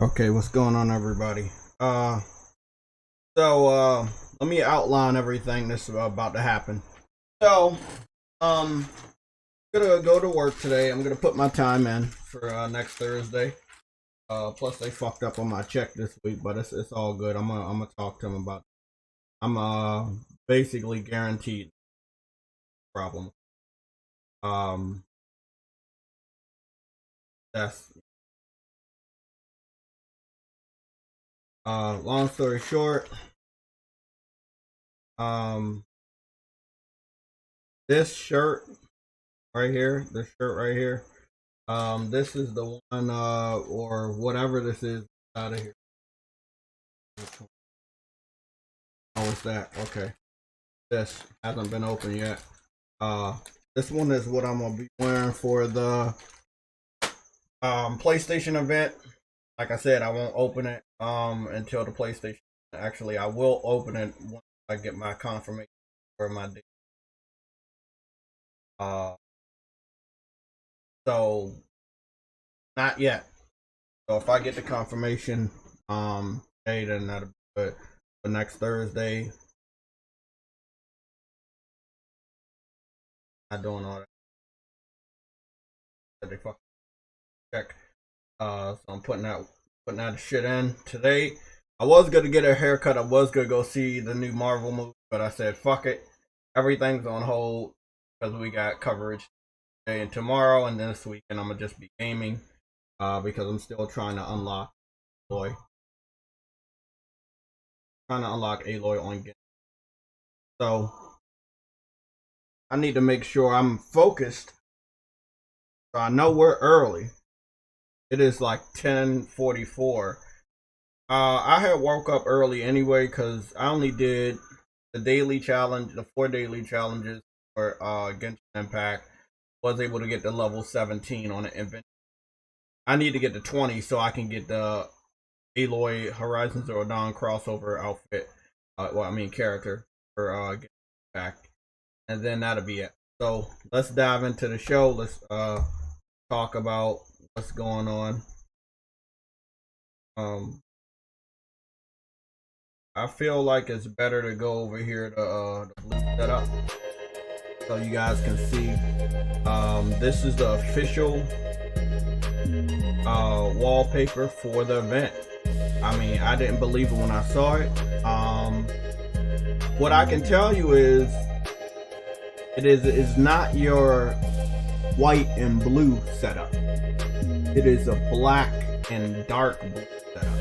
Okay, what's going on, everybody? So let me outline everything that's about to happen. So, I'm gonna go to work today. I'm gonna put my time in for next Thursday. Plus they fucked up on my check this week, but it's all good. I'm gonna talk to them about it. I'm basically guaranteed problem. Um, that's long story short. Um, this shirt this shirt right here. This is the one, or whatever this is out of here. Oh, it's that. Okay. This hasn't been opened yet. Uh, this one is what I'm gonna be wearing for the PlayStation event. Like I said, I won't open it until the PlayStation. Actually, I will open it once I get my confirmation for my date. Uh, so not yet. So if I get the confirmation, hey, then that'll be good. For next Thursday, not doing all that. They fucking check. So I'm putting that shit in today. I was gonna get a haircut. I was gonna go see the new Marvel movie, but I said fuck it. Everything's on hold because we got coverage today and tomorrow, and then this weekend I'm gonna just be gaming. Because I'm still trying to unlock Aloy. Trying to unlock Aloy on game. So I need to make sure I'm focused. So I know we're early. It is like 10:44. I had woke up early anyway because I only did the daily challenge, the 4 daily challenges for Genshin Impact. Was able to get to level 17 on the event. I need to get to 20 so I can get the Aloy Horizon Zero Dawn crossover outfit. Character for Genshin Impact, and then that'll be it. So let's dive into the show. Let's talk about what's going on. Um, I feel like it's better to go over here to the blue setup so you guys can see. This is the official wallpaper for the event. I mean, I didn't believe it when I saw it. What I can tell you is, it's not your white and blue setup. It is a black and dark blue setup.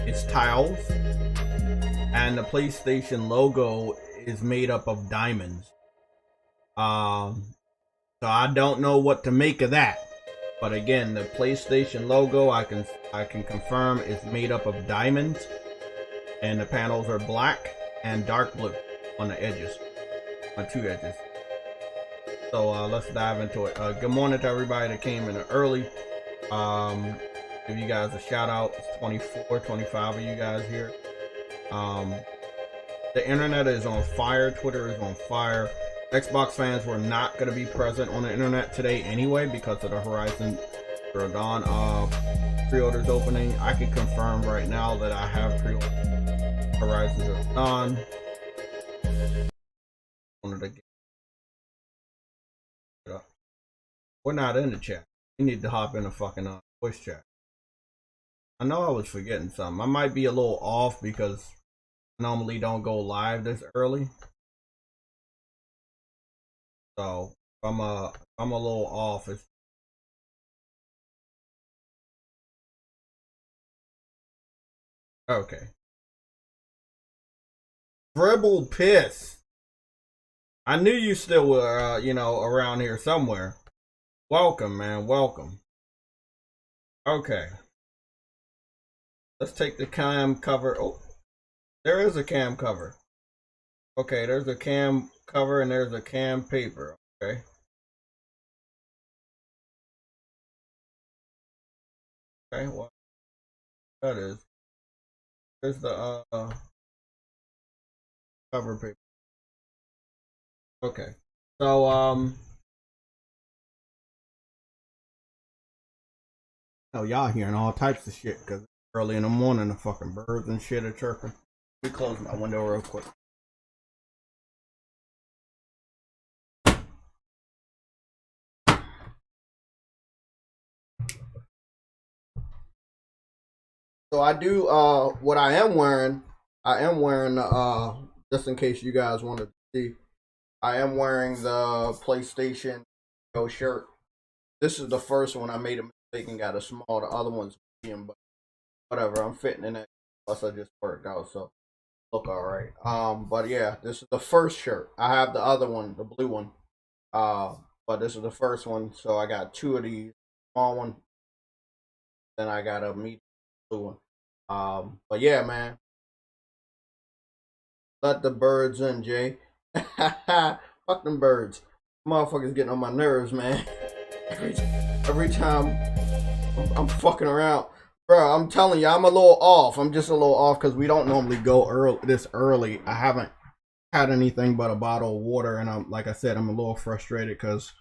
It's tiles, and the PlayStation logo is made up of diamonds. So I don't know what to make of that. But again, the PlayStation logo I can confirm is made up of diamonds, and the panels are black and dark blue on the edges, on two edges. So let's dive into it. Good morning to everybody that came in early. Give you guys a shout out. It's 24, 25 of you guys here. The internet is on fire. Twitter is on fire. Xbox fans were not going to be present on the internet today anyway because of the Horizon Zero Dawn pre-orders opening. I can confirm right now that I have pre-ordered Horizon Zero Dawn. We're not in the chat. We need to hop in the fucking voice chat. I know I was forgetting something. I might be a little off because I normally don't go live this early. So I'm a little off. It's okay. Dribble piss. I knew you still were, around here somewhere. Welcome, man. Welcome. Okay. Let's take the cam cover. Oh, there is a cam cover. Okay, there's a cam cover and there's a cam paper. Okay. Okay, well, that is. There's the cover paper. Okay. So Oh, y'all hearing all types of shit because early in the morning the fucking birds and shit are chirping. Let me close my window real quick. So I do what I am wearing just in case you guys wanted to see, I am wearing the PlayStation shirt. This is the first one. I made a mistake and got a small. The other one's medium, but whatever. I'm fitting in it. Plus I just worked out, so look all right. But yeah, this is the first shirt. I have the other one, the blue one. Uh, but this is the first one, so I got two of these, small one, then I got a medium blue one. But yeah, man, let the birds in, Jay. Fuck them birds. Motherfuckers getting on my nerves, man. Every time I'm fucking around. Bro, I'm telling you, I'm a little off. I'm just a little off because we don't normally go this early. I haven't had anything but a bottle of water, and I'm like I said, I'm a little frustrated because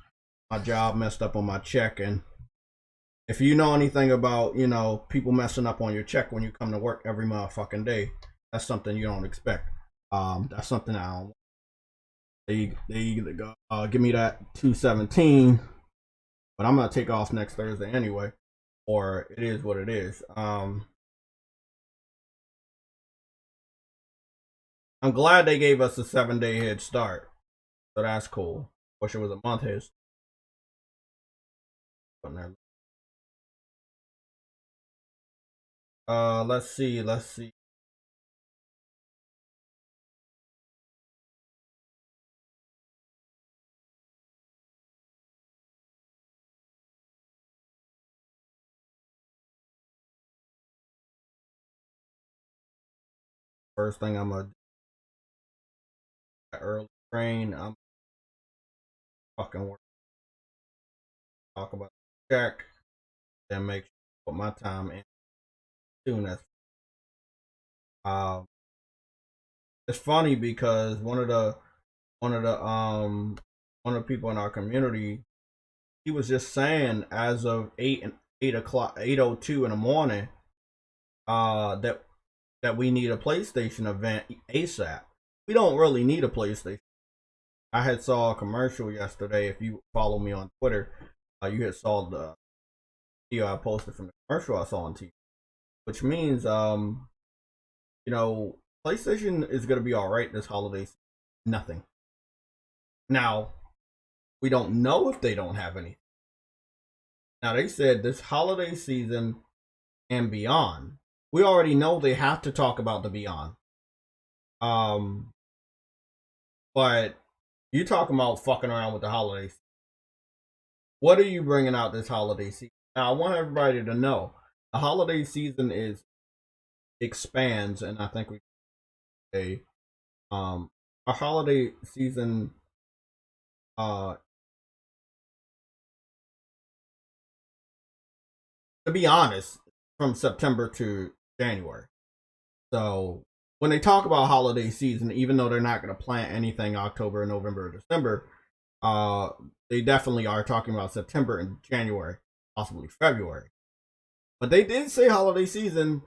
my job messed up on my check. And if you know anything about, people messing up on your check when you come to work every motherfucking day, that's something you don't expect. That's something I don't. They either go, give me that 217, but I'm gonna take off next Thursday anyway, or it is what it is. I'm glad they gave us a 7-day head start, so that's cool. Wish it was a month head. Let's see. First thing I'm gonna do, early train. I'm fucking work. Talk about the check, then make sure I put my time in soon as. Um, it's funny because one of the one of the people in our community, he was just saying as of 8 o'clock 8:02 in the morning, that we need a PlayStation event ASAP. We don't really need a PlayStation. I had saw a commercial yesterday. If you follow me on Twitter, you had saw the video I posted from the commercial I saw on TV, which means PlayStation is gonna be all right this holiday season. Nothing. Now we don't know if they don't have any. Now they said this holiday season and beyond. We already know they have to talk about the beyond. Um, but you talking about fucking around with the holidays. What are you bringing out this holiday season? Now I want everybody to know the holiday season is expands, and I think we say a holiday season uh to be honest from September to January. So when they talk about holiday season, even though they're not going to plant anything October, November, or December, uh, they definitely are talking about September and January, possibly February. But they did say holiday season.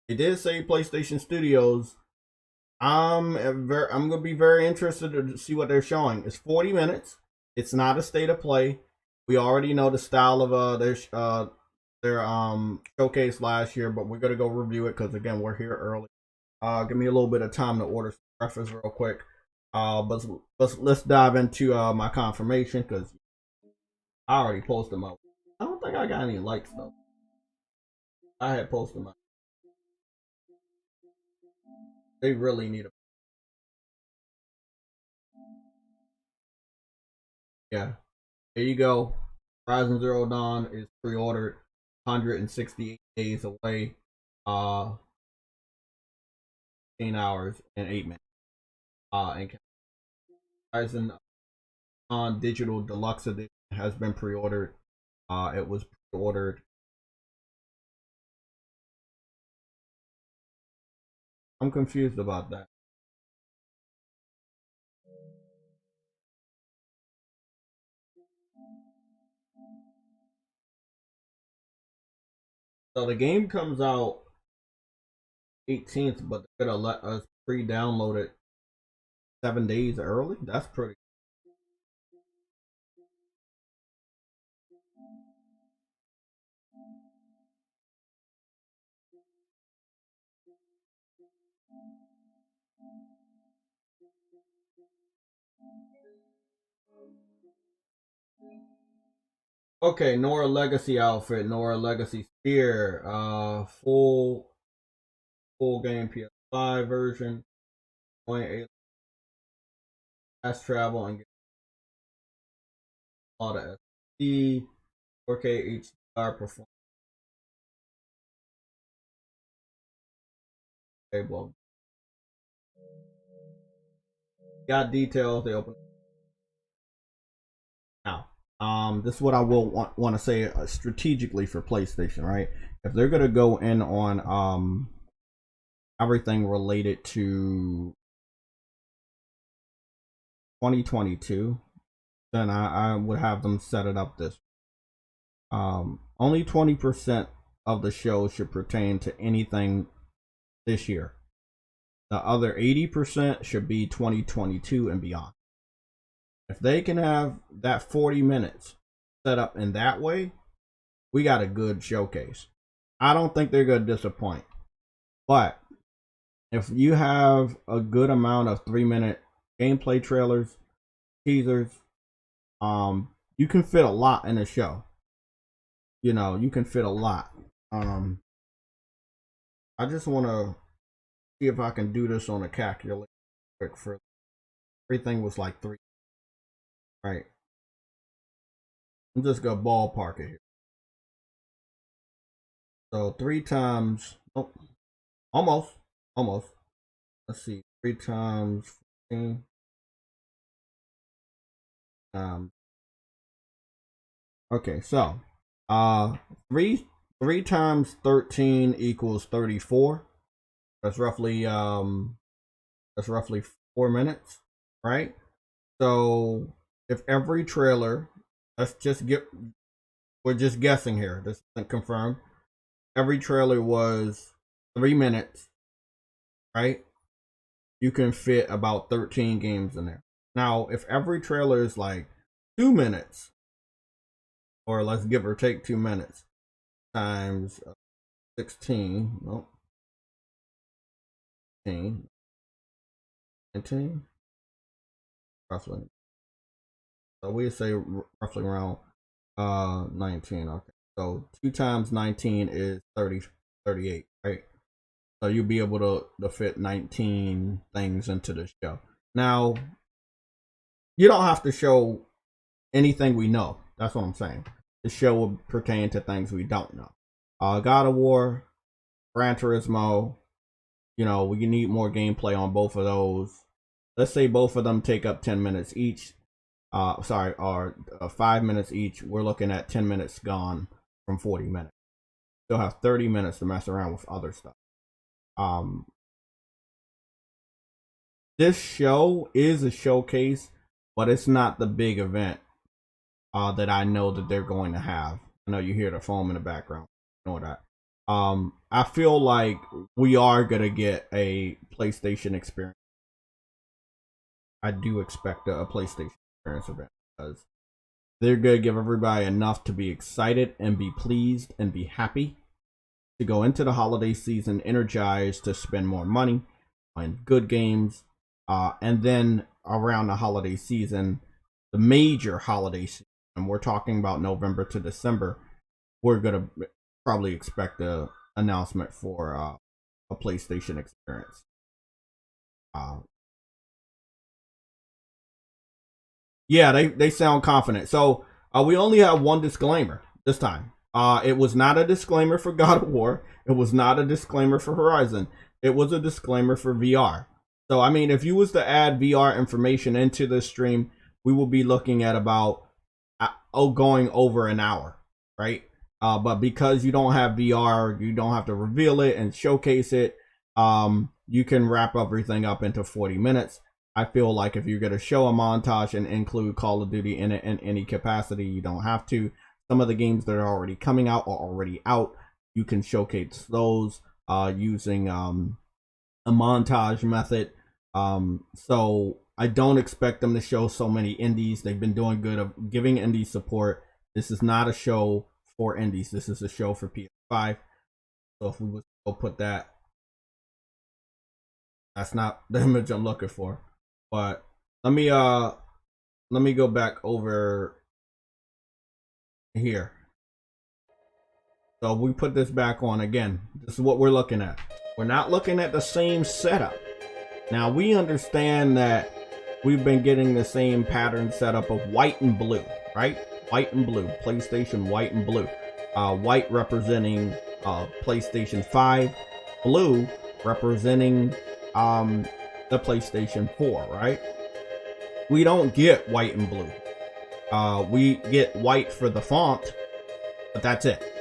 They did say PlayStation Studios. I'm gonna be very interested to see what they're showing. It's 40 minutes. It's not a state of play. We already know the style of their showcase last year, but we're gonna go review it because again we're here early. Give me a little bit of time to order some breakfast real quick. But let's dive into my confirmation because I already posted my. I don't think I got any likes though. I had posted my. They really need a. Yeah, there you go. Horizon Zero Dawn is pre-ordered, 168 days away. 15 hours and 8 minutes. And Horizon on Digital Deluxe Edition has been pre-ordered. It was pre-ordered. I'm confused about that. So the game comes out 18th, but they're gonna let us pre-download it 7 days early. That's pretty. Okay, Nora Legacy outfit, Nora Legacy spear, full game PS5 version, point fast travel and get a lot of SD, 4K HDR performance. Okay, well, got details. They open now. This is what I will want to say strategically for PlayStation, right? If they're gonna go in on everything related to 2022, then I would have them set it up this. Only 20% of the show should pertain to anything this year. The other 80% should be 2022 and beyond. If they can have that 40 minutes set up in that way, we got a good showcase. I don't think they're going to disappoint. But if you have a good amount of 3-minute gameplay trailers, teasers, you can fit a lot in a show. You know, you can fit a lot. I just want to see if I can do this on a calculator quick. For everything was like 3, right? I'm just gonna ballpark it here. So 3 times, oh, almost. Let's see, 3 times 14. Okay, so 3 times 13 equals 34. That's roughly 4 minutes, right? So if every trailer, we're just guessing here, this isn't confirmed. Every trailer was 3 minutes, right? You can fit about 13 games in there. Now, if every trailer is like 2 minutes, or let's give or take 2 minutes, times 16, nope, 19, roughly. So we say roughly around 19. Okay, so 2 times 19 is 38, right? So you'll be able to fit 19 things into the show. Now, you don't have to show anything we know. That's what I'm saying. The show will pertain to things we don't know. God of War, Gran Turismo, we need more gameplay on both of those. Let's say both of them take up 10 minutes each. 5 minutes each. We're looking at 10 minutes gone from 40 minutes. Still have 30 minutes to mess around with other stuff. This show is a showcase, but it's not the big event that I know that they're going to have. I know you hear the foam in the background. You know that. I feel like we are gonna get a PlayStation experience. I do expect a PlayStation experience event because they're gonna give everybody enough to be excited and be pleased and be happy to go into the holiday season energized to spend more money on good games. And then around the holiday season, the major holiday season, and we're talking about November to December, we're gonna probably expect a announcement for a PlayStation experience. Yeah, they sound confident. So we only have one disclaimer this time. It was not a disclaimer for God of War. It was not a disclaimer for Horizon. It was a disclaimer for VR. So I mean, if you was to add VR information into this stream, we will be looking at about going over an hour, right? But because you don't have VR, you don't have to reveal it and showcase it. You can wrap everything up into 40 minutes. I feel like if you're going to show a montage and include Call of Duty in it in any capacity, you don't have to. Some of the games that are already coming out are already out. you can showcase those using a montage method. So I don't expect them to show so many indies. They've been doing good of giving indies support. This is not a show for indies. This is a show for PS5. So if we would go put that, that's not the image I'm looking for. But let me go back over here. So we put this back on again. This is what we're looking at. We're not looking at the same setup. Now we understand that we've been getting the same pattern setup of white and blue, right? White and blue, PlayStation white and blue. White representing PlayStation 5, blue representing the PlayStation 4, right? We don't get white and blue. We get white for the font, but that's it.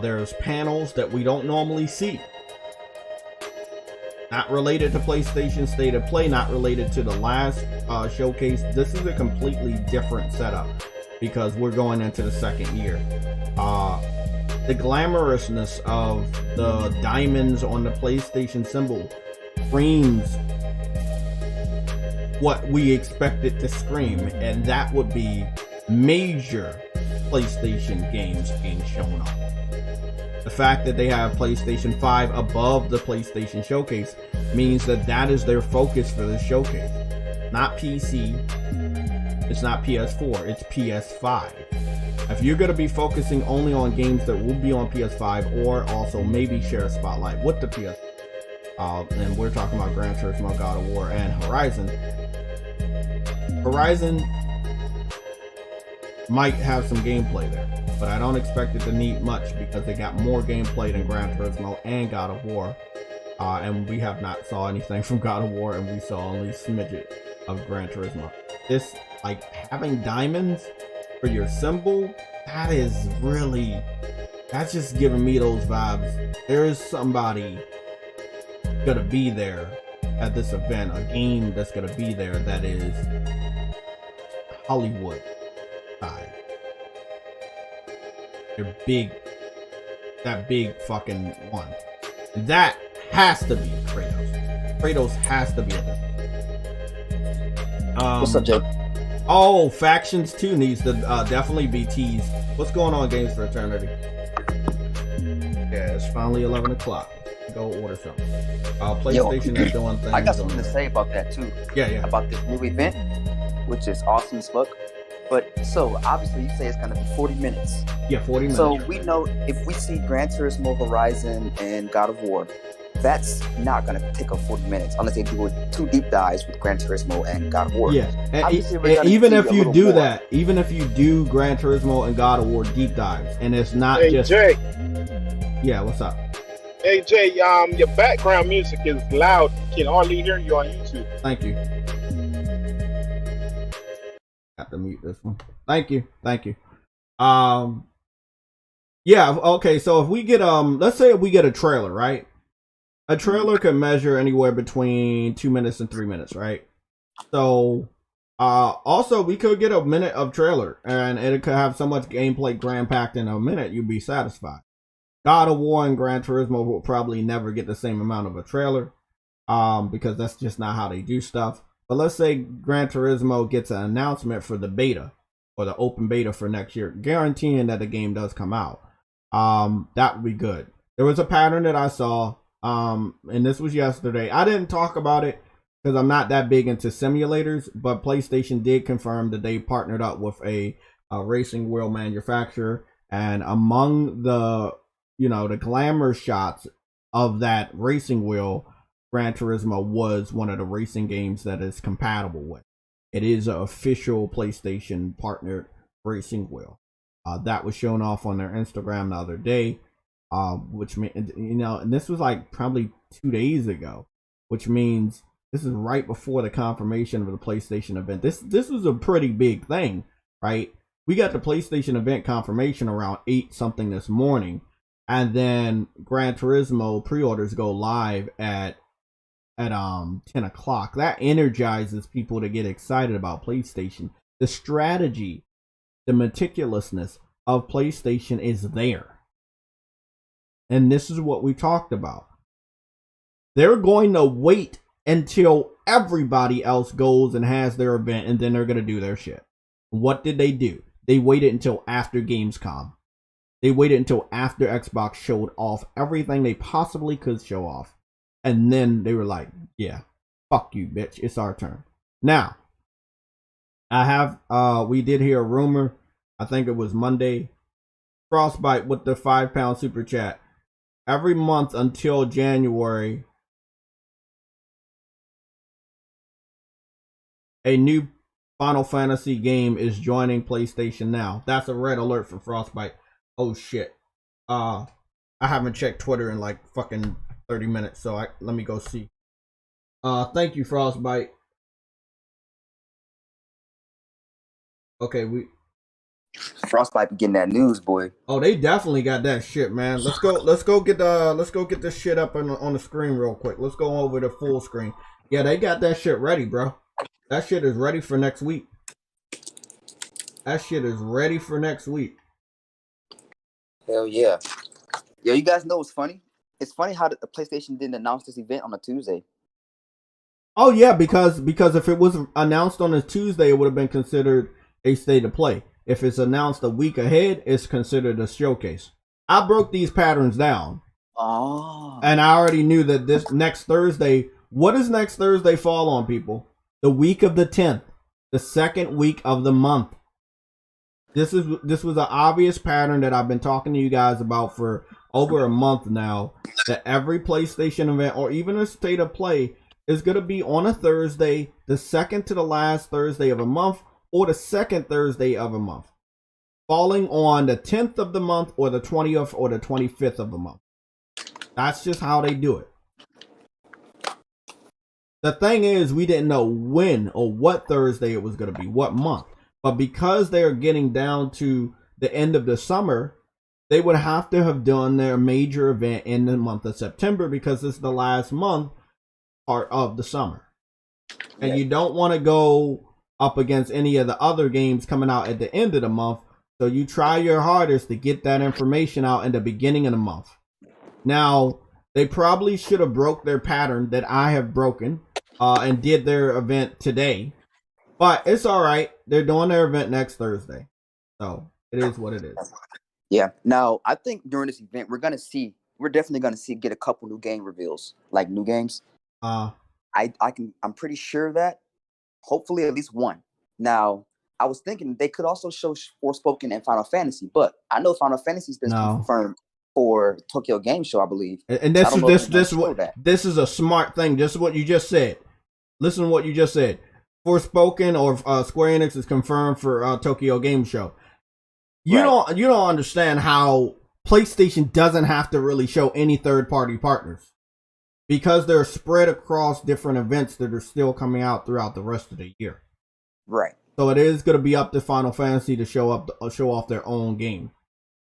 There's panels that we don't normally see. Not related to PlayStation State of Play, not related to the last showcase. This is a completely different setup because we're going into the second year. The glamorousness of the diamonds on the PlayStation symbol screams what we expect it to scream, and that would be major PlayStation games being shown off. The fact that they have PlayStation 5 above the PlayStation Showcase means that that is their focus for this showcase. Not PC, it's not PS4, it's PS5. If you're going to be focusing only on games that will be on PS5 or also maybe share a spotlight with the PS, and we're talking about Gran Turismo, God of War, and Horizon. Horizon might have some gameplay there, but I don't expect it to need much because they got more gameplay than Gran Turismo and God of War, and we have not saw anything from God of War, and we saw only a smidget of Gran Turismo. This, like, having diamonds for your symbol, that is really, that's just giving me those vibes. There is somebody gonna be there at this event, a game that's gonna be there that is Hollywood side. They're big, that big fucking one. That has to be Kratos. Kratos has to be at this. What's up, Jay? Oh, Factions 2 needs to definitely be teased. What's going on, Games for Eternity? Yeah, it's finally 11 o'clock. Go order something. PlayStation is doing things. I got something to say about that too. Yeah. About this new event, which is awesome as fuck. But so obviously you say it's gonna be 40 minutes. Yeah, 40 minutes. So we know if we see Gran Turismo, Horizon, and God of War, that's not gonna take up 40 minutes unless they do 2 deep dives with Gran Turismo and God of War. Yeah, and even if you do that, even if you do Gran Turismo and God of War deep dives, and it's not just Jay. Yeah, what's up? Hey Jay, your background music is loud. Can hardly hear you on YouTube. Thank you. Have to mute this one. Thank you. Yeah, okay, so if we get let's say if we get a trailer, right? A trailer can measure anywhere between 2 minutes and 3 minutes, right? So also we could get a minute of trailer and it could have so much gameplay grand packed in a minute you'd be satisfied. God of War and Gran Turismo will probably never get the same amount of a trailer because that's just not how they do stuff. But let's say Gran Turismo gets an announcement for the beta or the open beta for next year, guaranteeing that the game does come out. That would be good. There was a pattern that I saw, and this was yesterday. I didn't talk about it because I'm not that big into simulators, but PlayStation did confirm that they partnered up with a racing wheel manufacturer, and among the the glamour shots of that racing wheel, Gran Turismo was one of the racing games that is compatible with. It is an official PlayStation partnered racing wheel. That was shown off on their Instagram the other day, which means, and this was like probably 2 days ago, which means this is right before the confirmation of the PlayStation event. This was a pretty big thing, right? We got the PlayStation event confirmation around 8 something this morning. And then Gran Turismo pre-orders go live at 10 o'clock. That energizes people to get excited about PlayStation. The strategy, the meticulousness of PlayStation is there. and this is what we talked about. They're going to wait until everybody else goes and has their event, and then they're going to do their shit. What did they do? They waited until after Gamescom. They waited until after Xbox showed off everything they possibly could show off. And then they were like, yeah, fuck you, bitch. It's our turn. Now, we did hear a rumor. I think it was Monday. Frostbite with the £5 super chat. Every month until January, a new Final Fantasy game is joining PlayStation Now. That's a red alert for Frostbite. Oh shit. I haven't checked Twitter in like fucking 30 minutes, so let me go see. Thank you, Frostbite. Okay, Frostbite be getting that news, boy. Oh, they definitely got that shit, man. Let's go get this shit up on the screen real quick. Let's go over the full screen. Yeah, they got that shit ready, bro. That shit is ready for next week. That shit is ready for next week. Hell yeah. Yo, you guys know what's funny? It's funny how the PlayStation didn't announce this event on a Tuesday. Oh yeah, because if it was announced on a Tuesday, it would have been considered a state of play. If it's announced a week ahead, it's considered a showcase. I broke these patterns down. Oh. And I already knew that this next Thursday, what does next Thursday fall on, people? The week of the 10th, the second week of the month. This was an obvious pattern that I've been talking to you guys about for over a month now, that every PlayStation event or even a state of play is going to be on a Thursday, the second to the last Thursday of a month, or the second Thursday of a month, falling on the 10th of the month or the 20th or the 25th of the month. That's just how they do it. The thing is, we didn't know when or what Thursday it was going to be, what month. But because they're getting down to the end of the summer, they would have to have done their major event in the month of September, because it's the last month part of the summer. And you don't want to go up against any of the other games coming out at the end of the month. So you try your hardest to get that information out in the beginning of the month. Now, they probably should have broke their pattern that I have broken and did their event today. But it's all right. They're doing their event next Thursday. So it is what it is. Yeah. Now, I think during this event, we're definitely going to get a couple new game reveals, like new games. I'm pretty sure that hopefully at least one. Now, I was thinking they could also show Forspoken and Final Fantasy, but I know Final Fantasy's been confirmed for Tokyo Game Show, I believe. And this is a smart thing. This is what you just said. Listen to what you just said. Forspoken or Square Enix is confirmed for Tokyo Game Show. You don't understand how PlayStation doesn't have to really show any third-party partners, because they're spread across different events that are still coming out throughout the rest of the year. Right. So it is going to be up to Final Fantasy to show off their own game.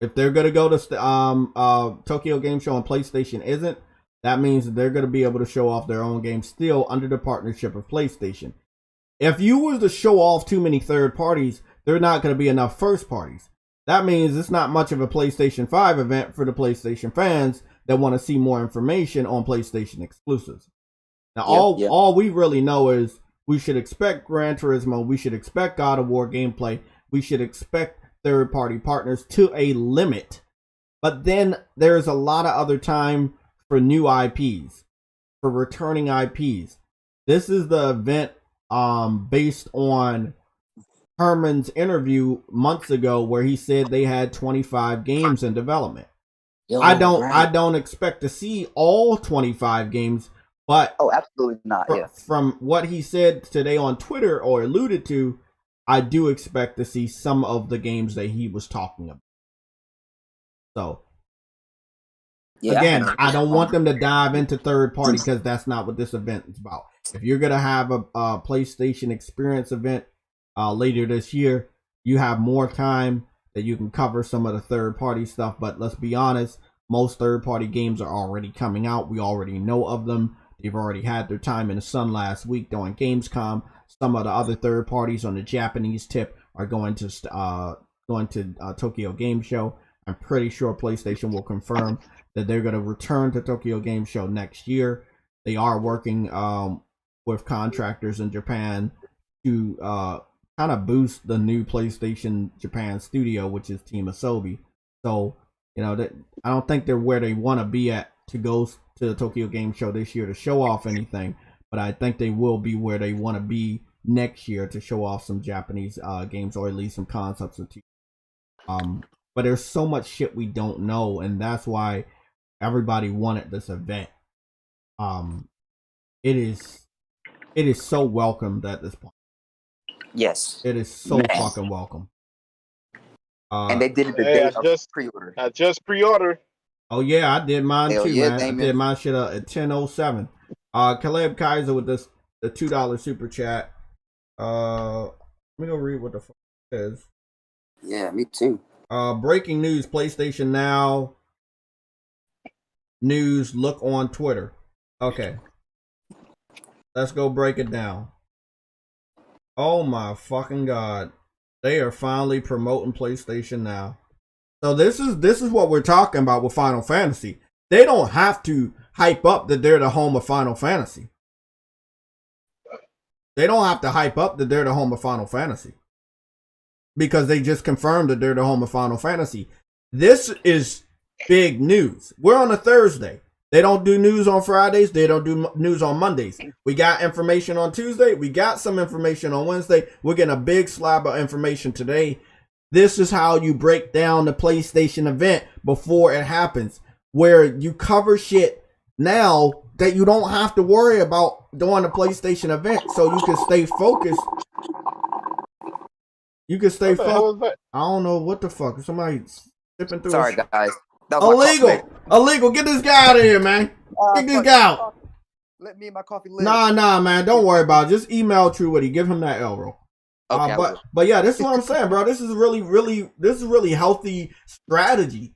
If they're going to go to Tokyo Game Show and PlayStation isn't, that means that they're going to be able to show off their own game still under the partnership of PlayStation. If you were to show off too many third parties, there are not going to be enough first parties. That means it's not much of a PlayStation 5 event for the PlayStation fans that want to see more information on PlayStation exclusives. Now, all we really know is we should expect Gran Turismo, we should expect God of War gameplay, we should expect third-party partners to a limit. But then there's a lot of other time for new IPs, for returning IPs. This is the event based on Herman's interview months ago where he said they had 25 games in development. I don't expect to see all 25 games, but absolutely not. From what he said today on Twitter or alluded to, I do expect to see some of the games that he was talking about. So again, I don't want them to dive into third party, because that's not what this event is about. If you're gonna have a PlayStation Experience event later this year, you have more time that you can cover some of the third party stuff. But let's be honest, most third party games are already coming out. We already know of them. They've already had their time in the sun last week during Gamescom. Some of the other third parties on the Japanese tip are going to Tokyo Game Show. I'm pretty sure PlayStation will confirm that they're going to return to Tokyo Game Show next year. They are working with contractors in Japan to kind of boost the new PlayStation Japan studio, which is Team Asobi. So, I don't think they're where they want to be at to go to the Tokyo Game Show this year to show off anything, but I think they will be where they want to be next year to show off some Japanese games, or at least some concepts or two. But there's so much shit we don't know, and that's why everybody wanted this event. It is so welcomed at this point. Yes, it is so fucking welcome. And they did it the day of pre-order. I just pre-ordered. Oh yeah, I did mine too, man. I did my shit at 10:07. Caleb Kaiser with the $2 super chat. Let me go read what the fuck it says. Yeah, me too. Breaking news: PlayStation Now news. Look on Twitter. Okay, let's go break it down. Oh my fucking god, they are finally promoting PlayStation Now. So this is what we're talking about with Final Fantasy. They don't have to hype up that they're the home of Final Fantasy. They don't have to hype up that they're the home of Final Fantasy, because they just confirmed that they're the home of Final Fantasy. This is big news. We're on a Thursday. They don't do news on Fridays. They don't do news on Mondays. We got information on Tuesday. We got some information on Wednesday. We're getting a big slab of information today. This is how you break down the PlayStation event before it happens, where you cover shit now that you don't have to worry about during the PlayStation event, so you can stay focused. You can stay focused. I don't know what the fuck. Somebody sipping through. Sorry, guys. Illegal. Get this guy out of here, man. Get this guy out. Let me and my coffee live. Nah, man. Don't worry about it. Just email True Witty. Give him that Elro. Okay, but yeah, this is what I'm saying, bro. This is really healthy strategy.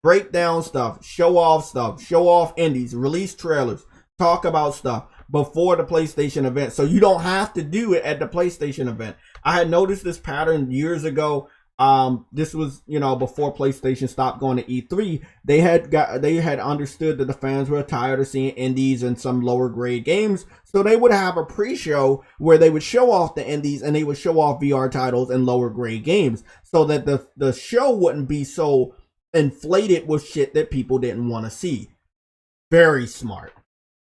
Break down stuff, show off indies, release trailers, talk about stuff before the PlayStation event, so you don't have to do it at the PlayStation event. I had noticed this pattern years ago. This was, before PlayStation stopped going to E3. They had understood that the fans were tired of seeing indies and some lower grade games, so they would have a pre-show where they would show off the indies and they would show off VR titles and lower grade games, so that the show wouldn't be so inflated with shit that people didn't want to see. Very smart.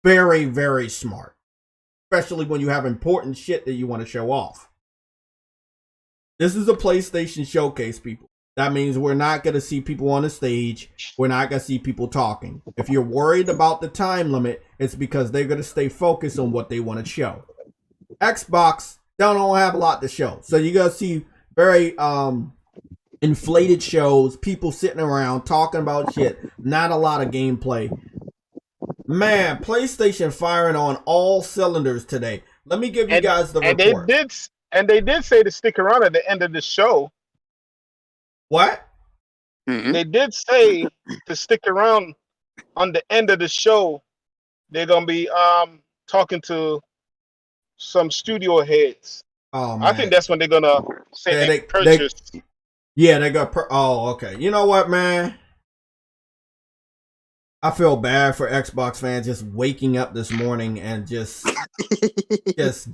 Very, very smart. Especially when you have important shit that you want to show off. This is a PlayStation showcase, people. That means we're not going to see people on the stage. We're not going to see people talking. If you're worried about the time limit, it's because they're going to stay focused on what they want to show. Xbox don't have a lot to show. So you're going to see very inflated shows, people sitting around talking about shit, not a lot of gameplay. Man, PlayStation firing on all cylinders today. Let me give you guys the report. They did say to stick around at the end of the show. What? Mm-hmm. They did say to stick around on the end of the show. They're gonna be talking to some studio heads. Oh man. I think that's when they're gonna say they purchased. They got. Okay. You know what, man? I feel bad for Xbox fans just waking up this morning and just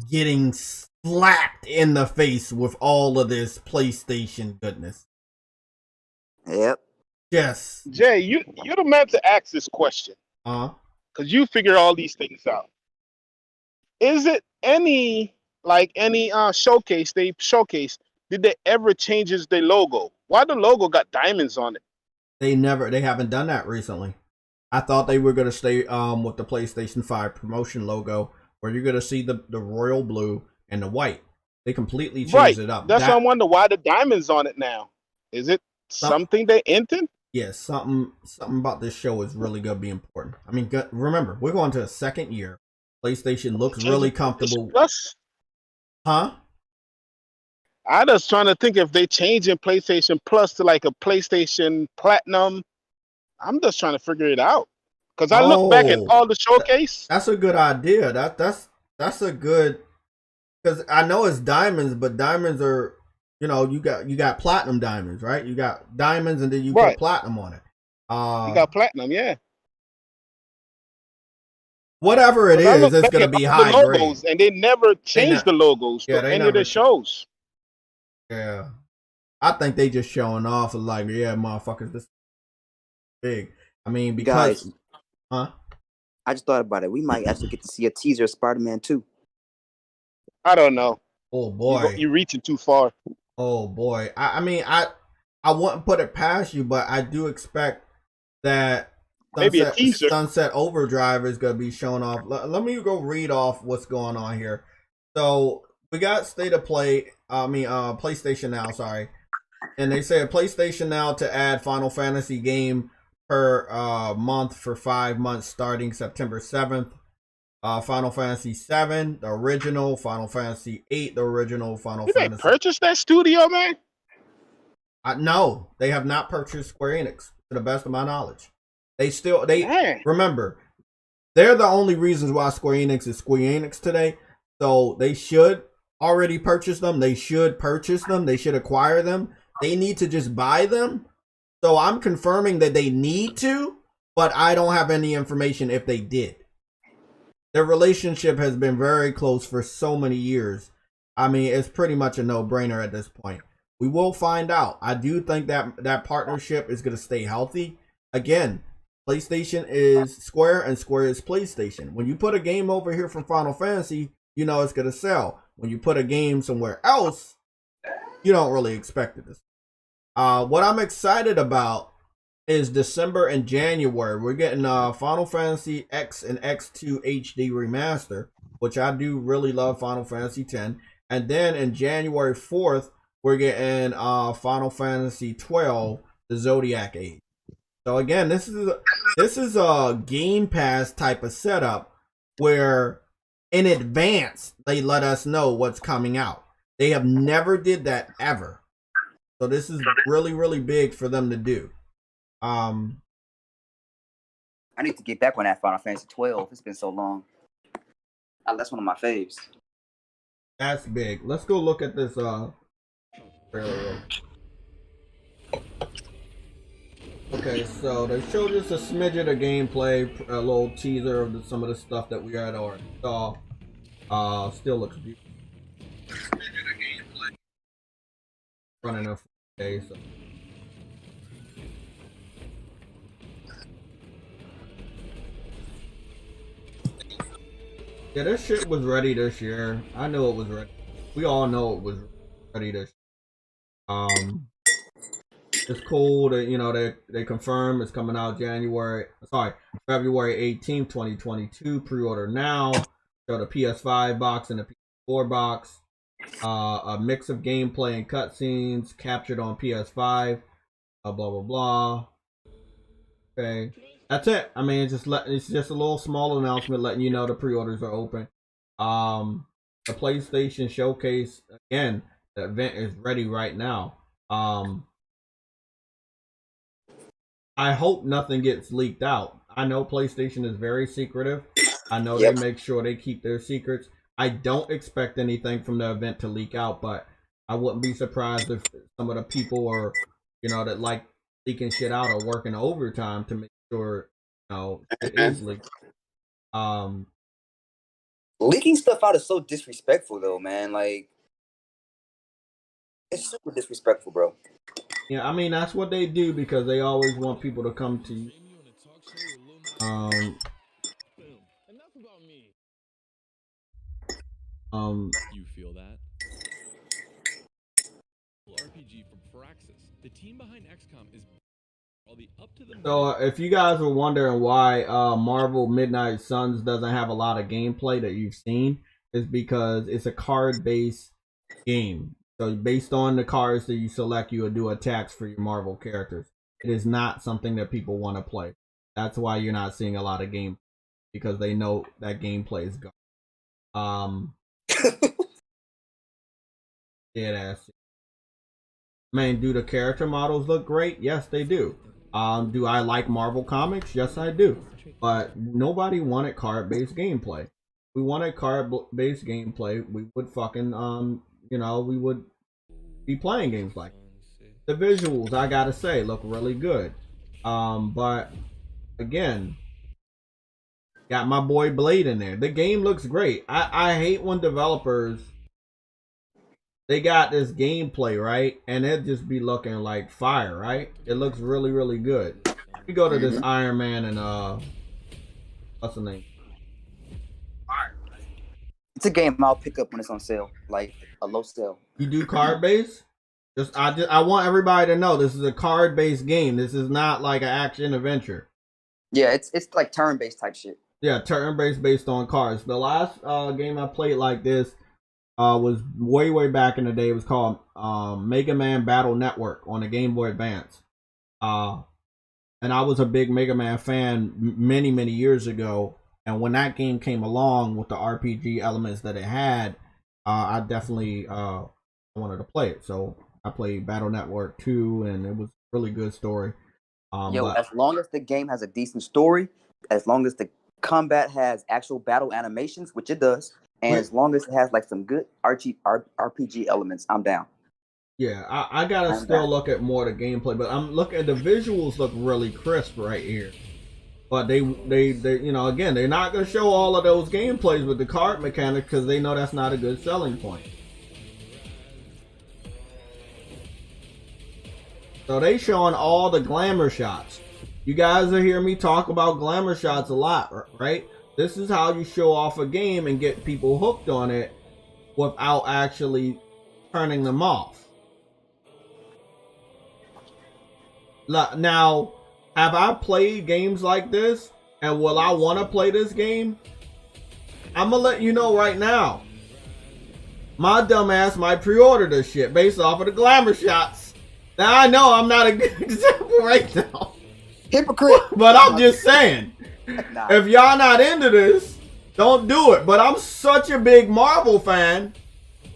getting slapped in the face with all of this PlayStation goodness. Yep. Yes. Jay, you're the man to ask this question. Because you figure all these things out. Is it any showcase they showcase? Did they ever changes their logo? Why the logo got diamonds on it? They haven't done that recently. I thought they were gonna stay with the PlayStation 5 promotion logo, where you're gonna see the royal blue and the white. They completely changed it up. That's why I wonder why the diamonds on it now. Is it something they entered? Yes, something about this show is really gonna be important. I mean, remember, we're going to a second year. PlayStation looks really comfortable. Plus? Huh? I was trying to think if they changing PlayStation Plus to like a PlayStation Platinum. I'm just trying to figure it out. Because I look back at all the showcase. That's a good idea. That's a good, because I know it's diamonds, but diamonds are you know, you got platinum diamonds, right? You got diamonds and then you Right. put platinum on it. You got platinum, yeah. Whatever it is, it's gonna be high the grade. logos, and they never changed the logos for any of the shows. Yeah, I think they just showing off like, yeah, motherfuckers, this is big. I mean, because guys, I just thought about it. We might actually get to see a teaser of Spider-Man 2. I don't know. Oh boy, you're reaching too far. Oh boy, I mean, I wouldn't put it past you, but I do expect that maybe a teaser. Sunset Overdrive is gonna be shown off. Let me go read off what's going on here. So we got State of Play. PlayStation Now. Sorry, and they say a PlayStation Now to add Final Fantasy game per month for 5 months starting September 7th. Final Fantasy 7, the original, Final Fantasy 8, the original, Final Fantasy. Did they purchase that studio, man? No, they have not purchased Square Enix, to the best of my knowledge. Remember, they're the only reasons why Square Enix is Square Enix today. So they should already purchase them. They should purchase them. They should acquire them. They need to just buy them. So I'm confirming that they need to, but I don't have any information if they did. Their relationship has been very close for so many years. I mean, it's pretty much a no-brainer at this point. We will find out. I do think that partnership is going to stay healthy. Again, PlayStation is Square and Square is PlayStation. When you put a game over here from Final Fantasy, you know it's going to sell. When you put a game somewhere else, you don't really expect it to sell. What I'm excited about is December and January. We're getting Final Fantasy X and X2 HD Remaster, which I do really love Final Fantasy X. And then in January 4th, we're getting Final Fantasy 12, the Zodiac Age. So again, this is a Game Pass type of setup where in advance they let us know what's coming out. They have never did that ever. So this is really, really big for them to do. I need to get back on that Final Fantasy 12. It's been so long. That's one of my faves. That's big. Let's go look at this trailer. Okay, so they showed us a smidget of gameplay, a little teaser of some of the stuff that we had already saw. Still looks beautiful. Smidget of gameplay. Running a 4K, so. Yeah, this shit was ready this year. I know it was ready. We all know it was ready this year. It's cool that they confirm it's coming out February 18th, 2022. Pre-order now. Show the PS5 box and the PS4 box. A mix of gameplay and cutscenes captured on PS5. Blah blah blah. Okay. That's it. I mean, it's just a little small announcement letting you know the pre-orders are open. The PlayStation Showcase, again, the event is ready right now. I hope nothing gets leaked out. I know PlayStation is very secretive. I know they make sure they keep their secrets. I don't expect anything from the event to leak out, but I wouldn't be surprised if some of the people are, that like leaking shit out are working overtime to make sure it is leaked. Leaking stuff out is so disrespectful though, man. Like, it's super disrespectful, bro. Yeah, I mean that's what they do because they always want people to come to you. You feel that? RPG from Firaxis. The team behind XCOM is So if you guys were wondering why Marvel Midnight Suns doesn't have a lot of gameplay that you've seen, is because it's a card-based game. So based on the cards that you select, you will do attacks for your Marvel characters. It is not something that people want to play. That's why you're not seeing a lot of game, because they know that gameplay is gone. Dead ass. Man, do the character models look great? Yes, they do. Do I like Marvel Comics? Yes, I do. But nobody wanted card-based gameplay. If we wanted card-based gameplay, we would fucking, we would be playing games like that. The visuals, I gotta say, look really good. But again, got my boy Blade in there. The game looks great. I hate when developers, they got this gameplay, right? And it just be looking like fire, right? It looks really, really good. We go to this Iron Man and what's the name? It's a game I'll pick up when it's on sale, like a low sale. You do card based? I want everybody to know this is a card based game. This is not like an action adventure. Yeah, it's like turn based type shit. Yeah, turn based on cards. The last game I played like this was way back in the day. It was called Mega Man Battle Network on the Game Boy Advance. And I was a big Mega Man fan many years ago. And when that game came along with the RPG elements that it had, I definitely wanted to play it. So I played Battle Network 2, and it was a really good story. As long as the game has a decent story, as long as the combat has actual battle animations, which it does, and as long as it has like some good RPG elements, I'm down. Yeah, I gotta still look at more of the gameplay, but I'm looking at the visuals look really crisp right here. But they you know, again, they're not gonna show all of those gameplays with the card mechanics because they know that's not a good selling point. So they showing all the glamour shots. You guys will hear me talk about glamour shots a lot, right? This is how you show off a game and get people hooked on it without actually turning them off. Now, have I played games like this? And will I want to play this game? I'm going to let you know right now. My dumbass might pre-order this shit based off of the glamour shots. Now, I know I'm not a good example right now. Hypocrite. But I'm just saying. If y'all not into this, don't do it. But I'm such a big Marvel fan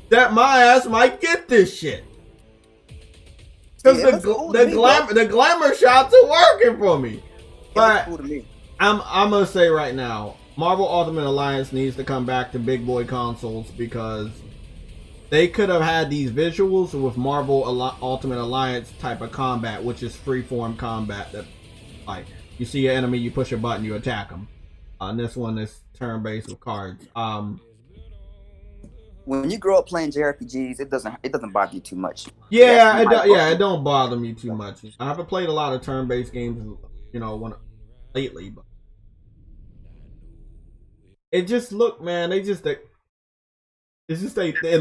that my ass might get this shit. Because the glamour shots are working for me. But I'm going to say right now, Marvel Ultimate Alliance needs to come back to big boy consoles because they could have had these visuals with Marvel Ultimate Alliance type of combat, which is freeform combat. That, like, you see an enemy, you push a button, you attack them. And this one is turn-based with cards. When you grow up playing JRPGs, it doesn't bother you too much. Yeah, it don't bother me too much. I haven't played a lot of turn-based games, you know, lately, but it just looked, man. It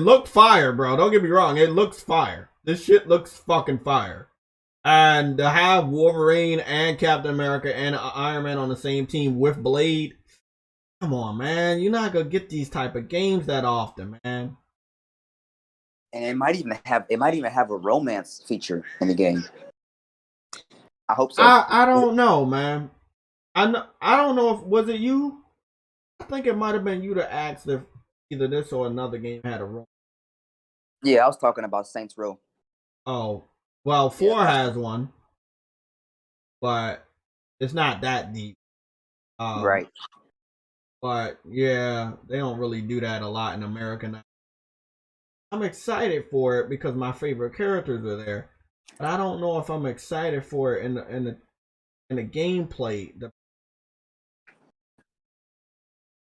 looked fire, bro. Don't get me wrong, it looks fire. This shit looks fucking fire. And to have Wolverine and Captain America and Iron Man on the same team with Blade. Come on, man. You're not gonna get these type of games that often, man. And it might even have a romance feature in the game. I hope so. I don't know, man. I don't know if was it you? I think it might have been you to ask if either this or another game had a romance. Yeah, I was talking about Saints Row. Oh, well, 4 has one, but it's not that deep. Right. But yeah, they don't really do that a lot in America now. I'm excited for it because my favorite characters are there, but I don't know if I'm excited for it in the gameplay.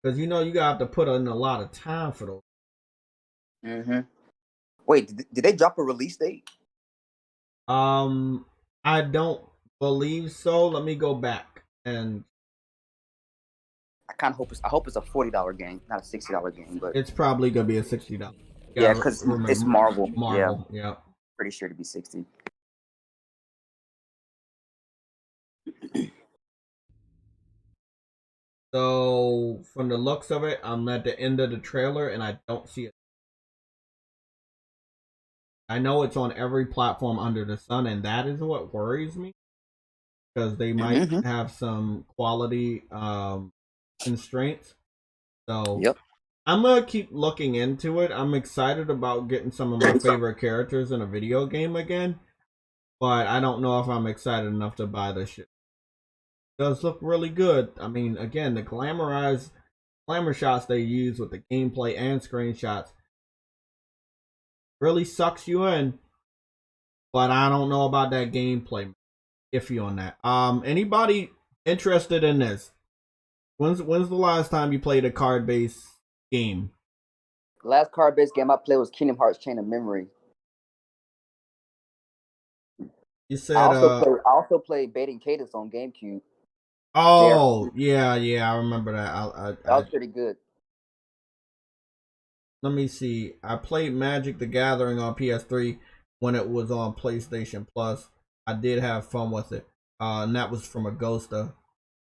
Because you know you have to put in a lot of time for those. Wait, did they drop a release date? I don't believe so. Let me go back and. I hope it's a $40 game, not a $60 game, but it's probably gonna be a $60. Yeah, because it's Marvel. Yeah. Pretty sure to be 60. So from the looks of it, I'm at the end of the trailer and I don't see it. I know it's on every platform under the sun, and that is what worries me because they might have some quality constraints. So I'm gonna keep looking into it. I'm excited about getting some of my favorite characters in a video game again, but I don't know if I'm excited enough to buy this shit. It does look really good. I mean, again, the glamour shots they use with the gameplay and screenshots really sucks you in. But I don't know about that gameplay. Iffy on that. Anybody interested in this? When's the last time you played a card-based game? The last card-based game I played was Kingdom Hearts Chain of Memory. You said I also played Bait & Cadence on GameCube. Oh, yeah, I remember that. That was pretty good. Let me see. I played Magic the Gathering on PS3 when it was on PlayStation Plus. I did have fun with it. And that was from Agosta.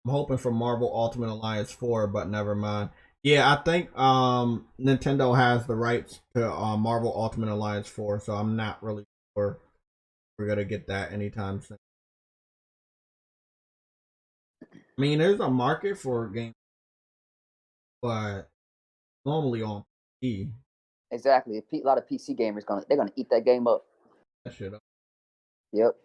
I'm hoping for Marvel Ultimate Alliance 4, but never mind. Yeah, I think Nintendo has the rights to Marvel Ultimate Alliance 4, so I'm not really sure we're gonna get that anytime soon. I mean, there's a market for games, but normally on PC. Exactly. A lot of PC gamers they're gonna eat that game up. That shit up. Yep.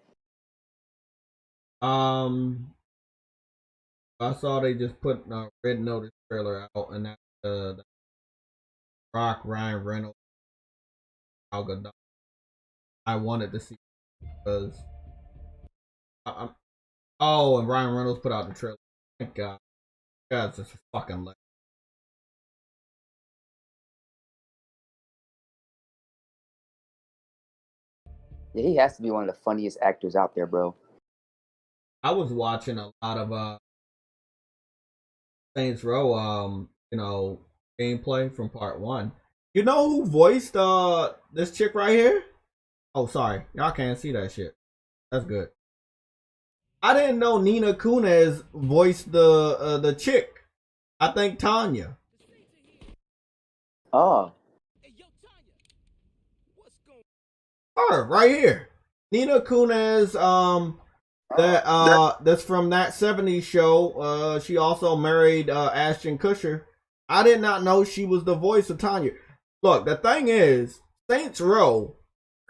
I saw they just put a Red Notice trailer out, and that's the Rock, Ryan Reynolds, Al Gadot. I wanted to see because and Ryan Reynolds put out the trailer. Thank God, God's just fucking legend. Yeah, he has to be one of the funniest actors out there, bro. I was watching a lot of Saints Row, gameplay from part 1. You know who voiced this chick right here? Oh, sorry, y'all can't see that shit. That's good. I didn't know Nina Kunez voiced the chick. I think Tanya. Oh. Her right here. Nina Kunez, that's from That 70s Show. She also married Ashton Kutcher. I did not know she was the voice of Tanya. Look, the thing is, Saints Row,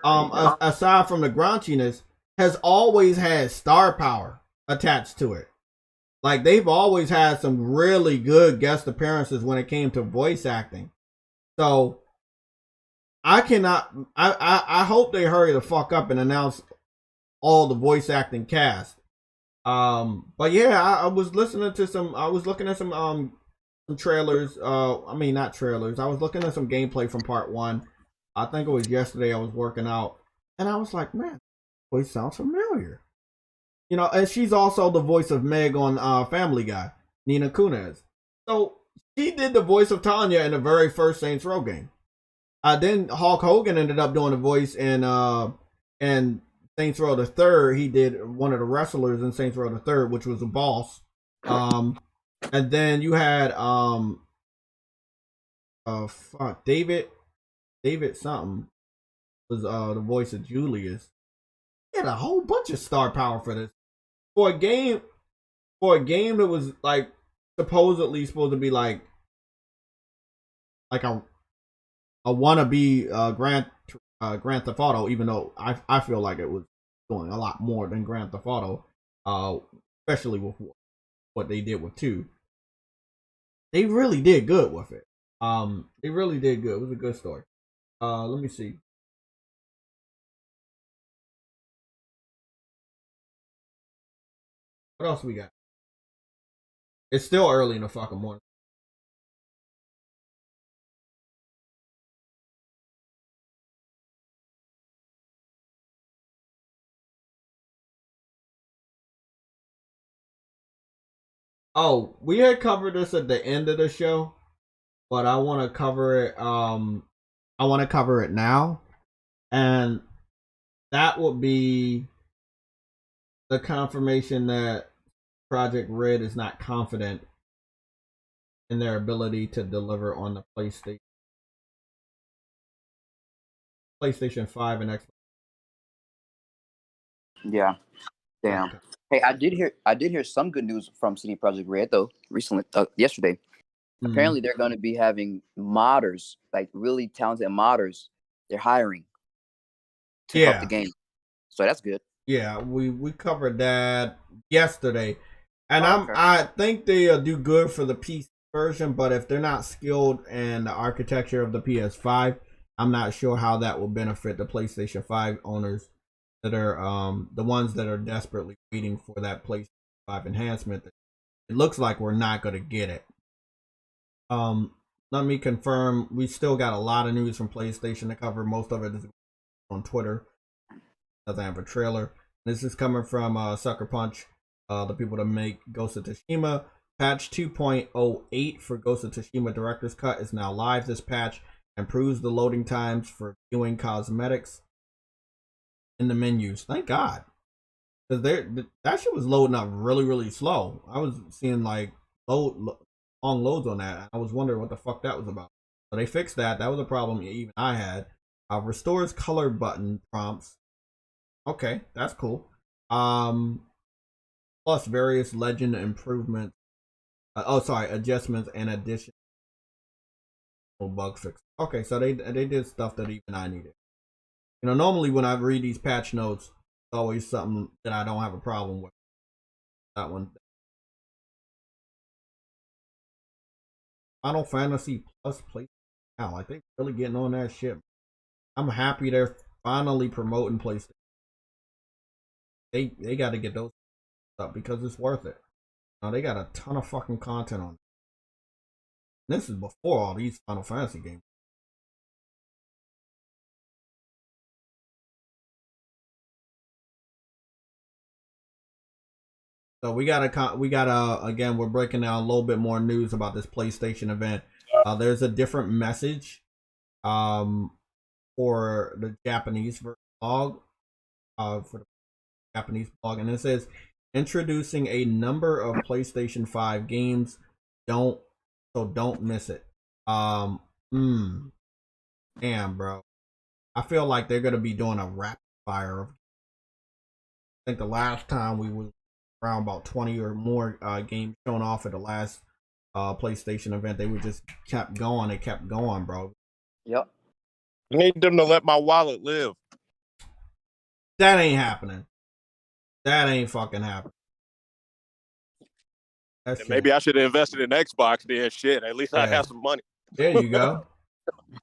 aside from the graunchiness, has always had star power attached to it. Like, they've always had some really good guest appearances when it came to voice acting. So I hope they hurry the fuck up and announce all the voice acting cast. But yeah, I was looking at some trailers. Not trailers. I was looking at some gameplay from part 1. I think it was yesterday. I was working out, and I was like, man, voice sounds familiar. And she's also the voice of Meg on Family Guy, Nina Kunez. So she did the voice of Tanya in the very first Saints Row game. Then Hulk Hogan ended up doing the voice in Saints Row the Third. He did one of the wrestlers in Saints Row the Third, which was a boss. And then you had David something was the voice of Julius. He had a whole bunch of star power for this. For a game that was like supposedly supposed to be like a wannabe Grand Theft Auto, even though I feel like it was doing a lot more than Grand Theft Auto, especially with what they did with 2. They really did good with it. They really did good. It was a good story. Let me see. What else we got? It's still early in the fucking morning. Oh, we had covered this at the end of the show, but I want to cover it. I want to cover it now, and that would be the confirmation that Project Red is not confident in their ability to deliver on the PlayStation 5 and Xbox. Yeah. Damn. Okay. Hey, I did hear some good news from CD Projekt Red though recently, yesterday. Mm-hmm. Apparently, they're going to be having modders, like really talented modders. They're hiring to help the game, so that's good. Yeah, we covered that yesterday, and I think they do good for the PC version. But if they're not skilled in the architecture of the PS5, I'm not sure how that will benefit the PlayStation 5 owners that are the ones that are desperately waiting for that PlayStation 5 enhancement. It looks like we're not going to get it. Let me confirm. We still got a lot of news from PlayStation to cover. Most of it is on Twitter. Doesn't have a trailer. This is coming from Sucker Punch, the people that make Ghost of Tsushima. Patch 2.08 for Ghost of Tsushima Director's Cut is now live. This patch improves the loading times for viewing cosmetics in the menus. Thank God. Because that shit was loading up really, really slow. I was seeing like long loads on that. I was wondering what the fuck that was about. So they fixed that. That was a problem even I had. Restores color button prompts. Okay, that's cool. Plus various legend improvements. Adjustments and additional bug fix. Okay, so they did stuff that even I needed. You know, normally when I read these patch notes, it's always something that I don't have a problem with. That one. Final Fantasy Plus play now. Like they really getting on that shit. I'm happy they're finally promoting PlayStation. They got to get those up because it's worth it. Now they got a ton of fucking content on it. This is before all these Final Fantasy games. So we gotta again, we're breaking down a little bit more news about this PlayStation event. There's a different message for the Japanese blog, for the Japanese blog, and it says introducing a number of PlayStation 5 games. Don't miss it. Damn, bro. I feel like they're gonna be doing a rapid fire. I think the last time we were around about 20 or more games shown off at the last PlayStation event, they were just kept going. They kept going, bro. Yep. I need them to let my wallet live. That ain't happening. That ain't fucking happening. Maybe I should have invested in Xbox then. Shit, at least I have some money. There you go.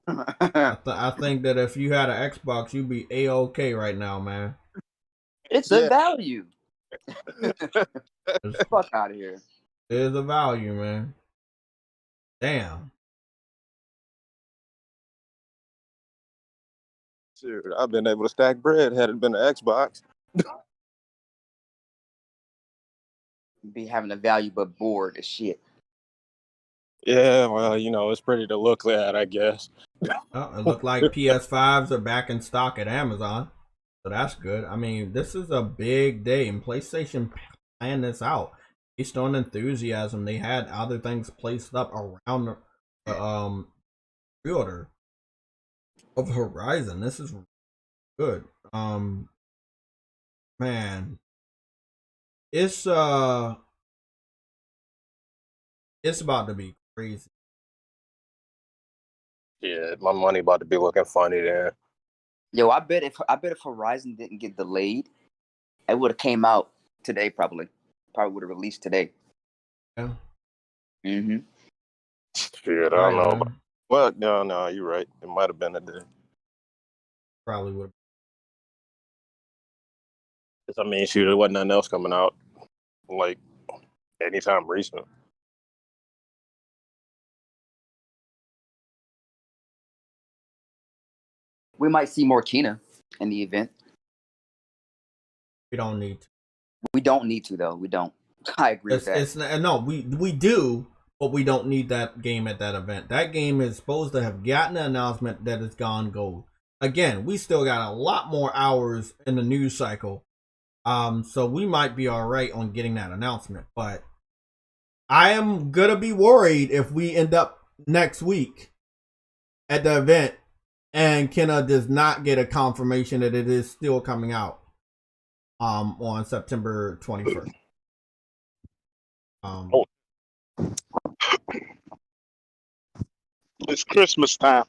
I think that if you had an Xbox, you'd be A-OK right now, man. It's a value. Fuck out of here. There's a value, man. Damn. Dude, I've been able to stack bread had it been an Xbox. Be having a value but bored as shit. Yeah, well, you know, it's pretty to look at, I guess. It looked like PS5s are back in stock at Amazon. So that's good. I mean, this is a big day, and PlayStation planned this out. Based on enthusiasm, they had other things placed up around the pre-order of Horizon. This is good. Man. It's about to be crazy. Yeah, my money about to be looking funny there. Yo, I bet if Horizon didn't get delayed, it would have came out today probably. Probably would have released today. Yeah. Mm-hmm. Shit, I don't know. Well, no, you're right. It might have been a day. Probably would. I mean, shoot, there wasn't nothing else coming out like anytime recent. We might see more Kina in the event. We don't need to. We don't need to, though. We don't. I agree with that. No, we do, but we don't need that game at that event. That game is supposed to have gotten an announcement that it's gone gold. Again, we still got a lot more hours in the news cycle. So we might be all right on getting that announcement, but I am gonna be worried if we end up next week at the event and Kenna does not get a confirmation that it is still coming out on September 21st. It's Christmas time.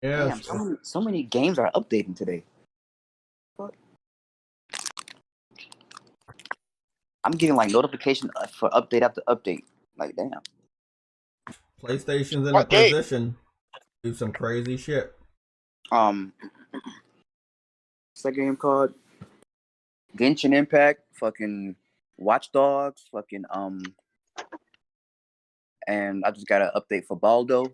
Yeah, so many games are updating today. I'm getting like notification for update after update. Like, damn. PlayStation's in a position Do some crazy shit. What's that game called? Genshin Impact, fucking Watch Dogs, fucking and I just got an update for Baldo.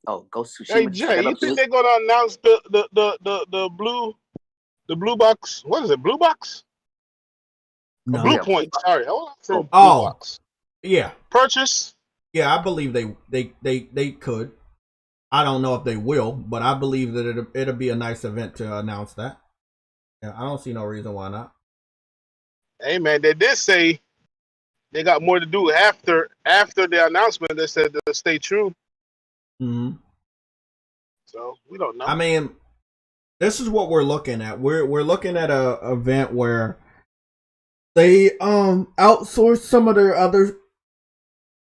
Oh, Ghost of Tsushima. Hey Jay, you think they're gonna announce the blue box? What is it? Blue box? No. Blue Point. Sorry, I want to say blue box. Yeah. Purchase. Yeah, I believe they could. I don't know if they will, but I believe that it'll be a nice event to announce that. Yeah, I don't see no reason why not. Hey man, they did say they got more to do after the announcement. They said to stay true. Mm-hmm. So we don't know. I mean, this is what we're looking at. We're looking at a event where they outsource some of their other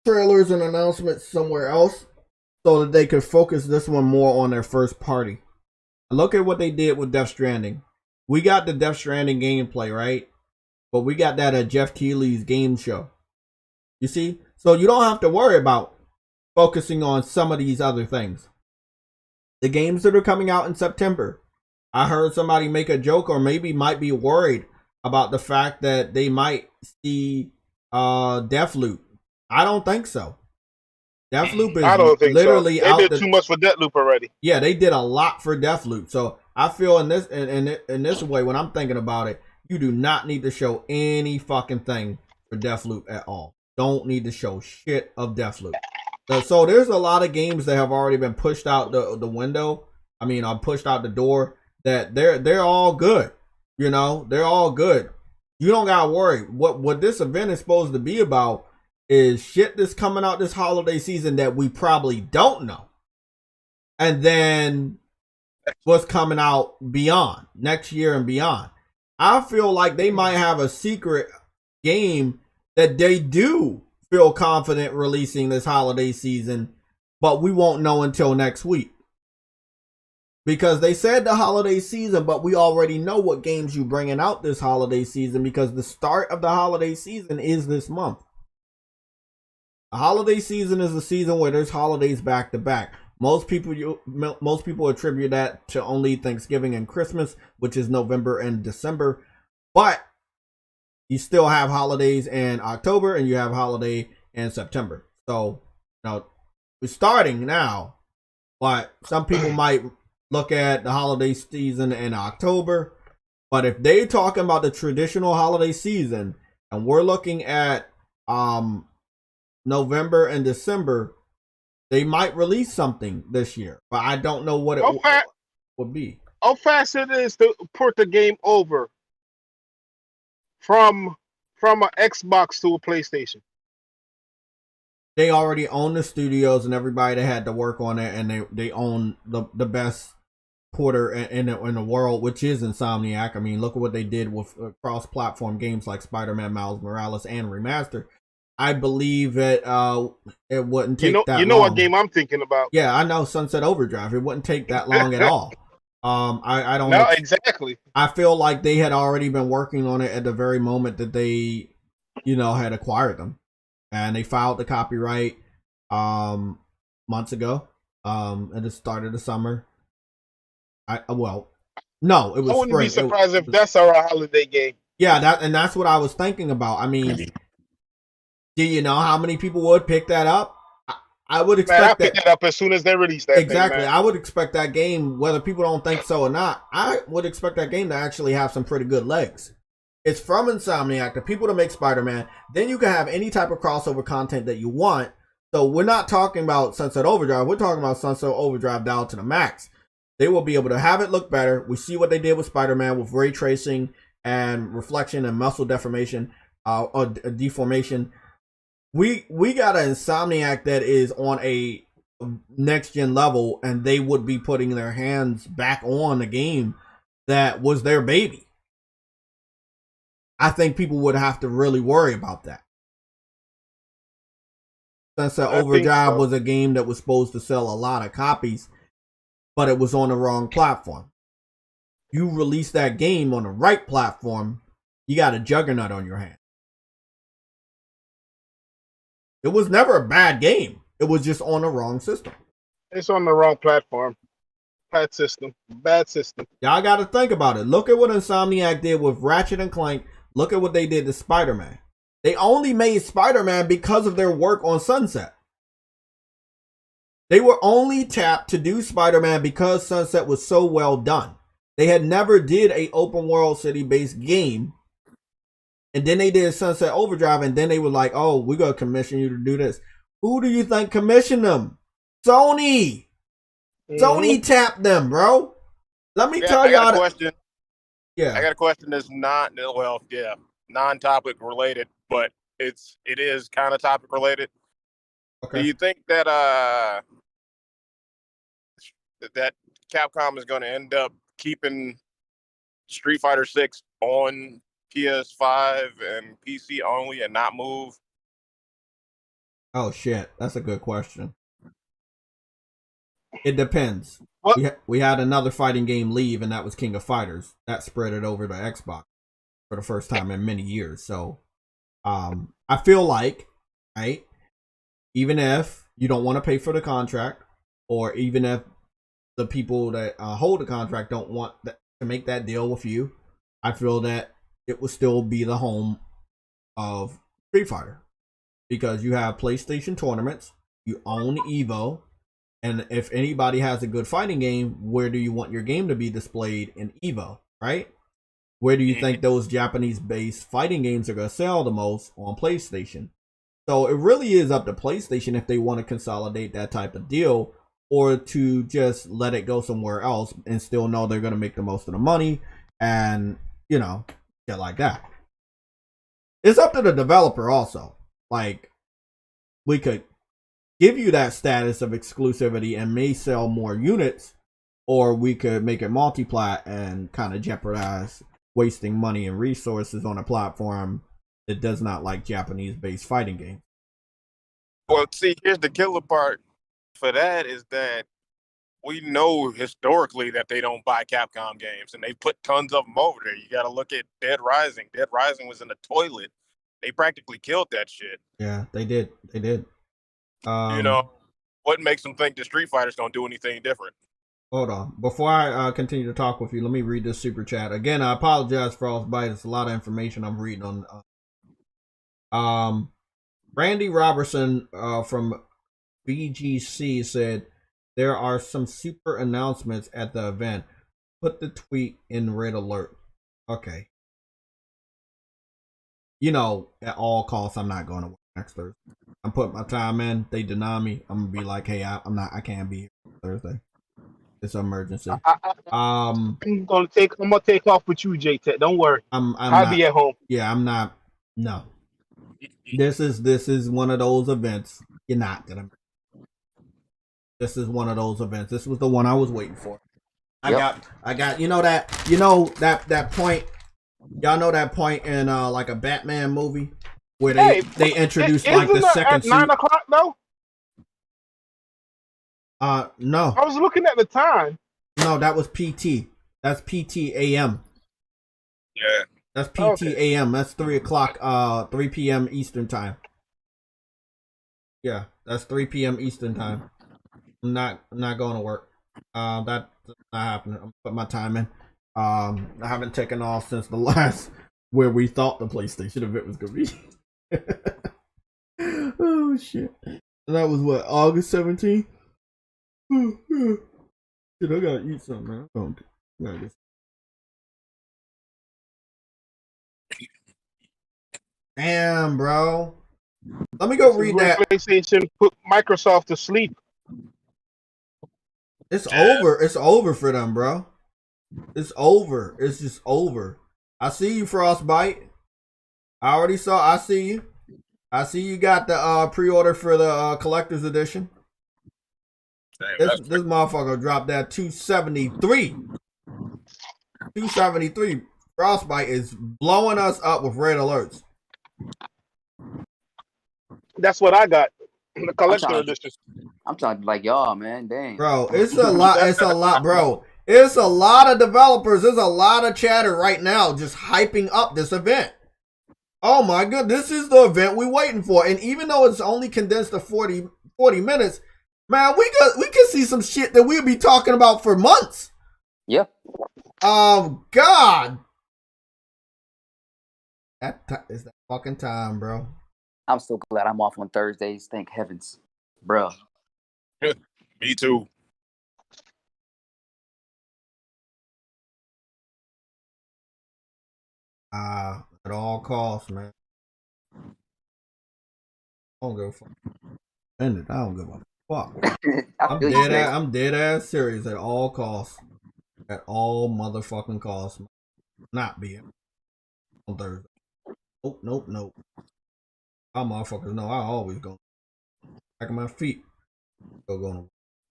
trailers and announcements somewhere else so that they could focus this one more on their first party. Look at what they did with Death Stranding. We got the Death Stranding gameplay, right? But we got that at Jeff Keighley's game show. You see? So you don't have to worry about focusing on some of these other things. The games that are coming out in September. I heard somebody make a joke or maybe might be worried about the fact that they might see Deathloop. I don't think so. Deathloop is literally so. They did too much for Deathloop already. Yeah, they did a lot for Deathloop. So I feel in this way, when I'm thinking about it, you do not need to show any fucking thing for Deathloop at all. Don't need to show shit of Deathloop. So there's a lot of games that have already been pushed out the window. I mean, pushed out the door. That they're all good. You know, they're all good. You don't gotta worry. What this event is supposed to be about is shit that's coming out this holiday season that we probably don't know. And then what's coming out beyond, next year and beyond. I feel like they might have a secret game that they do feel confident releasing this holiday season, but we won't know until next week. Because they said the holiday season, but we already know what games you bringing out this holiday season because the start of the holiday season is this month. The holiday season is the season where there's holidays back to back. Most people attribute that to only Thanksgiving and Christmas, which is November and December. But you still have holidays in October and you have holiday in September. So, we're starting now, but some people might look at the holiday season in October. But if they're talking about the traditional holiday season and we're looking at November and December, they might release something this year, but I don't know what it would be. How fast it is to port the game over from an Xbox to a PlayStation? They already own the studios and everybody that had to work on it, and they own the best porter in the world, which is Insomniac. I mean, look at what they did with cross-platform games like Spider-Man, Miles Morales, and Remastered. I believe that it wouldn't take that long. You know what game I'm thinking about? Yeah, I know, Sunset Overdrive. It wouldn't take that long at all. I don't know. Exactly. I feel like they had already been working on it at the very moment that they, had acquired them. And they filed the copyright months ago. At the start of the summer. No, it was spring. I wouldn't be surprised if that's our holiday game. Yeah, that's what I was thinking about. I mean, do you know how many people would pick that up? I would expect I'll pick it up as soon as they release that. Exactly. Thing, I would expect that game, whether people don't think so or not, I would expect that game to actually have some pretty good legs. It's from Insomniac, the people that make Spider-Man. Then you can have any type of crossover content that you want. So we're not talking about Sunset Overdrive. We're talking about Sunset Overdrive down to the max. They will be able to have it look better. We see what they did with Spider-Man with ray tracing and reflection and muscle deformation or deformation. We got an Insomniac that is on a next gen level, and they would be putting their hands back on the game that was their baby. I think people would have to really worry about that. Sunset Overdrive was a game that was supposed to sell a lot of copies, but it was on the wrong platform. You release that game on the right platform, you got a juggernaut on your hand. It was never a bad game. It was just on the wrong system. It's on the wrong platform. Bad system. Bad system. Y'all got to think about it. Look at what Insomniac did with Ratchet and Clank. Look at what they did to Spider-Man. They only made Spider-Man because of their work on Sunset. They were only tapped to do Spider-Man because Sunset was so well done. They had never did a open world city-based game. And then they did Sunset Overdrive, and then they were like, oh, we're going to commission you to do this. Who do you think commissioned them? Sony. Mm-hmm. Sony tapped them, bro. Let me tell y'all. I got a question. Yeah. I got a question that's non-topic related, but it is kind of topic related. Okay. Do you think that that Capcom is going to end up keeping Street Fighter 6 on PS5 and PC only and not move? Oh shit, that's a good question. It depends. We had another fighting game leave, and that was King of Fighters. That spread it over to Xbox for the first time in many years. So I feel like, right, even if you don't want to pay for the contract, or even if the people that hold the contract don't want to make that deal with you, I feel that it will still be the home of Street Fighter, because you have PlayStation tournaments, you own Evo, and if anybody has a good fighting game, where do you want your game to be displayed in Evo, right? Where do you think those Japanese-based fighting games are going to sell the most? On PlayStation. So it really is up to PlayStation if they want to consolidate that type of deal, or to just let it go somewhere else and still know they're going to make the most of the money and, you know, get like that. It's up to the developer also. Like, we could give you that status of exclusivity and may sell more units, or we could make it multiplat and kind of jeopardize wasting money and resources on a platform that does not like Japanese-based fighting games. Well, see, here's the killer part for that is that we know historically that they don't buy Capcom games, and they put tons of them over there. You got to look at Dead Rising. Dead Rising was in the toilet. They practically killed that shit. Yeah, they did. They did. You know, what makes them think the Street Fighters don't do anything different? Hold on. Before I continue to talk with you, let me read this super chat. Again, I apologize for Frostbite. It's a lot of information I'm reading on. Randy Robertson from BGC said, there are some super announcements at the event. Put the tweet in red alert. Okay. You know, at all costs, I'm not going to work next Thursday. I'm putting my time in. They deny me. I'm gonna be like, hey, I can't be here Thursday. It's an emergency. I'm gonna take off with you, J-Tech. Don't worry. I'll be at home. Yeah, I'm not. No. This is one of those events. You're not gonna. This is one of those events. This was the one I was waiting for. I got. You know that point. Y'all know that point in like a Batman movie where they introduced like the second suit. 9 o'clock though. No. I was looking at the time. No, that was PT. That's PT AM. Yeah. That's PT AM. That's 3 o'clock. 3 p.m. Eastern time. Yeah, that's 3 p.m. Eastern time. I'm not going to work. That's not happening. I'm putting my time in. I haven't taken off since the last where we thought the PlayStation event was gonna be. Oh shit! And that was what, August 17th. Shit, I gotta eat something, man. Damn, bro. Let me go read that. PlayStation put Microsoft to sleep. It's over. It's over for them, bro. It's over. It's just over. I see you, Frostbite. I already saw. I see you. I see you got the pre-order for the collector's edition. This motherfucker dropped that 273. 273. Frostbite is blowing us up with red alerts. That's what I got. The collector edition. I'm talking like y'all, man. Dang. Bro, it's a lot. It's a lot, bro. It's a lot of developers. There's a lot of chatter right now just hyping up this event. Oh my god, this is the event we're waiting for. And even though it's only condensed to 40 minutes, man, we can see some shit that we'll be talking about for months. Yep. God. Is that fucking time, bro. I'm so glad I'm off on Thursdays. Thank heavens. Bro. Me too. At all costs, man. I don't give a fuck. I don't give a fuck. I'm dead ass serious at all costs. At all motherfucking costs. Not being on Thursday. Nope. Y'all motherfuckers know I always go back of my feet. Go going.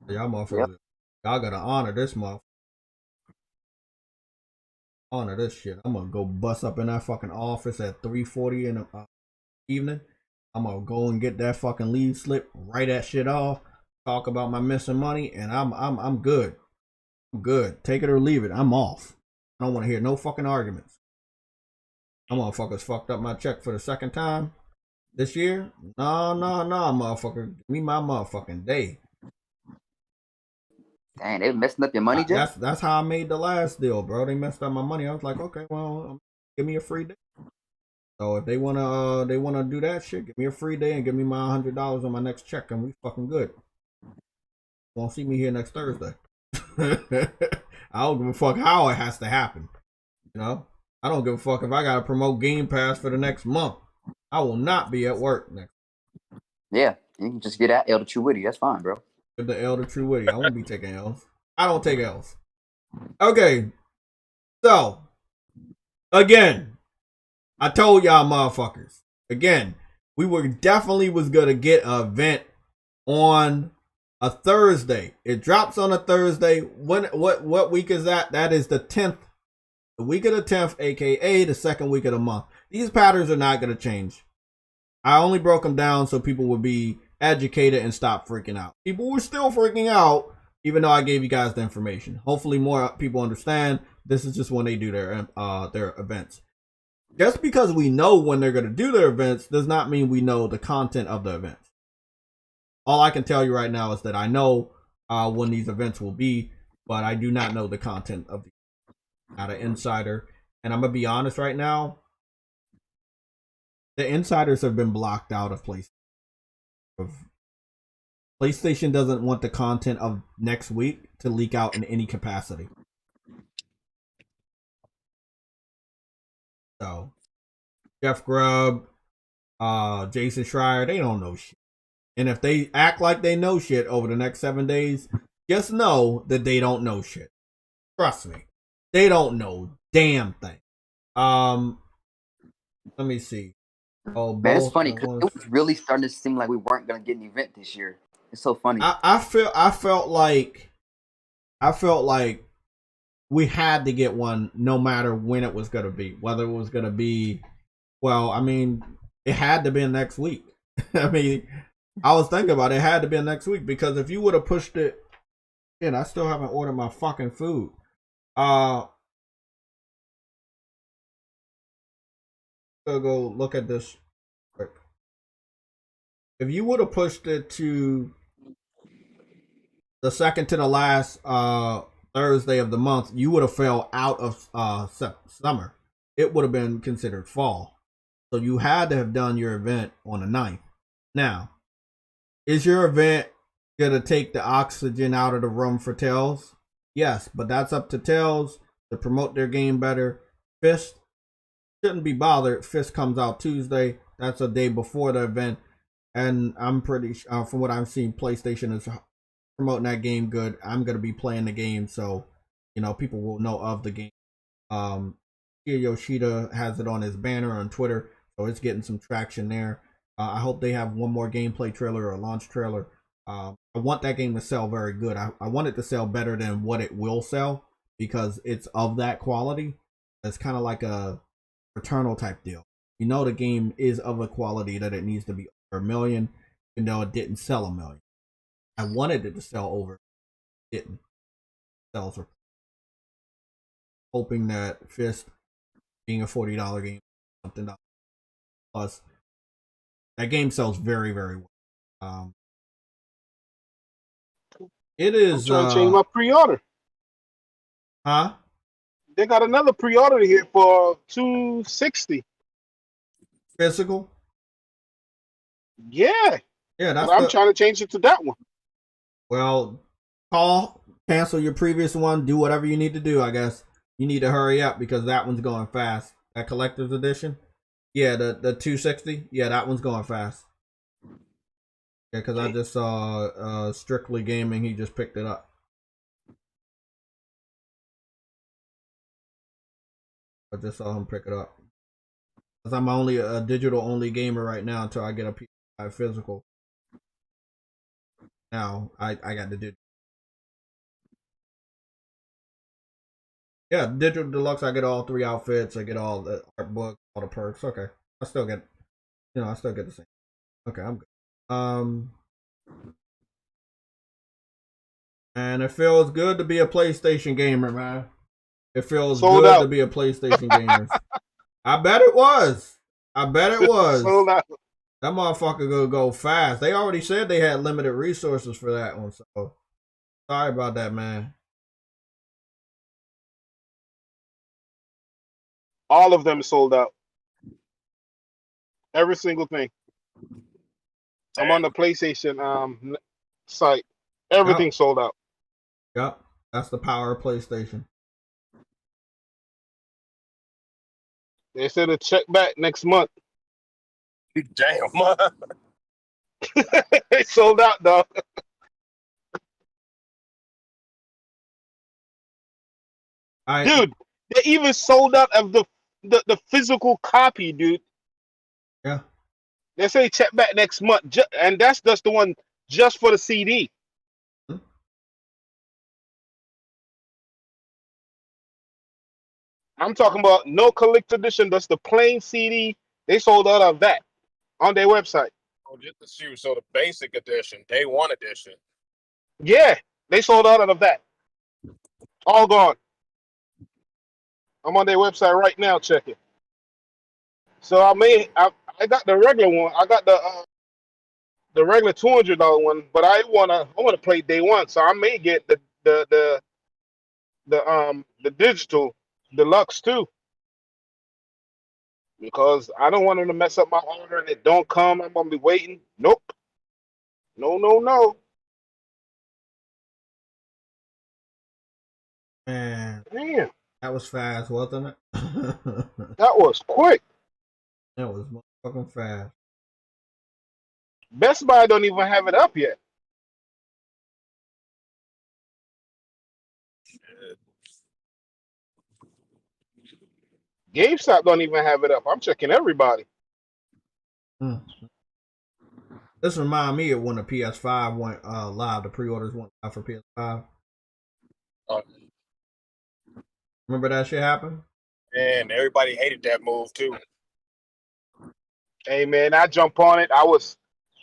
Y'all motherfuckers. Yep. Y'all gotta honor this motherfucker. Honor this shit. I'm gonna go bust up in that fucking office at 3:40 in the evening. I'm gonna go and get that fucking leave slip, write that shit off, talk about my missing money, and I'm good. I'm good. Take it or leave it. I'm off. I don't want to hear no fucking arguments. I'm motherfuckers fucked up my check for the second time this year. No, motherfucker. Give me my motherfucking day. Dang, they messing up your money, Jeff? That's how I made the last deal, bro. They messed up my money. I was like, okay, well, give me a free day. So if they wanna do that shit, give me a free day and give me my $100 on my next check, and we fucking good. Won't see me here next Thursday. I don't give a fuck how it has to happen. You know, I don't give a fuck if I gotta promote Game Pass for the next month. I will not be at work next. Yeah, you can just get that L to True Witty. That's fine, bro. Get the L to True Witty. I won't be taking L's. I don't take L's. Okay, so again, I told y'all motherfuckers. Again, we were definitely was gonna get an event on a Thursday. It drops on a Thursday. What week is that? That is the 10th. The week of the 10th, aka the second week of the month. These patterns are not gonna change. I only broke them down so people would be educated and stop freaking out. People were still freaking out, even though I gave you guys the information. Hopefully more people understand. This is just when they do their events. Just because we know when they're going to do their events does not mean we know the content of the events. All I can tell you right now is that I know when these events will be, but I do not know the content of the not an insider. And I'm going to be honest right now, the insiders have been blocked out of PlayStation. PlayStation doesn't want the content of next week to leak out in any capacity. So, Jeff Grubb, Jason Schreier, they don't know shit. And if they act like they know shit over the next 7 days, just know that they don't know shit. Trust me. They don't know damn thing. Let me see. Oh, man, it's funny because it was really starting to seem like we weren't gonna get an event this year. It's so funny. I felt like we had to get one no matter when it was gonna be. Whether it was gonna be, well, I mean, it had to be next week. I mean, I was thinking about it had to be next week because if you would have pushed it, and I still haven't ordered my fucking food. Go look at this quick. If you would have pushed it to the second to the last Thursday of the month, you would have fell out of summer. It would have been considered fall. So you had to have done your event on the 9th. Now, is your event gonna take the oxygen out of the room for Tails? Yes, but that's up to Tails to promote their game better. Fist shouldn't be bothered. Fist comes out Tuesday. That's a day before the event. And I'm pretty from what I'm seeing, PlayStation is promoting that game good. I'm going to be playing the game, so, you know, people will know of the game. Yoshida has it on his banner on Twitter, so it's getting some traction there. I hope they have one more gameplay trailer or a launch trailer. I want that game to sell very good. I want it to sell better than what it will sell because it's of that quality. It's kind of like a Returnal type deal. You know the game is of a quality that it needs to be over 1 million, even though it didn't sell 1 million. I wanted it to sell over. It didn't. Sells for. Hoping that Fist, being a $40 game, something else. Plus, that game sells very, very well. It is. I'm trying to change my pre-order. Huh? They got another pre-order here for $260. Physical? Yeah. Yeah, that's. I'm trying to change it to that one. Well, cancel your previous one. Do whatever you need to do. I guess you need to hurry up because that one's going fast. That collector's edition. Yeah, the 260. Yeah, that one's going fast. Yeah, because I just saw Strictly Gaming. He just picked it up. I just saw him pick it up. Because I'm only a digital only gamer right now until I get a PS5 physical. Now I got the digital. Yeah, digital deluxe. I get all 3 outfits. I get all the art book, all the perks. Okay, I still get, I still get the same. Okay, I'm good. And it feels good to be a PlayStation gamer, man. It feels Sold good out. to be a PlayStation gamer. I bet it was. I bet it was. Sold out. That motherfucker gonna go fast. They already said they had limited resources for that one, so sorry about that, man. All of them sold out. Every single thing. I'm on the PlayStation site. Everything sold out. Yep, that's the power of PlayStation. They said to check back next month. Damn. They sold out, dog. Dude, they even sold out of the physical copy, dude. Yeah. They say check back next month, and that's just the one just for the CD. I'm talking about no collector edition, just the plain CD. They sold out of that on their website. Oh, just the shoe. So the basic edition, day one edition. Yeah, they sold out of that. All gone. I'm on their website right now checking. So I got the regular one. I got the regular $200 one, but I wanna play day one, so I may get the digital deluxe too, because I don't want them to mess up my order and it don't come. I'm gonna be waiting. Nope. No. Man, Damn, that was fast, wasn't it? that was quick. That was fucking fast. Best Buy don't even have it up yet. GameStop don't even have it up. I'm checking everybody. This reminds me of when the PS5 went live. The pre-orders went live for PS5. Remember that shit happened? And everybody hated that move too. Hey man, I jump on it.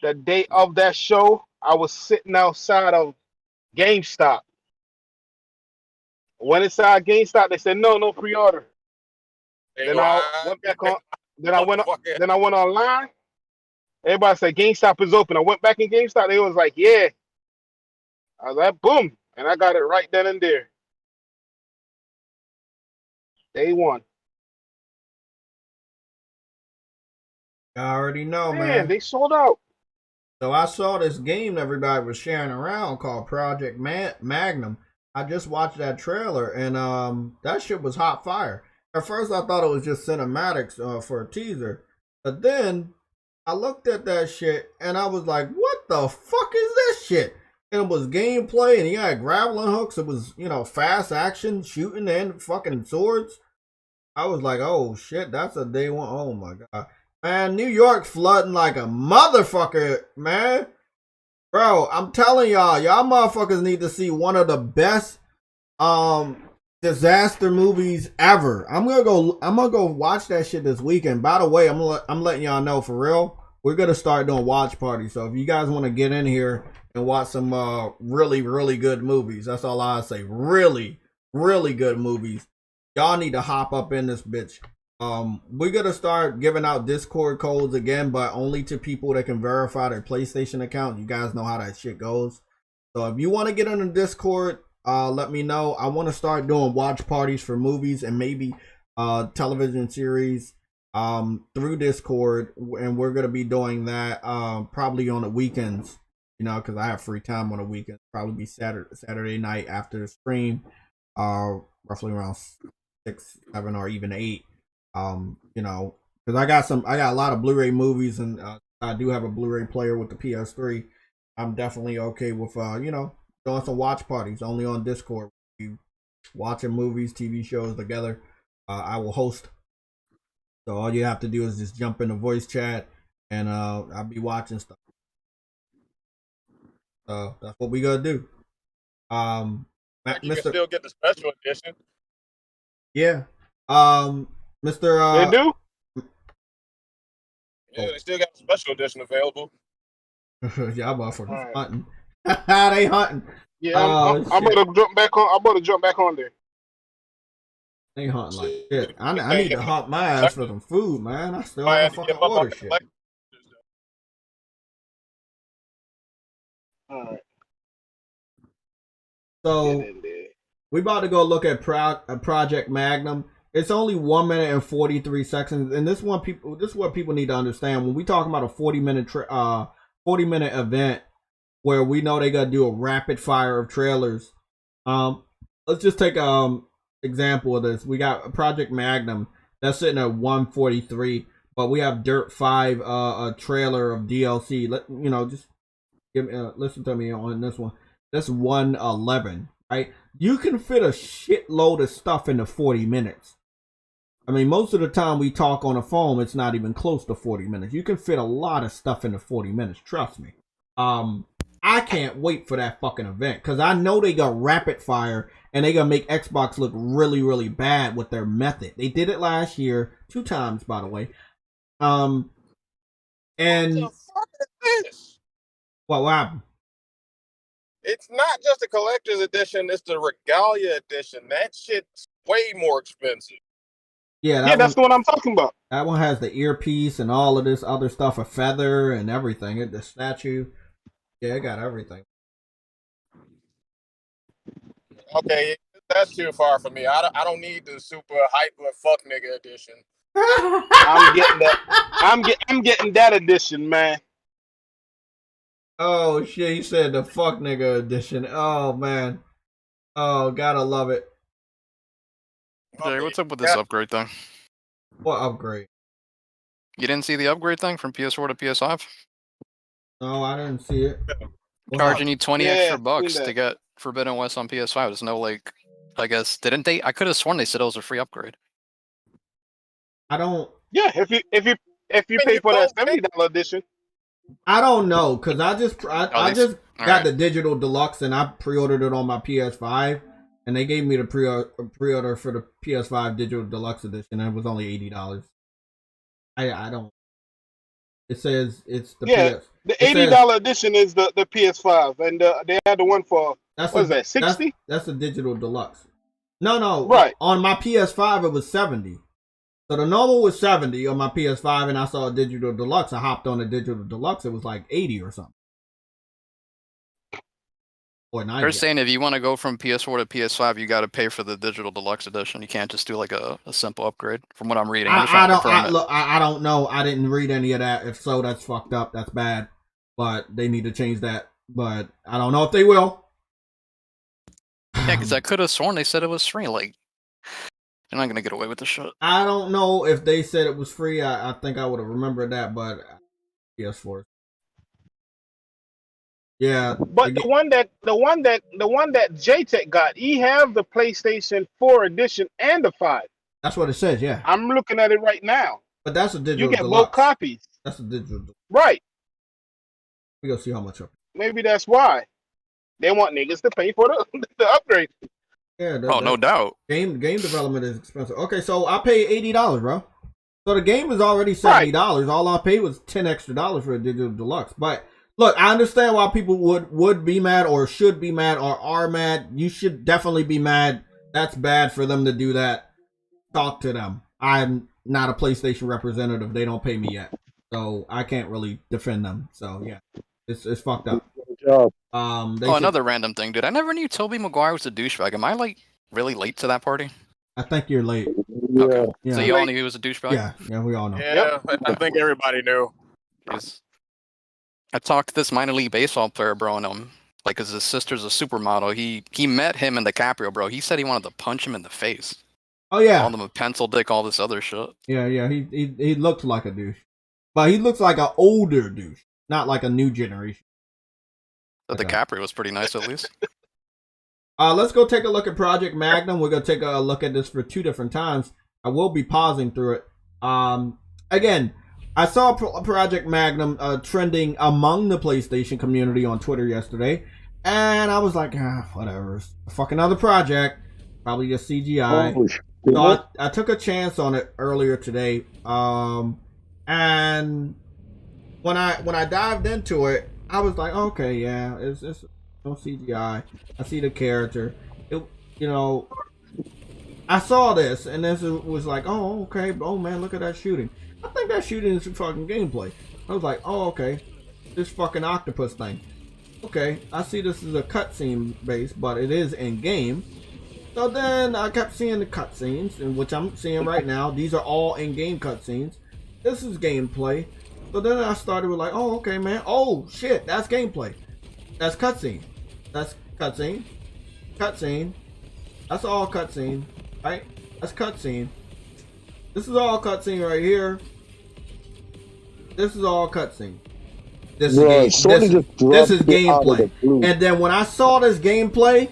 The day of that show, I was sitting outside of GameStop. Went inside GameStop, they said no pre-order. Then I went back on. Then I went online. Everybody said GameStop is open. I went back in GameStop. They was like, yeah. I was like, boom, and I got it right then and there. Day one. I already know, man. They sold out. So I saw this game everybody was sharing around called Project Magnum. I just watched that trailer and that shit was hot fire. At first I thought it was just cinematics for a teaser, but then I looked at that shit and I was like, what the fuck is this shit? And it was gameplay and he had grappling hooks. It was, fast action, shooting and fucking swords. I was like, oh shit, that's a day one. Oh my god. Man, New York's flooding like a motherfucker, man. Bro, I'm telling y'all motherfuckers need to see one of the best disaster movies ever. I'm gonna go watch that shit this weekend. By the way, I'm letting y'all know for real. We're gonna start doing watch parties. So if you guys want to get in here and watch some really, really good movies, that's all I say. Really, really good movies. Y'all need to hop up in this bitch. We're gonna start giving out Discord codes again, but only to people that can verify their PlayStation account. You guys know how that shit goes. So if you want to get on the Discord, let me know. I want to start doing watch parties for movies and maybe television series through Discord, and we're gonna be doing that probably on the weekends. You know, because I have free time on the weekend. Probably be Saturday night after the stream, roughly around 6, 7, or even 8. You know, because I got a lot of Blu-ray movies, and I do have a Blu-ray player with the PS3. I'm definitely okay with you know, doing some watch parties only on Discord. You watching movies, TV shows together. I will host. So all you have to do is just jump in the voice chat, and I'll be watching stuff. That's what we gotta do. You can still get the special edition. Yeah. Mr. They do? Yeah, they still got a special edition available. Y'all motherfuckers hunting. They hunting. Yeah, I'm about to jump back on. I'm about to jump back on there. They hunting like shit. I need to hunt my ass for some food, man. I still have to fucking order shit. All right. So we about to go look at Project Magnum. It's only 1 minute and 43 seconds, and this is what people need to understand. When we talk about a 40-minute event where we know they gotta do a rapid fire of trailers. Let's just take example of this. We got Project Magnum that's sitting at 143, but we have Dirt 5 a trailer of DLC. Just give me listen to me on this one. That's 111, right? You can fit a shitload of stuff into 40 minutes. I mean, most of the time we talk on the phone, it's not even close to 40 minutes. You can fit a lot of stuff into 40 minutes, trust me. I can't wait for that fucking event, because I know they got rapid fire, and they gonna make Xbox look really, really bad with their method. They did it last year, 2 times, by the way. And what the fuck is this? What happened? It's not just a collector's edition, it's the Regalia edition. That shit's way more expensive. Yeah, that's the one I'm talking about. That one has the earpiece and all of this other stuff, a feather and everything. The statue. Yeah, it got everything. Okay, that's too far for me. I don't need the super hyper fuck nigga edition. I'm getting that. I'm getting that edition, man. Oh shit, he said the fuck nigga edition. Oh man. Oh, gotta love it. Jay, what's up with this upgrade thing? What upgrade? You didn't see the upgrade thing from PS4 to PS5? No, I didn't see it. Charging you 20 extra bucks to get Forbidden West on PS5. There's no, like, I guess, didn't they? I could have sworn they said it was a free upgrade. I don't. Yeah, if you pay for that $70 edition. I don't know, because I just got the digital deluxe and I pre-ordered it on my PS5, and they gave me the pre-order for the PS5 digital deluxe edition, and it was only $80. I don't. It says it's the PS. The $80 edition is the PS5, and they had the one for what is that, 60? That's the digital deluxe. No, right. On my PS5 it was 70. So the normal was 70 on my PS5, and I saw a digital deluxe. I hopped on the digital deluxe. It was like 80 or something. Or 90. They're saying if you want to go from PS4 to PS5, you got to pay for the digital deluxe edition. You can't just do like a simple upgrade. From what I'm reading, I don't know. I didn't read any of that. If so, that's fucked up. That's bad. But they need to change that. But I don't know if they will. Yeah, because I could have sworn they said it was free. Like, they're not gonna get away with this shit. I don't know if they said it was free. I think I would have remembered that, but PS4. Yeah, but the one that JTech got, he have the PlayStation 4 edition and the 5. That's what it says. Yeah, I'm looking at it right now. But that's a digital. You get deluxe. both copies. That's a digital. Right. We go see how much. Maybe that's why they want niggas to pay for the upgrade. Yeah. No doubt. Game development is expensive. Okay, so I paid $80, bro. So the game is already $70. Right. All I paid was $10 extra for a digital deluxe. But look, I understand why people would be mad or should be mad or are mad. You should definitely be mad. That's bad for them to do that. Talk to them. not a PlayStation representative. They don't pay me yet, so I can't really defend them. So yeah, it's fucked up. Another random thing, dude. I never knew Tobey Maguire was a douchebag. Am I like really late to that party? I think you're late. Okay. So you all knew he was a douchebag? Yeah, we all know. Yeah, I think everybody knew. I talked to this minor league baseball player, bro, and like, cause his sister's a supermodel. He met him in DiCaprio, bro. He said he wanted to punch him in the face. Oh yeah. Called him a pencil dick, all this other shit. Yeah. He looked like a douche, but he looks like an older douche, not like a new generation. The DiCaprio was pretty nice, at least. Let's go take a look at Project Magnum. We're gonna take a look at this for 2 different times. I will be pausing through it. Again, I saw Project Magnum trending among the PlayStation community on Twitter yesterday, and I was like, whatever. It's a fucking other project. Probably just CGI. So I took a chance on it earlier today. And when I dived into it, I was like, okay, yeah, it's no CGI. I see the character. I saw this, and this was like, oh, okay, oh man, look at that shooting. I think that shooting is fucking gameplay. I was like, oh, okay, this fucking octopus thing. Okay, I see this is a cutscene base, but it is in game. So then I kept seeing the cutscenes, and which I'm seeing right now. These are all in-game cutscenes. This is gameplay. So then I started with like, oh, okay, man. Oh shit, that's gameplay. That's cutscene. That's cutscene. Cutscene. That's all cutscene, right? That's cutscene. This is all cutscene right here. This is all cutscene. This is gameplay. And then when I saw this gameplay,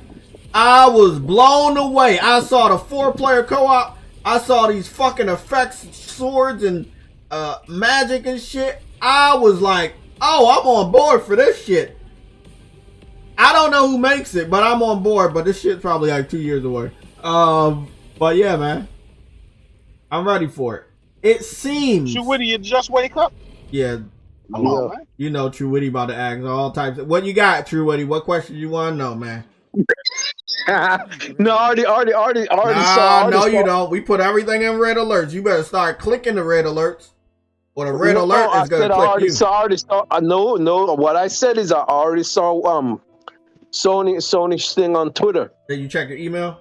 I was blown away. I saw the 4-player co-op. I saw these fucking effects, swords, and magic and shit. I was like, oh, I'm on board for this shit. I don't know who makes it, but I'm on board. But this shit's probably like 2 years away. But yeah, man, I'm ready for it. It seems. True Witty, you just wake up? Yeah. Come on, man. You know True Witty about to ask all types of, what you got, True Witty? What question you want to know, man? No, already saw. No, you don't. We put everything in red alerts. You better start clicking the red alerts, or the red alert is going to click you. I already saw. No. What I said is I already saw Sony's thing on Twitter. Did you check your email?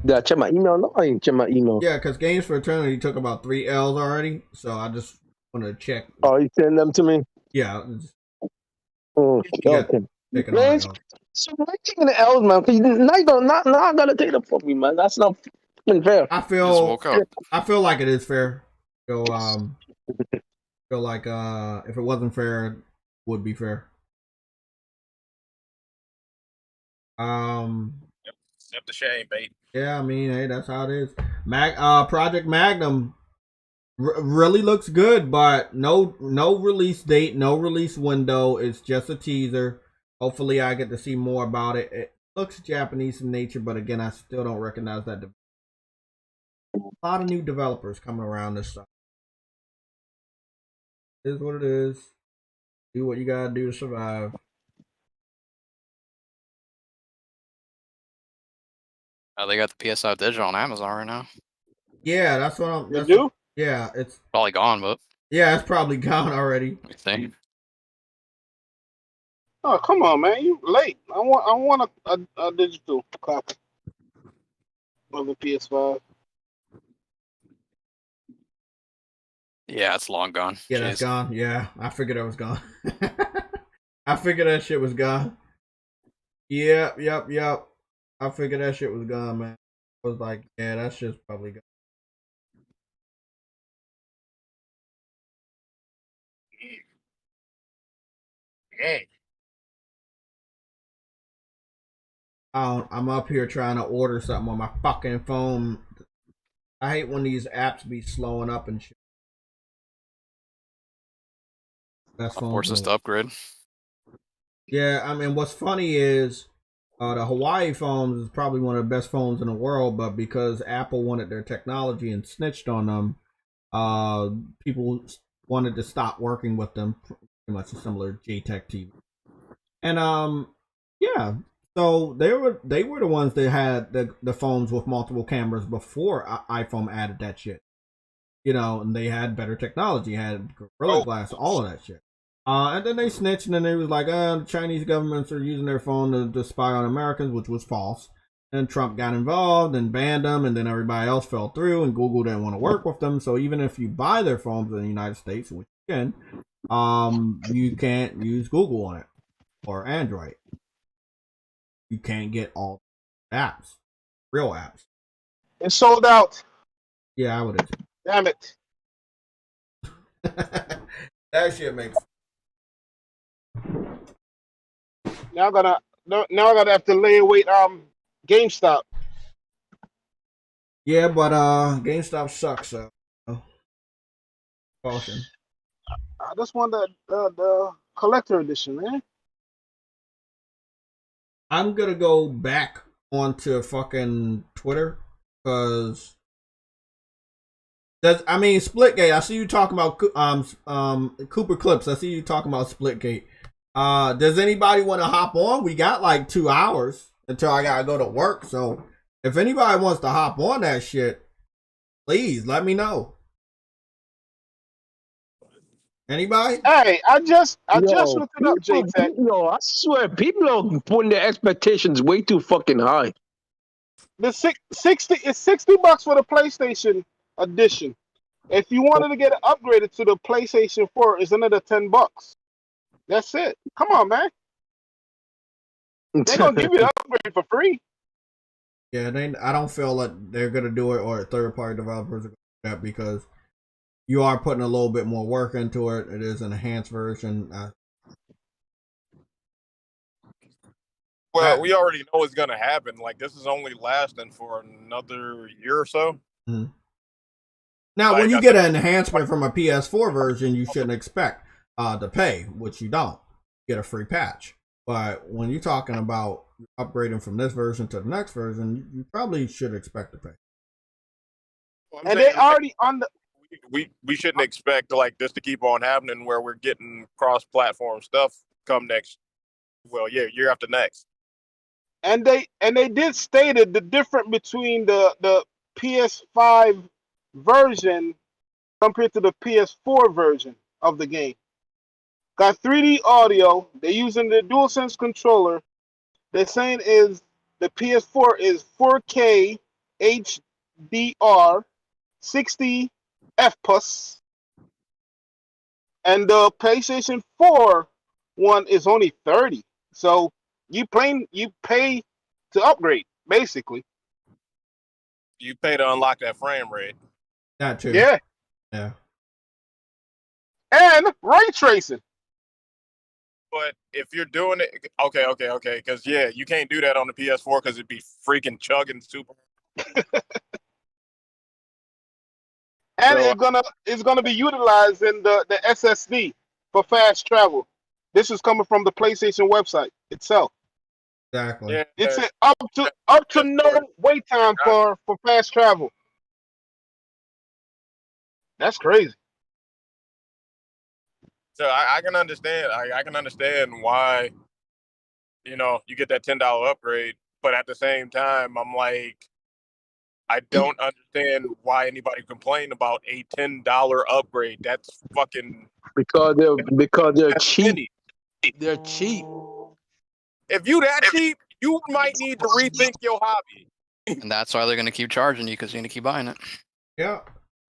Did I check my email? No, I didn't check my email. Yeah, because Games for Eternity took about 3 L's already, so I just want to check. Oh, you send them to me? Yeah. Okay. Man, so why taking the L's, man? Because now I gotta take them from me, man. That's not fair. I feel like it is fair. So feel like if it wasn't fair, it would be fair. Accept the shame, bait. Yeah, I mean, hey, that's how it is. Project Magnum really looks good, but no release date, no release window. It's just a teaser. Hopefully, I get to see more about it. It looks Japanese in nature, but again, I still don't recognize that. A lot of new developers coming around this stuff. It is what it is. Do what you gotta do to survive. They got the PS5 digital on Amazon right now. Yeah, that's what I'm. You do? Yeah, it's probably gone, but yeah, it's probably gone already. I think. Oh, come on, man! You late. I want a digital copy of the PS5. Yeah, it's long gone. Yeah, that's gone. Yeah, I figured it was gone. I figured that shit was gone. Yep. I figured that shit was gone, man. I was like, yeah, that shit's probably gone. I'm up here trying to order something on my fucking phone. I hate when these apps be slowing up and shit. That's force us to upgrade. Yeah, I mean, what's funny is the Hawaii phones is probably one of the best phones in the world, but because Apple wanted their technology and snitched on them, people wanted to stop working with them. Pretty much a similar JTech TV. And yeah, So they were the ones that had the phones with multiple cameras before iPhone added that shit. You know, and they had better technology, had Gorilla Glass, all of that shit. And then they snitched, and then they was like, the Chinese governments are using their phone to spy on Americans, which was false. And Trump got involved and banned them, and then everybody else fell through, and Google didn't want to work with them. So even if you buy their phones in the United States, which you can, you can't use Google on it or Android. You can't get all apps, real apps. It's sold out. Yeah, I would have. Damn it. That shit makes. Now I gotta have to lay await GameStop. Yeah, but GameStop sucks. So caution. I just want the collector edition, man. I'm gonna go back onto fucking Twitter because Splitgate. I see you talking about Cooper Clips. I see you talking about Splitgate. Does anybody want to hop on? We got like 2 hours until I gotta go to work. So if anybody wants to hop on that shit, please let me know. Anybody? Hey, I just looked it up, J-Tech. Yo, I swear, people are putting their expectations way too fucking high. The $60 for the PlayStation edition. If you wanted to get it upgraded to the PlayStation 4, it's another $10. That's it. Come on, man. They're gonna give you the upgrade for free. Yeah, I don't feel that they're gonna do it, or third-party developers are gonna do that, because you are putting a little bit more work into it. It is an enhanced version. Well, we already know it's gonna happen. Like, this is only lasting for another year or so. Mm-hmm. Now, when you get an enhancement from a PS4 version, you shouldn't expect to pay, which you don't. You get a free patch. But when you're talking about upgrading from this version to the next version, you probably should expect to pay. Well, and they already on the. We shouldn't expect like this to keep on happening, where we're getting cross-platform stuff come next. Well, yeah, year after next. And they did stated the difference between the PS5 version compared to the PS4 version of the game. Got 3D audio. They're using the DualSense controller. They're saying is the PS4 is 4K HDR 60 FPS, and the PlayStation 4 one is only 30. So you pay to upgrade, basically. You pay to unlock that frame rate. That too. Yeah. Yeah. And ray tracing. But if you're doing it, okay, because yeah, you can't do that on the PS4 because it'd be freaking chugging super. And so, it's gonna be utilized in the SSD for fast travel. This is coming from the PlayStation website itself. Exactly. Yeah, it's up to no wait time for fast travel. That's crazy. So I can understand. I can understand why, you get that $10 upgrade, but at the same time, I'm like, I don't understand why anybody complain about a $10 upgrade. That's fucking because they're cheap. They're cheap. If you that cheap, you might need to rethink your hobby. And that's why they're going to keep charging you, because you're going to keep buying it. Yeah.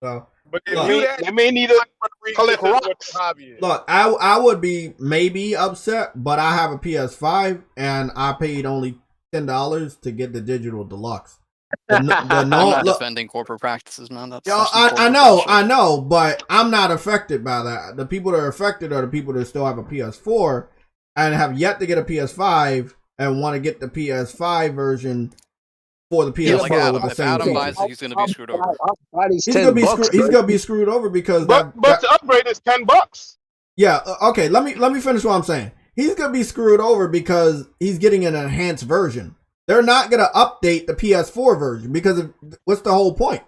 So, but they may need to collect rocks. Look, I would be maybe upset, but I have a PS5 and I paid only $10 to get the digital deluxe. I'm not defending corporate practices, man. That's I know, but I'm not affected by that. The people that are affected are the people that still have a PS4 and have yet to get a PS5 and want to get the PS5 version for the PS4 like Adam, with the same Adam buys it, he's going to be screwed over. He's going to be screwed over because but the upgrade is $10. Yeah, okay, let me finish what I'm saying. He's going to be screwed over because he's getting an enhanced version. They're not going to update the PS4 version because what's the whole point?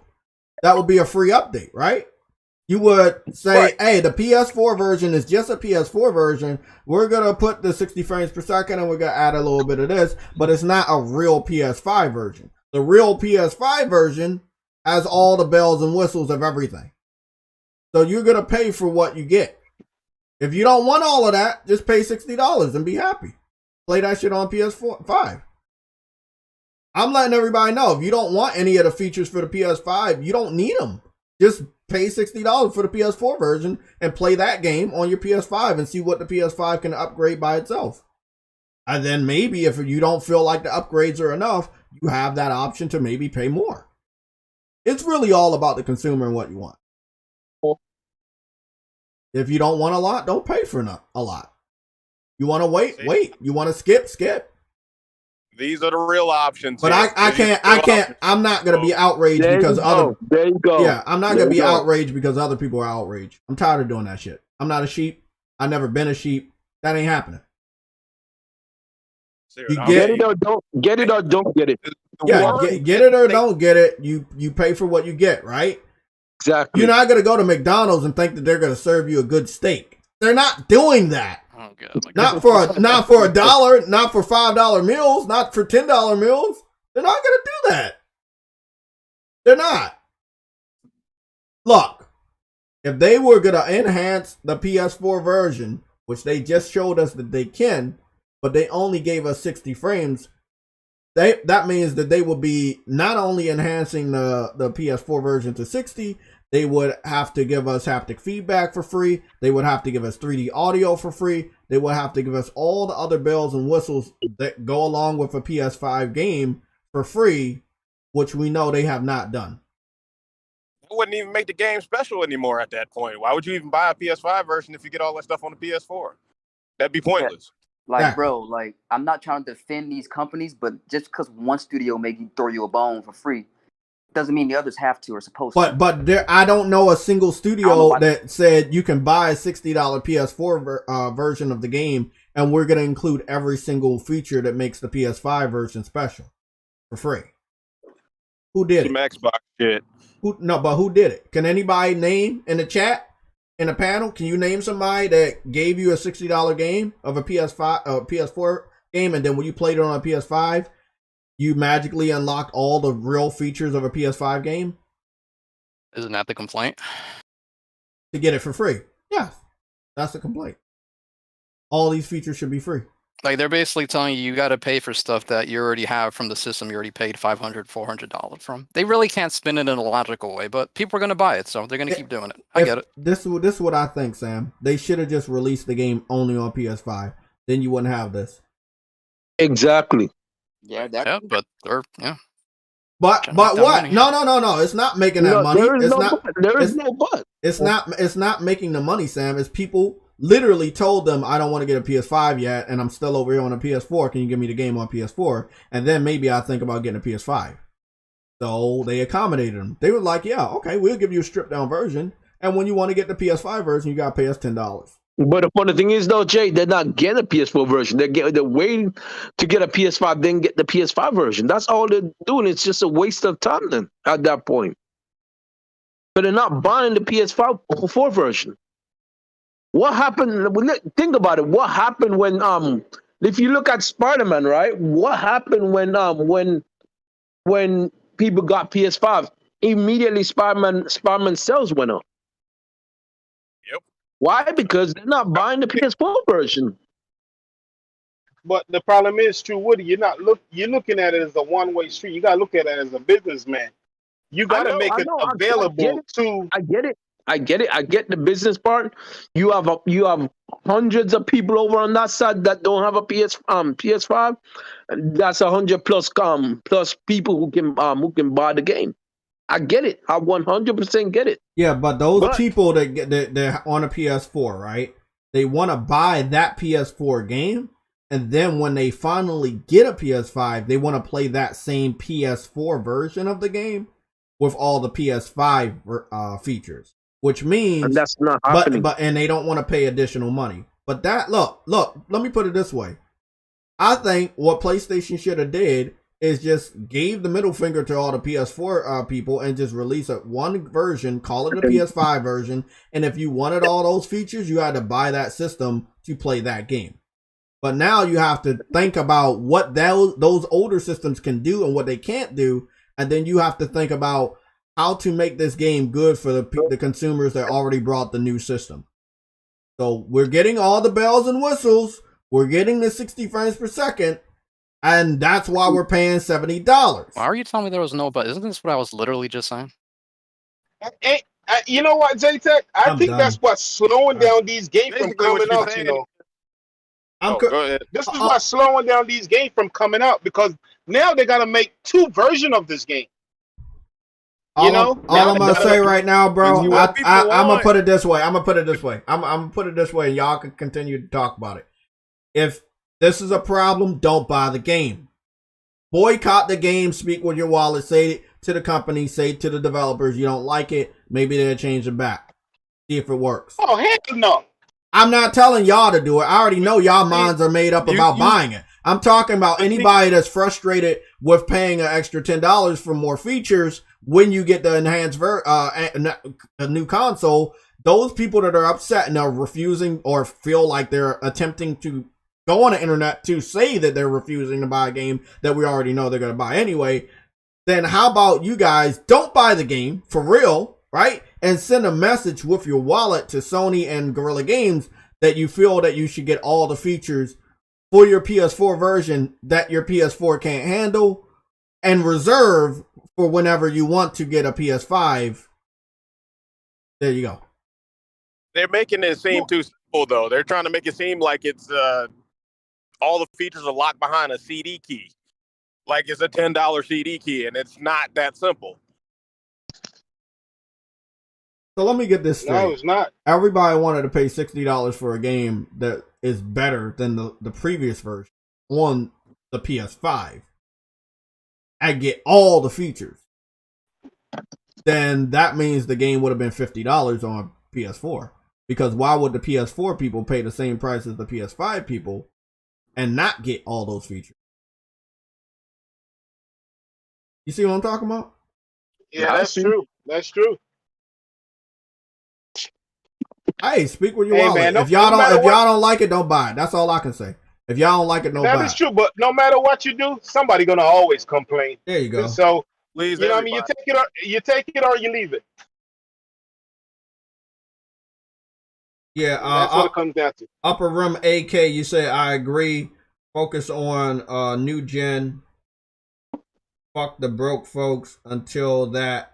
That would be a free update, right? You would say, hey, the PS4 version is just a PS4 version. We're going to put the 60 frames per second and we're going to add a little bit of this, but it's not a real PS5 version. The real PS5 version has all the bells and whistles of everything. So you're going to pay for what you get. If you don't want all of that, just pay $60 and be happy. Play that shit on PS5. I'm letting everybody know, if you don't want any of the features for the PS5, you don't need them. Just pay $60 for the PS4 version and play that game on your PS5 and see what the PS5 can upgrade by itself. And then maybe if you don't feel like the upgrades are enough, you have that option to maybe pay more. It's really all about the consumer and what you want. If you don't want a lot, don't pay for a lot. You want to wait. You want to skip. These are the real options. But I can't. I'm not gonna be outraged because other. There you go. Yeah, I'm not gonna be outraged because other people are outraged. I'm tired of doing that shit. I'm not a sheep. I've never been a sheep. That ain't happening. You get it or don't get it or don't get it. Yeah, get it or don't get it. You pay for what you get, right? Exactly. You're not gonna go to McDonald's and think that they're gonna serve you a good steak. They're not doing that. Oh, God. Not for $1, not for $5 meals, not for $10 meals. They're not gonna do that. They're not. Look, if they were gonna enhance the PS4 version, which they just showed us that they can, but they only gave us 60 frames, that means that they would be not only enhancing the PS4 version to 60, they would have to give us haptic feedback for free. They would have to give us 3D audio for free. They would have to give us all the other bells and whistles that go along with a PS5 game for free, which we know they have not done. It wouldn't even make the game special anymore at that point. Why would you even buy a PS5 version if you get all that stuff on the PS4? That'd be pointless. Like, bro, like, I'm not trying to defend these companies, but just because one studio make you throw you a bone for free doesn't mean the others have to or supposed to. But I don't know a single studio that said you can buy a $60 PS4 version of the game and we're going to include every single feature that makes the PS5 version special for free. Who did it? Some Xbox shit. Who did it? Can anybody name in the chat? In the panel, can you name somebody that gave you a $60 game of a PS4 game, and then when you played it on a PS5, you magically unlocked all the real features of a PS5 game? Isn't that the complaint? To get it for free. Yeah, that's the complaint. All these features should be free. Like, they're basically telling you got to pay for stuff that you already have from the system you already paid $500, $400 from. They really can't spin it in a logical way, but people are going to buy it, so they're going to keep doing it. I get it. This is what I think, Sam. They should have just released the game only on PS5. Then you wouldn't have this. Exactly. Yeah, but yeah. But what? No. It's not making that money. There is no but. It's not making the money, Sam. It's people literally told them, I don't want to get a PS5 yet, and I'm still over here on a PS4. Can you give me the game on PS4? And then maybe I think about getting a PS5. So they accommodated them. They were like, yeah, okay, we'll give you a stripped down version. And when you want to get the PS5 version, you got to pay us $10. But the funny thing is, though, Jay, they're not getting a PS4 version. They're waiting to get a PS5, then get the PS5 version. That's all they're doing. It's just a waste of time then at that point. But they're not buying the PS4 version. What happened? Think about it. What happened when if you look at Spider-Man, right? What happened when people got PS5? Immediately Spider-Man sales went up. Yep. Why? Because they're not buying the PS4 version. But the problem is, True Woody, you're looking at it as a one-way street. You gotta look at it as a businessman. You gotta make it available to. I get it. I get the business part. You have hundreds of people over on that side that don't have a PS5. That's 100 plus people who can buy the game. I get it. I 100% get it. Yeah, but those people they're on a PS4, right? They want to buy that PS4 game, and then when they finally get a PS5, they want to play that same PS4 version of the game with all the PS5 features. Which means, and that's not happening. And they don't want to pay additional money. But that look, let me put it this way. I think what PlayStation should have did is just gave the middle finger to all the PS4 people and just release one version, call it a PS5 version, and if you wanted all those features, you had to buy that system to play that game. But now you have to think about what those older systems can do and what they can't do, and then you have to think about how to make this game good for the consumers that already brought the new system. So we're getting all the bells and whistles, we're getting the 60 frames per second, and that's why we're paying $70. Why are you telling me there was no but? Isn't this what I was literally just saying? You know what, J-Tech? I think that's what's slowing down these games from coming out, you know. Go ahead. This is what's slowing down these games from coming out, because now they got to make 2 versions of this game. All I'm gonna say right now, bro, I'm gonna put it this way. I'm gonna put it this way, and y'all can continue to talk about it. If this is a problem, don't buy the game. Boycott the game. Speak with your wallet. Say to the company. Say to the developers you don't like it. Maybe they'll change it back. See if it works. Oh, heck no. I'm not telling y'all to do it. I already know y'all minds are made up about buying it. I'm talking about anybody that's frustrated with paying an extra $10 for more features when you get the enhanced a new console. Those people that are upset and are refusing or feel like they're attempting to go on the internet to say that they're refusing to buy a game that we already know they're going to buy anyway, then how about you guys don't buy the game for real, right? And send a message with your wallet to Sony and Guerrilla Games that you feel that you should get all the features for your PS4 version that your PS4 can't handle, and reserve for whenever you want to get a PS5. There you go. They're making it seem too simple, though. They're trying to make it seem like it's all the features are locked behind a CD key. Like it's a $10 CD key, and it's not that simple. So let me get this straight. No, it's not. Everybody wanted to pay $60 for a game that is better than the previous version on the PS5 and get all the features. Then that means the game would have been $50 on PS4. Because why would the PS4 people pay the same price as the PS5 people and not get all those features? You see what I'm talking about? Yeah, that's true. That's true. Hey, speak with your wallet. Man, if y'all don't like it, don't buy it. That's all I can say. If y'all don't like it, don't buy it. That is true, but no matter what you do, somebody gonna always complain. There you go. So please, you know what I mean? You take it or you leave it. Yeah, that's what it comes down to. Upper Rim AK, you say I agree. Focus on new gen. Fuck the broke folks until that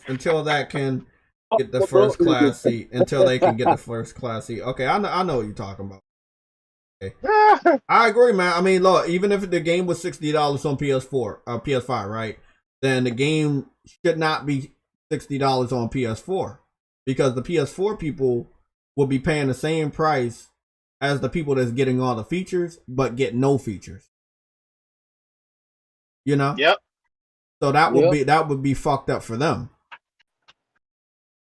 until that can get the first class seat. Until they can get the first class seat. Okay, I know what you're talking about. Okay. I agree, man. I mean, look, even if the game was $60 on PS5, right? Then the game should not be $60 on PS4. Because the PS4 people will be paying the same price as the people that's getting all the features, but get no features. You know? Yep. So that would be fucked up for them.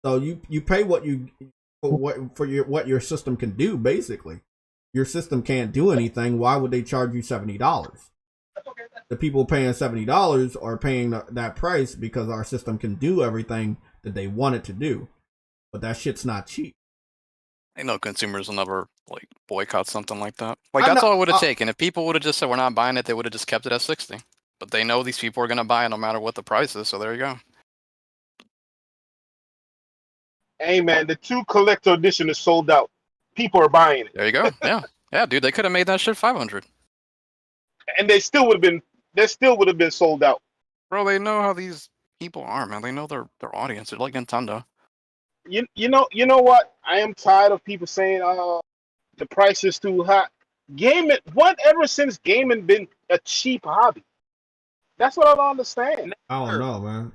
So you pay what your system can do, basically. Your system can't do anything. Why would they charge you $70? The people paying $70 are paying that price because our system can do everything that they want it to do. But that shit's not cheap. I know consumers will never boycott something like that. That's all it would have taken. If people would have just said we're not buying it, they would have just kept it at 60. But they know these people are gonna buy it no matter what the price is, so there you go. Hey man, the 2 collector edition is sold out. People are buying it. There you go. Yeah, dude, they could have made that shit 500. And they still would have been sold out. Bro, they know how these people are, man. They know their audience. They're like Nintendo. You know what? I am tired of people saying the price is too high. Ever since gaming been a cheap hobby? That's what I don't understand. I don't know, man.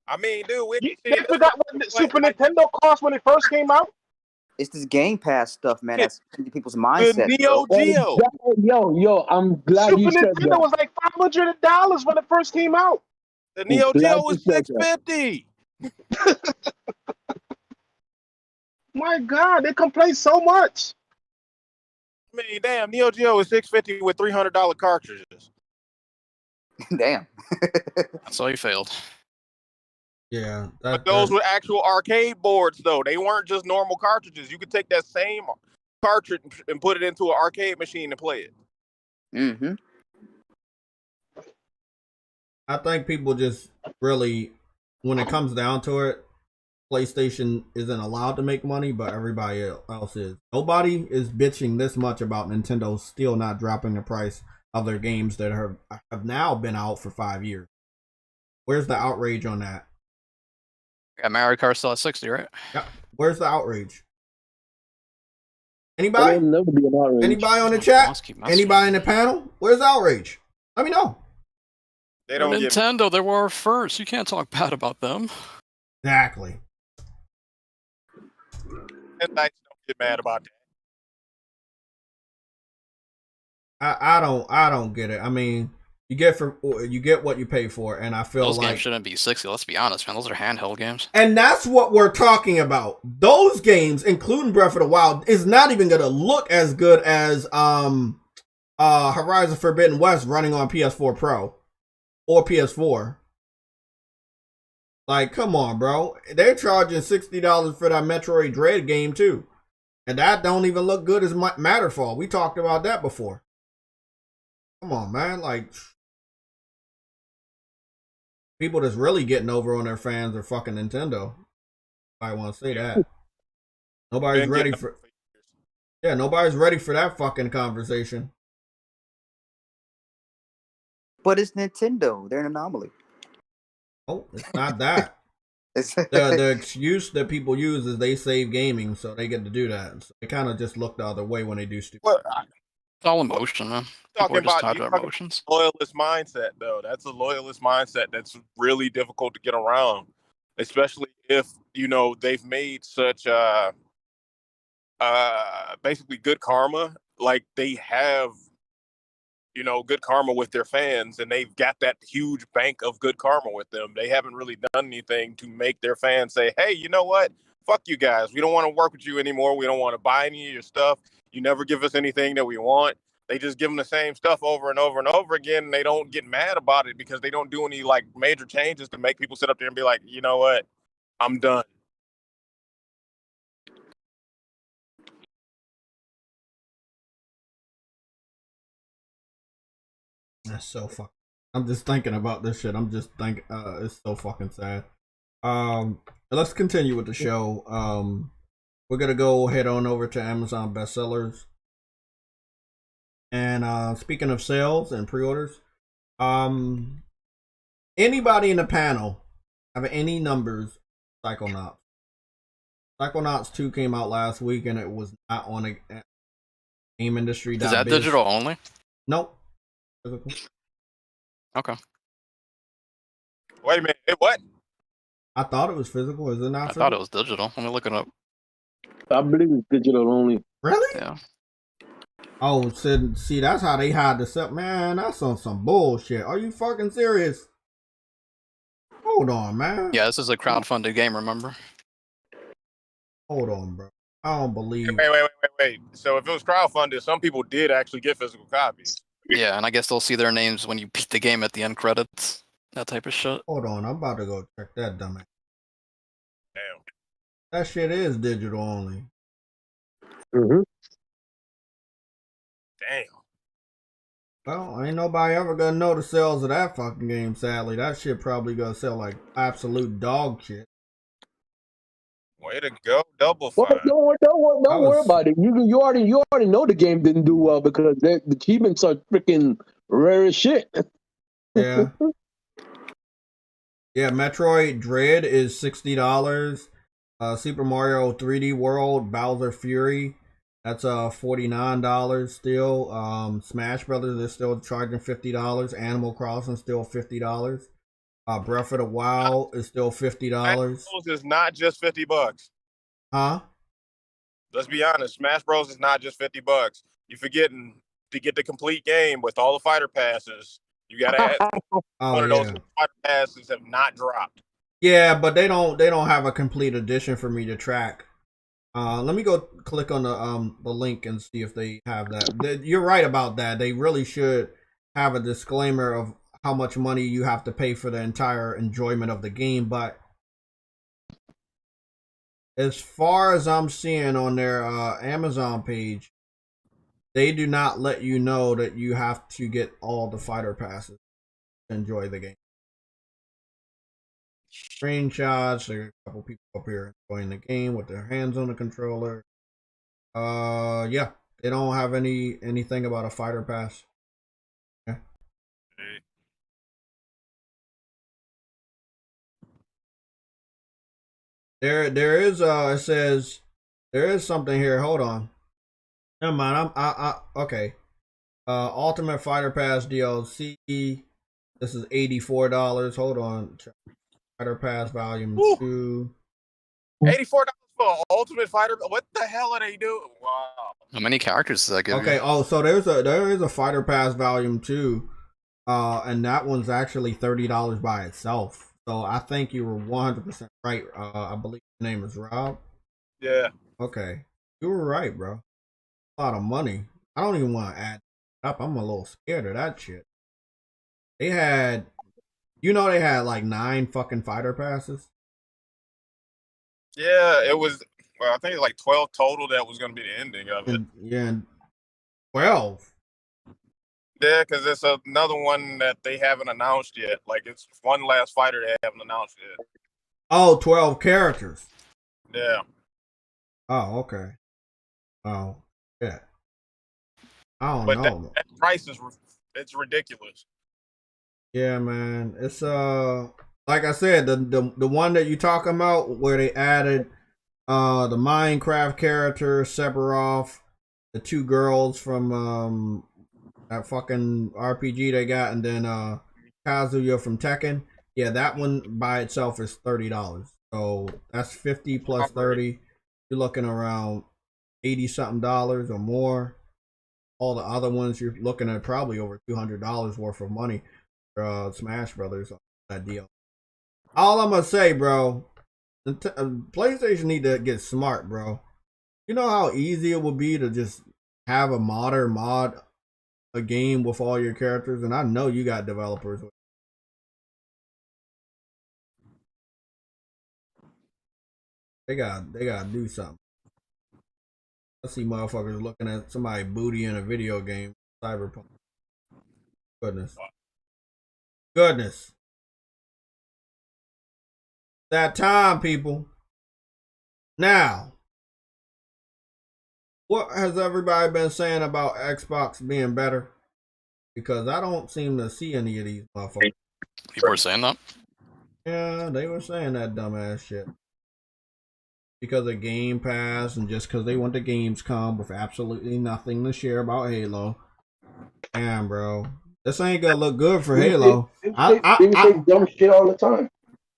I mean, dude, they forgot what the Super Nintendo cost when it first came out. It's this Game Pass stuff, man. That's people's mindset. The Neo Geo. Yo, I'm glad Super you said Nintendo that. was like $500 when it first came out. The Neo Geo was $650. My God, they complain so much. I mean, damn, Neo Geo is $650 with $300 cartridges. Damn. So he failed. Yeah. But those were actual arcade boards, though. They weren't just normal cartridges. You could take that same cartridge and put it into an arcade machine and play it. Mm-hmm. I think people just really, when it comes down to it, PlayStation isn't allowed to make money, but everybody else is. Nobody is bitching this much about Nintendo still not dropping the price of their games that have now been out for 5 years. Where's the outrage on that? Yeah, Mario Kart still at 60, right? Yeah. Where's the outrage? Anybody? Never be an outrage. Anybody on the chat? Anybody in the panel? Where's the outrage? Let me know. They don't Nintendo, they were first. You can't talk bad about them. Exactly. And I don't get mad about that. I don't get it. I mean, you get what you pay for, and I feel those like games shouldn't be 60. Let's be honest, man. Those are handheld games. And that's what we're talking about. Those games, including Breath of the Wild, is not even gonna look as good as Horizon Forbidden West running on PS4 Pro or PS4. Like, come on, bro. They're charging $60 for that Metroid Dread game too, and that don't even look good as Matterfall. We talked about that before. Come on, man. Like, people that's really getting over on their fans are fucking Nintendo. I want to say that. Nobody's ready for. Yeah, nobody's ready for that fucking conversation. But it's Nintendo. They're an anomaly. Oh, it's not that. the excuse that people use is they save gaming, so they get to do that. So they kind of just look the other way when they do stupid. It's all emotion, man. Talking about emotions. Loyalist mindset, though. That's a loyalist mindset that's really difficult to get around, especially if they've made such basically good karma. Like they have good karma with their fans, and they've got that huge bank of good karma with them. They haven't really done anything to make their fans say, hey, you know what? Fuck you guys. We don't want to work with you anymore. We don't want to buy any of your stuff. You never give us anything that we want. They just give them the same stuff over and over and over again, and they don't get mad about it because they don't do any like major changes to make people sit up there and be like, you know what? I'm done. That's so fucking. I'm just thinking about this shit. I'm just thinking. It's so fucking sad. Let's continue with the show. We're gonna go head on over to Amazon bestsellers. And speaking of sales and pre-orders, anybody in the panel have any numbers? Psychonauts. Psychonauts 2 came out last week, and it was not on a game industry. Is that digital only? Nope. Okay. Wait a minute. What? I thought it was physical. Is it not? I thought it was digital. Let me look it up. I believe it's digital only. Really? Yeah. Oh, see, that's how they hide this up, man. That's on some bullshit. Are you fucking serious? Hold on, man. Yeah, this is a crowdfunded game. Remember? Hold on, bro. I don't believe. Wait. So if it was crowdfunded, some people did actually get physical copies. Yeah, and I guess they'll see their names when you beat the game at the end credits. That type of shit. Hold on, I'm about to go check that dumbass. Damn. That shit is digital only. Mm-hmm. Damn. Well, ain't nobody ever gonna know the sales of that fucking game, sadly. That shit probably gonna sell like absolute dog shit. Way to go, Double Well, Fine. don't worry about it. You already know the game didn't do well because the achievements are freaking rare as shit. Yeah. Yeah, Metroid Dread is $60. Super Mario 3D World Bowser Fury, that's $49 still. Smash Brothers is still charging $50. Animal Crossing still $50. Breath of the Wild is still $50. Smash Bros is not just $50. Huh? Let's be honest. Smash Bros is not just $50. You're forgetting to get the complete game with all the fighter passes. You gotta add one of those fighter passes have not dropped. Yeah, but they don't have a complete edition for me to track. Let me go click on the link and see if they have that. You're right about that. They really should have a disclaimer of how much money you have to pay for the entire enjoyment of the game, but as far as I'm seeing on their Amazon page, they do not let you know that you have to get all the fighter passes to enjoy the game. Screenshots, there are a couple people up here enjoying the game with their hands on the controller. Yeah, they don't have anything about a fighter pass. Yeah. There is it says there is something here. Hold on. Never mind. Okay. Ultimate Fighter Pass DLC. This is $84. Hold on. Fighter Pass Volume 2. $84 for Ultimate Fighter. What the hell are they doing? Wow. How many characters does that give Okay. you? Oh, so there is a Fighter Pass Volume 2, and that one's actually $30 by itself. So I think you were 100% right. I believe your name is Rob. Yeah. Okay, you were right, bro. A lot of money. I don't even want to add it up. I'm a little scared of that shit. They had like 9 fucking fighter passes. Yeah, it was. Well, I think it's like 12 total. That was going to be the ending of it. Yeah, 12. Yeah, because it's another one that they haven't announced yet. Like, it's one last fighter they haven't announced yet. Oh, 12 characters. Yeah. Oh, okay. Oh, yeah. I don't But know. that price is it's ridiculous. Yeah, man. It's like I said, the one that you talking about where they added the Minecraft character, Sephiroth, the 2 girls from that fucking RPG they got, and then Kazuya from Tekken. Yeah, that one by itself is $30. So that's 50 plus 30. You're looking around $80-something or more. All the other ones you're looking at probably over $200 worth of money. Smash Brothers on that deal. All I'm gonna say, bro, PlayStation need to get smart, bro. You know how easy it would be to just have a mod a game with all your characters, and I know you got developers. They gotta do something. I see motherfuckers looking at somebody booty in a video game, Cyberpunk. Goodness. That time, people. Now, what has everybody been saying about Xbox being better? Because I don't seem to see any of these motherfuckers. People were saying that? Yeah, they were saying that dumbass shit. Because of Game Pass and just because they want the games come with absolutely nothing to share about Halo. Damn, bro. This ain't gonna look good for Halo. People say dumb shit all the time.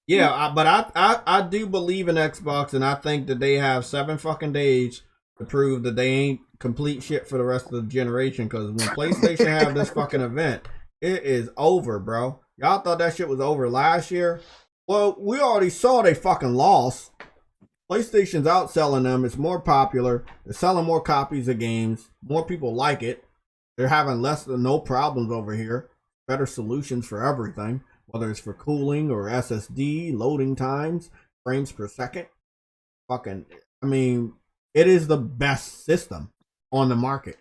Yeah, but I do believe in Xbox, and I think that they have 7 fucking days to prove that they ain't complete shit for the rest of the generation. Because when PlayStation have this fucking event, it is over, bro. Y'all thought that shit was over last year? Well, we already saw they fucking lost. PlayStation's outselling them. It's more popular. They're selling more copies of games. More people like it. They're having less than no problems over here. Better solutions for everything, whether it's for cooling or SSD, loading times, frames per second. Fucking, I mean, it is the best system on the market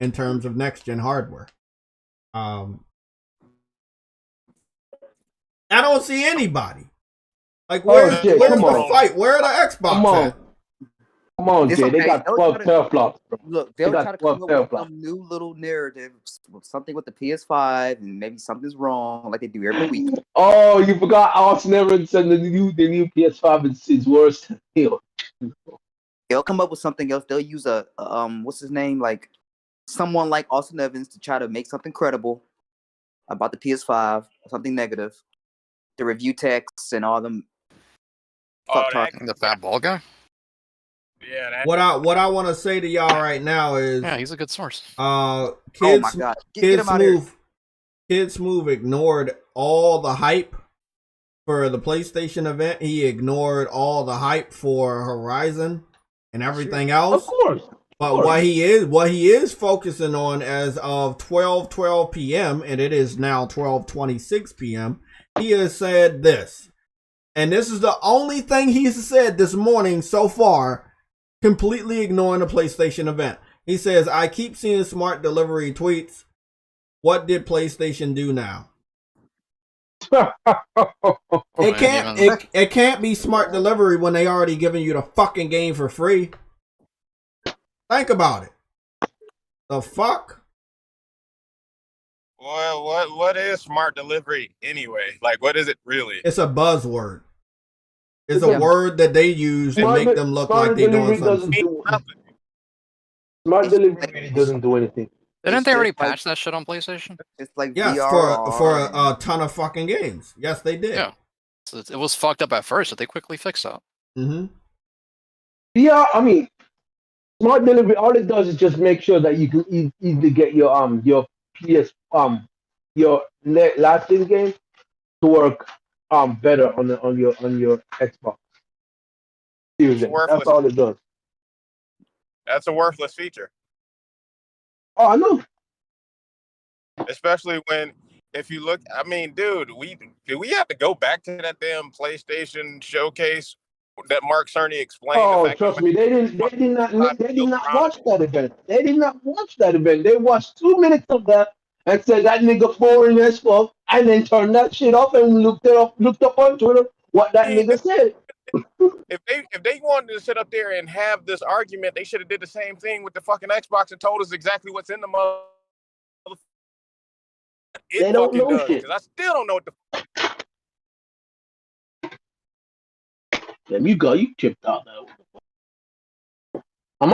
in terms of next gen hardware. I don't see anybody. Like, where's the fight? Where are the Xbox at? Come on, Jay. They got 12 teraflops, bro. Look, they'll try to come up with some new little narrative, something with the PS5, and maybe something's wrong, like they do every week. Oh, you forgot Austin Evans said the new PS5 is worse than Halo. They'll come up with something else. They'll use a what's his name, like someone like Austin Evans to try to make something credible about the PS5, something negative. The review texts and all them. The fat ball guy. Yeah. What I want to say to y'all right now is, yeah, he's a good source. Kids, oh my God. Get him out of here. Kids Move ignored all the hype for the PlayStation event. He ignored all the hype for Horizon and everything else. Of course. But what he is focusing on as of 12:12 p.m. and it is now 12:26 p.m. He has said this, and this is the only thing he's said this morning so far, completely ignoring the PlayStation event. He says, "I keep seeing smart delivery tweets. What did PlayStation do now?" It can't be smart delivery when they already giving you the fucking game for free. Think about it. The fuck? Well, what is smart delivery anyway? Like, what is it really? It's a buzzword. It's a word that they use to make them look like they're doing something. Smart delivery really doesn't do anything. Didn't they already patch that shit on PlayStation? It's like yes, VR for a ton of fucking games. Yes, they did. Yeah. So it was fucked up at first, but they quickly fixed that. Mm-hmm. Yeah, I mean, smart delivery. All it does is just make sure that you can easily get your PS your last in game to work better on your Xbox Series X. That's all it does. That's a worthless feature. Oh, I know. Especially when, if you look, I mean, dude, we have to go back to that damn PlayStation showcase that Mark Cerny explained. Oh, trust me, they did not watch that event. They did not watch that event. They watched 2 minutes of that and said that nigga boring as fuck, and then turned that shit off and looked up on Twitter what that nigga said. If they wanted to sit up there and have this argument, they should have did the same thing with the fucking Xbox and told us exactly what's in the mother. They don't know shit. Because I still don't know what the. There you go. You chipped out now.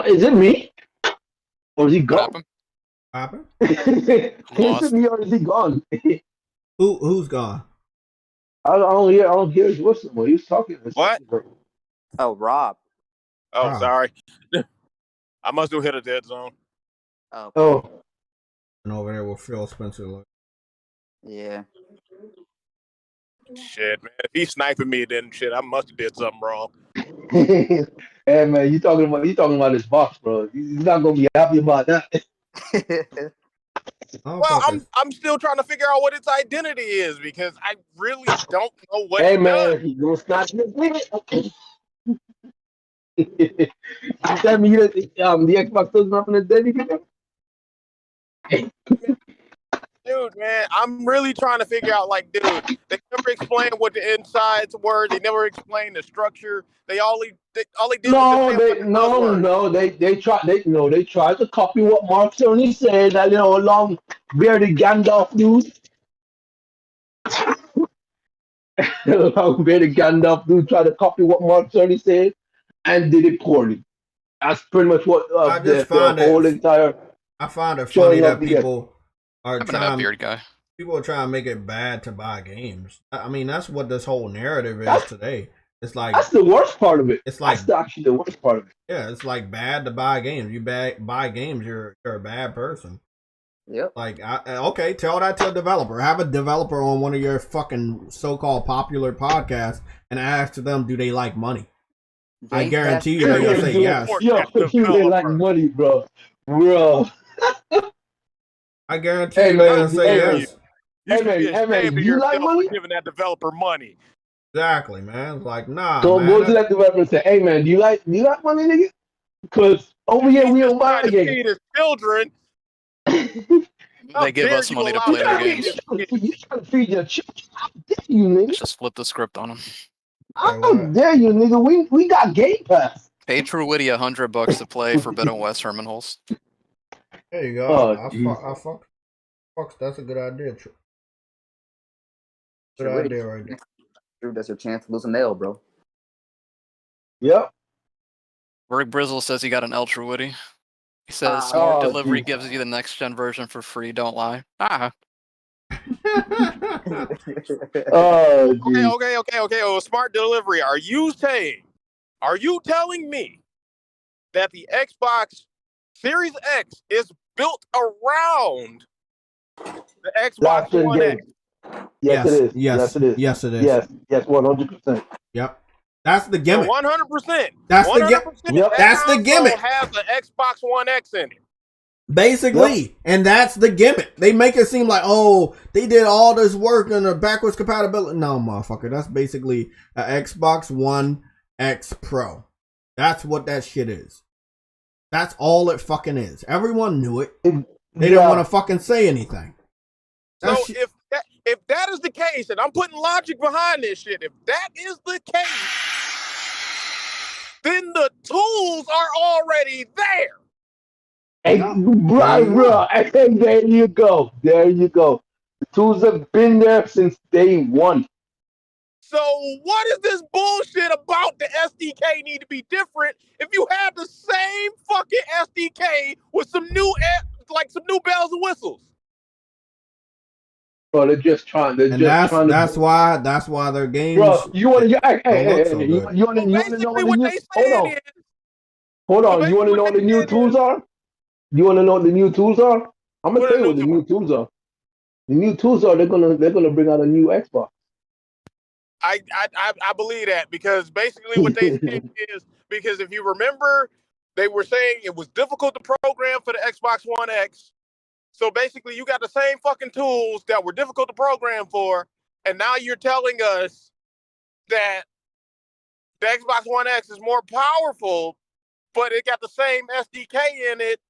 Is it me? Or is he gone? Happened? Is it me or is he gone? Who's gone? I don't hear his whistle. He was talking. What? Oh, Rob. Oh, sorry. I must have hit a dead zone. Oh. And over there with Phil Spencer. Yeah. Shit, man. If he's sniping me, then shit, I must have did something wrong. Hey man, you talking about this box, bro. He's not gonna be happy about that. Well, I'm still trying to figure out what its identity is because I really don't know what hey it man, does. you gonna snatch it? You tell me that the Xbox doesn't have an identity? Dude, man, I'm really trying to figure out, like, dude, they never explained what the insides were. They never explained the structure. They did they tried to copy what Mark Cerny said, that long bearded Gandalf dude. Long bearded Gandalf dude tried to copy what Mark Cerny said and did it poorly. That's pretty much what I find it funny that people are trying. People are trying to make it bad to buy games. I mean, that's what this whole narrative is today. It's like that's the worst part of it. It's like that's actually the worst part of it. Yeah, it's like bad to buy games. You buy games, you're a bad person. Yep. Like, okay, tell that to a developer. Have a developer on one of your fucking so-called popular podcasts and ask them, do they like money? I guarantee you they're gonna say yes. They like money, bro. I guarantee you they're gonna say yes. Hey man, you like money? Giving that developer money. Exactly, man. It's like, nah. So man, go to that developer and say, hey man, do you like money, nigga? Because over here we don't buy games. Feed his children. They give us money to play their games. You trying to feed your children? How dare you, nigga? Just flip the script on them. How dare you, nigga? We got Game Pass. Pay True Witty $100 to play Forbidden West Herman Hulse. There you go. Fuck, that's a good idea. Good idea right there. True, that's your chance to lose a nail, bro. Yep. Rick Brizzle says he got an Ultra Witty. He says smart delivery gives you the next gen version for free. Don't lie. Okay. Oh, smart delivery. Are you telling me that the Xbox Series X is built around the Xbox One X? Yes, it is. Yes, it is. Yes, 100%. Yep. That's the gimmick. 100%. That's the 100%. Yep. That's the gimmick. Has an Xbox One X in it. Basically, yep. And that's the gimmick. They make it seem like, oh, they did all this work on the backwards compatibility. No, motherfucker. That's basically an Xbox One X Pro. That's what that shit is. That's all it fucking is. Everyone knew it. They didn't want to fucking say anything. So if that is the case, and I'm putting logic behind this shit, if that is the case, then the tools are already there. Hey, bro, hey, there you go. There you go. The tools have been there since day one. So what is this bullshit about the SDK need to be different if you have the same fucking SDK with some new bells and whistles? Bro, they're just trying. That's why their games. Bro, you want to? You want to know what the new? Hold on. You want to know what the new tools are? You want to know what the new tools are? I'm gonna tell you what the new tools are. The new tools are they're gonna bring out a new Xbox. I believe that because basically what they said is because if you remember, they were saying it was difficult to program for the Xbox One X. So basically, you got the same fucking tools that were difficult to program for, and now you're telling us that the Xbox One X is more powerful, but it got the same SDK in it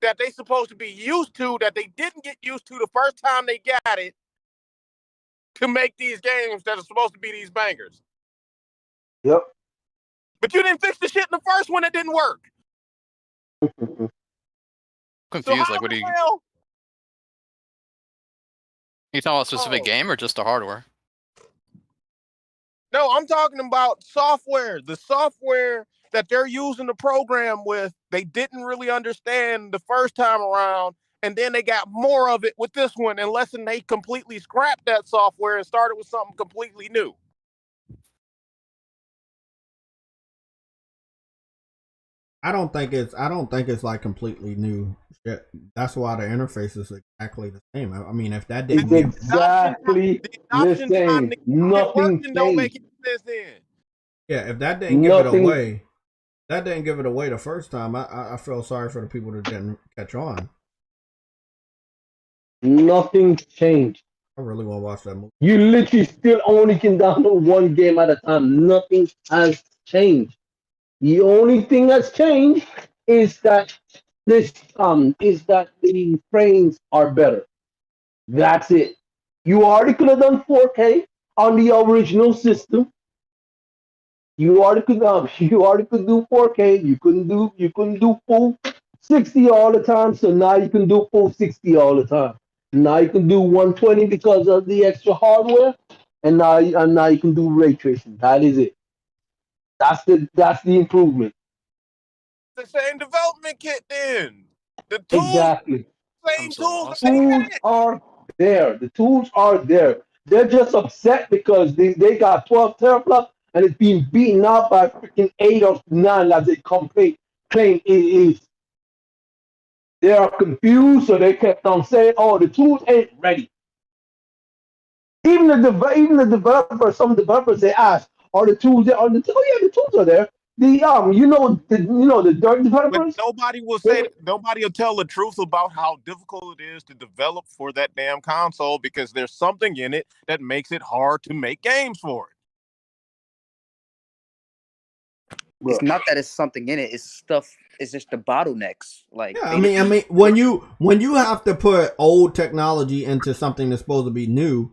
that they supposed to be used to that they didn't get used to the first time they got it to make these games that are supposed to be these bangers. Yep. But you didn't fix the shit in the first one that didn't work. Confused, so like what do you... You talking about a specific game or just the hardware? No, I'm talking about software. The software that they're using the program with, they didn't really understand the first time around, and then they got more of it with this one, unless they completely scrapped that software and started with something completely new. I don't think it's like completely new shit. That's why the interface is exactly the same. I mean, if that didn't exactly the same, nothing changed. Yeah, if that didn't give it away, the first time. I feel sorry for the people that didn't catch on. Nothing changed. I really want to watch that movie. You literally still only can download one game at a time. Nothing has changed. The only thing that's changed is that the frames are better. That's it. You already could have done 4K on the original system. You already could do 4K. You couldn't do full 60 all the time. So now you can do full 60 all the time. Now you can do 120 because of the extra hardware, and now you can do ray tracing. That is it. That's the improvement. The same development kit then. The tools, exactly. Same tools. The tools are there. The tools are there. They're just upset because they got 12 teraflops and it's being beaten out by freaking 8 or 9 as they claim it is. They are confused, so they kept on saying, "Oh, the tools ain't ready." Even the developers, some developers, they ask, "Are the tools there?" Oh yeah, the tools are there. The dirt developers. But nobody will say that, nobody will tell the truth about how difficult it is to develop for that damn console because there's something in it that makes it hard to make games for it. It's not that it's something in it. It's stuff. It's just the bottlenecks. Like yeah, I mean, when you have to put old technology into something that's supposed to be new,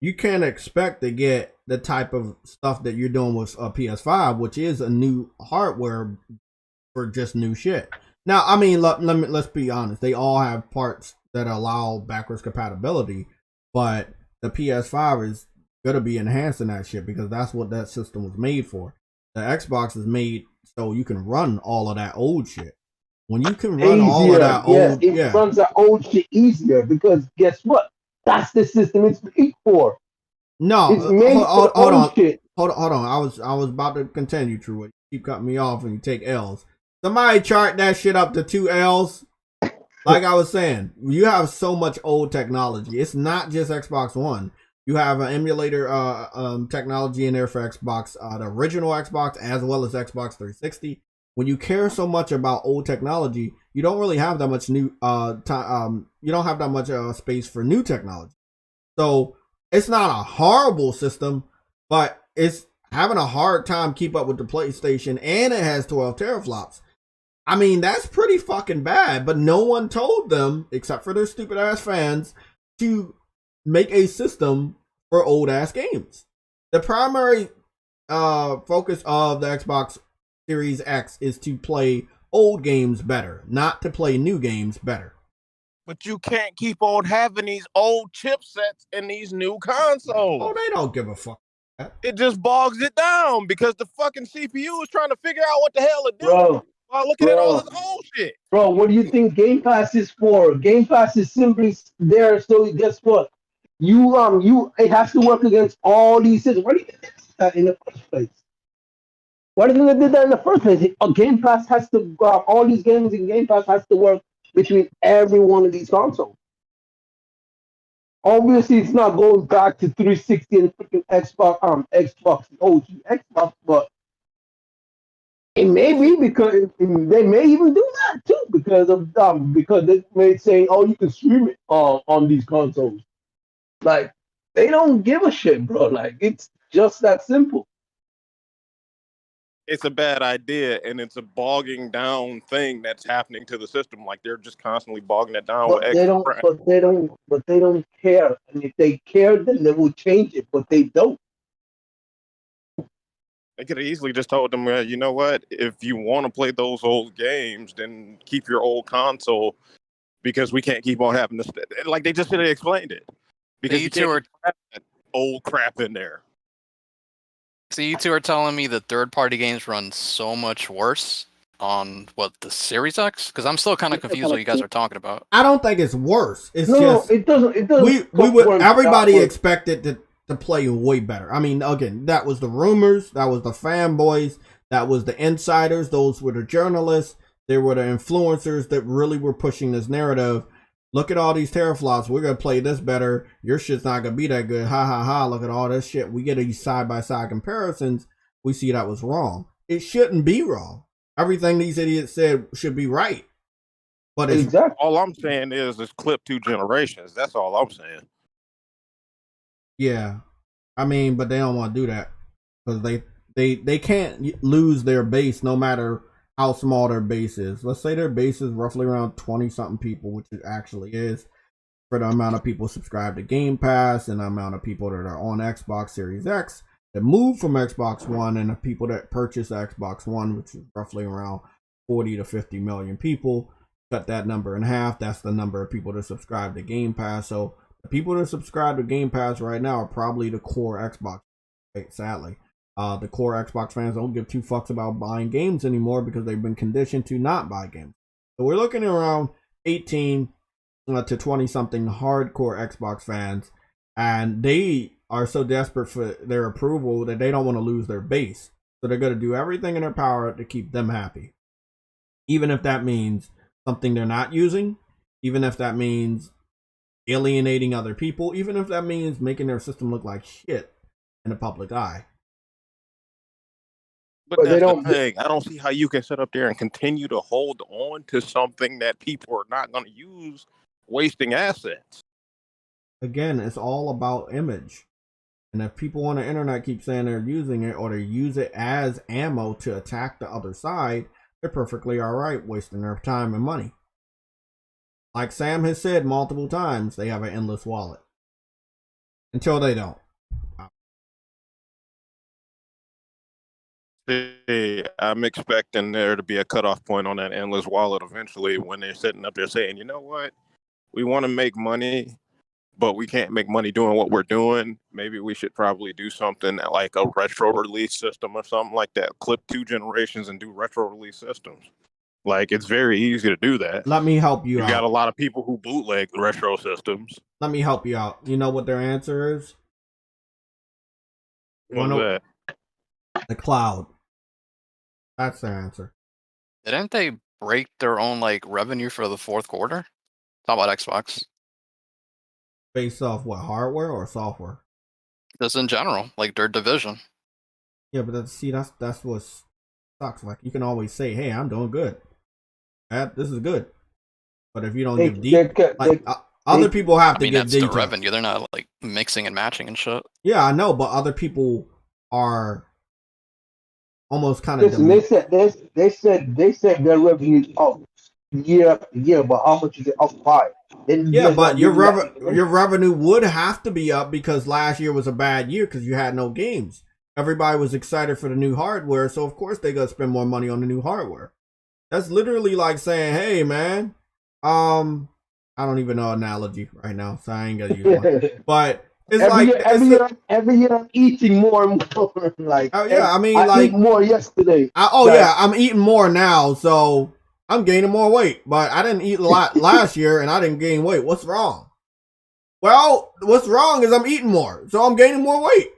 you can't expect to get the type of stuff that you're doing with a PS5, which is a new hardware for just new shit. Now, I mean, let's be honest. They all have parts that allow backwards compatibility, but the PS5 is gonna be enhancing that shit because that's what that system was made for. The Xbox is made so you can run all of that old shit. When you can run all of that old, it runs that old shit easier because guess what? That's the system it's made for. No, it's made hold on. Shit. Hold on. I was about to continue, True. You keep cutting me off and you take L's. Somebody chart that shit up to 2 L's. Like I was saying, you have so much old technology. It's not just Xbox One. You have an emulator technology in there for Xbox, the original Xbox, as well as Xbox 360. When you care so much about old technology, you don't really have that much new you don't have that much space for new technology. So it's not a horrible system, but it's having a hard time keep up with the PlayStation, and it has 12 teraflops. I mean, that's pretty fucking bad, but no one told them, except for their stupid ass fans, to make a system for old ass games. The primary focus of the Xbox Series X is to play old games better, not to play new games better. But you can't keep on having these old chipsets in these new consoles. Oh, they don't give a fuck. It just bogs it down because the fucking CPU is trying to figure out what the hell it doing while looking at all this old shit. Bro, what do you think Game Pass is for? Game Pass is simply there so guess what? It has to work against all these systems. Why do you think they did that in the first place? Why do you think they did that in the first place? A Game Pass has to all these games in Game Pass has to work between every one of these consoles. Obviously, it's not going back to 360 and freaking Xbox, OG Xbox, but it may be because they may even do that too because they may say, "Oh, you can stream it on these consoles." Like they don't give a shit, bro. Like it's just that simple. It's a bad idea, and it's a bogging down thing that's happening to the system. Like they're just constantly bogging it down with extra crap. But they don't care. And if they care, then they will change it. But they don't. They could have easily just told them, you know what? If you want to play those old games, then keep your old console because we can't keep on having this. Like they just should have explained it because you can't have that old crap in there. So you two are telling me that third-party games run so much worse on the Series X? Because I'm still kind of confused what you guys are talking about. I don't think it's worse. It's it doesn't. It doesn't. We would everybody expected to play way better. I mean, again, that was the rumors, that was the fanboys, that was the insiders, those were the journalists, they were the influencers that really were pushing this narrative. Look at all these teraflops. We're going to play this better. Your shit's not going to be that good. Ha ha ha. Look at all this shit. We get these side-by-side comparisons. We see that was wrong. It shouldn't be wrong. Everything these idiots said should be right. But it's exactly. All I'm saying is clip 2 generations. That's all I'm saying. Yeah. I mean, but they don't want to do that. Because they can't lose their base no matter how small their base is. Let's say their base is roughly around 20-something people, which it actually is, for the amount of people subscribed to Game Pass and the amount of people that are on Xbox Series X that move from Xbox One and the people that purchase Xbox One, which is roughly around 40 to 50 million people. Cut that number in half. That's the number of people that subscribe to Game Pass. So the people that subscribe to Game Pass right now are probably the core Xbox, right? Sadly. The core Xbox fans don't give two fucks about buying games anymore because they've been conditioned to not buy games. So we're looking at around 18 to 20 something hardcore Xbox fans, and they are so desperate for their approval that they don't want to lose their base. So they're going to do everything in their power to keep them happy. Even if that means something they're not using, even if that means alienating other people, even if that means making their system look like shit in the public eye. But that's the thing. I don't see how you can sit up there and continue to hold on to something that people are not going to use, wasting assets. Again, it's all about image. And if people on the internet keep saying they're using it or they use it as ammo to attack the other side, they're perfectly all right wasting their time and money. Like Sam has said multiple times, they have an endless wallet. Until they don't. I'm expecting there to be a cutoff point on that endless wallet eventually when they're sitting up there saying, you know what, we want to make money, but we can't make money doing what we're doing. Maybe we should probably do something like a retro release system or something like that. Clip 2 generations and do retro release systems. Like, it's very easy to do that. Let me help you out. You got a lot of people who bootleg retro systems. Let me help you out. You know what their answer is? What's that? The cloud. That's their answer. Didn't they break their own revenue for the fourth quarter? Talk about Xbox. Based off what, hardware or software? Just in general, like their division. Yeah, but that's what sucks. Like you can always say, "Hey, I'm doing good. This is good." But if you don't give deep, other people have to give that's detail. the revenue. They're not like mixing and matching and shit. Yeah, I know, but other people are almost kind of. Listen, they said their revenue up year after year, but how much is it up by? Yeah, but your revenue would have to be up because last year was a bad year because you had no games. Everybody was excited for the new hardware, so of course they gotta spend more money on the new hardware. That's literally like saying, "Hey, man, I don't even know an analogy right now, so I ain't gonna use one." But it's every year I'm eating more and more. Like, oh yeah, I mean, I ate more yesterday. Yeah, I'm eating more now, so I'm gaining more weight. But I didn't eat a lot last year, and I didn't gain weight. What's wrong? Well, what's wrong is I'm eating more, so I'm gaining more weight.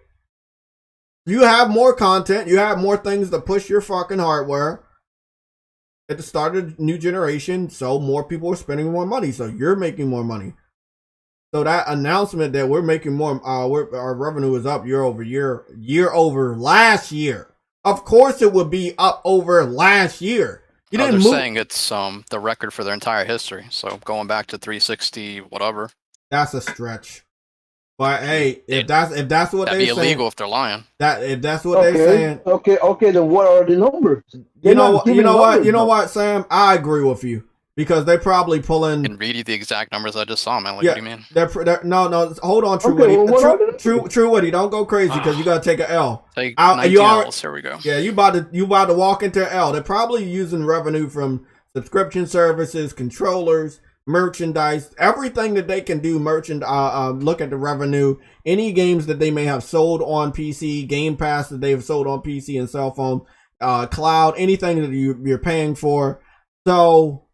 You have more content, you have more things to push your fucking hardware at the start of the new generation, so more people are spending more money, so you're making more money. So that announcement that we're making more, our revenue is up year over last year. Of course, it would be up over last year. They're saying it's the record for their entire history. So going back to 360, whatever. That's a stretch. But hey, if that's what they're saying, that'd be illegal if they're lying. If that's what they're saying, okay. Then what are the numbers? You know what, Sam? I agree with you because they probably pulling. And read you the exact numbers I just saw, man. Like, what do you mean? No. Hold on, True Woody. True Woody. Don't go crazy because you gotta take an L. Take 19 L's. Here we go. Yeah, you about to walk into an L. They're probably using revenue from subscription services, controllers, merchandise, everything that they can do. Look at the revenue. Any games that they may have sold on PC, Game Pass that they've sold on PC and cell phone, cloud, anything that you're paying for. So,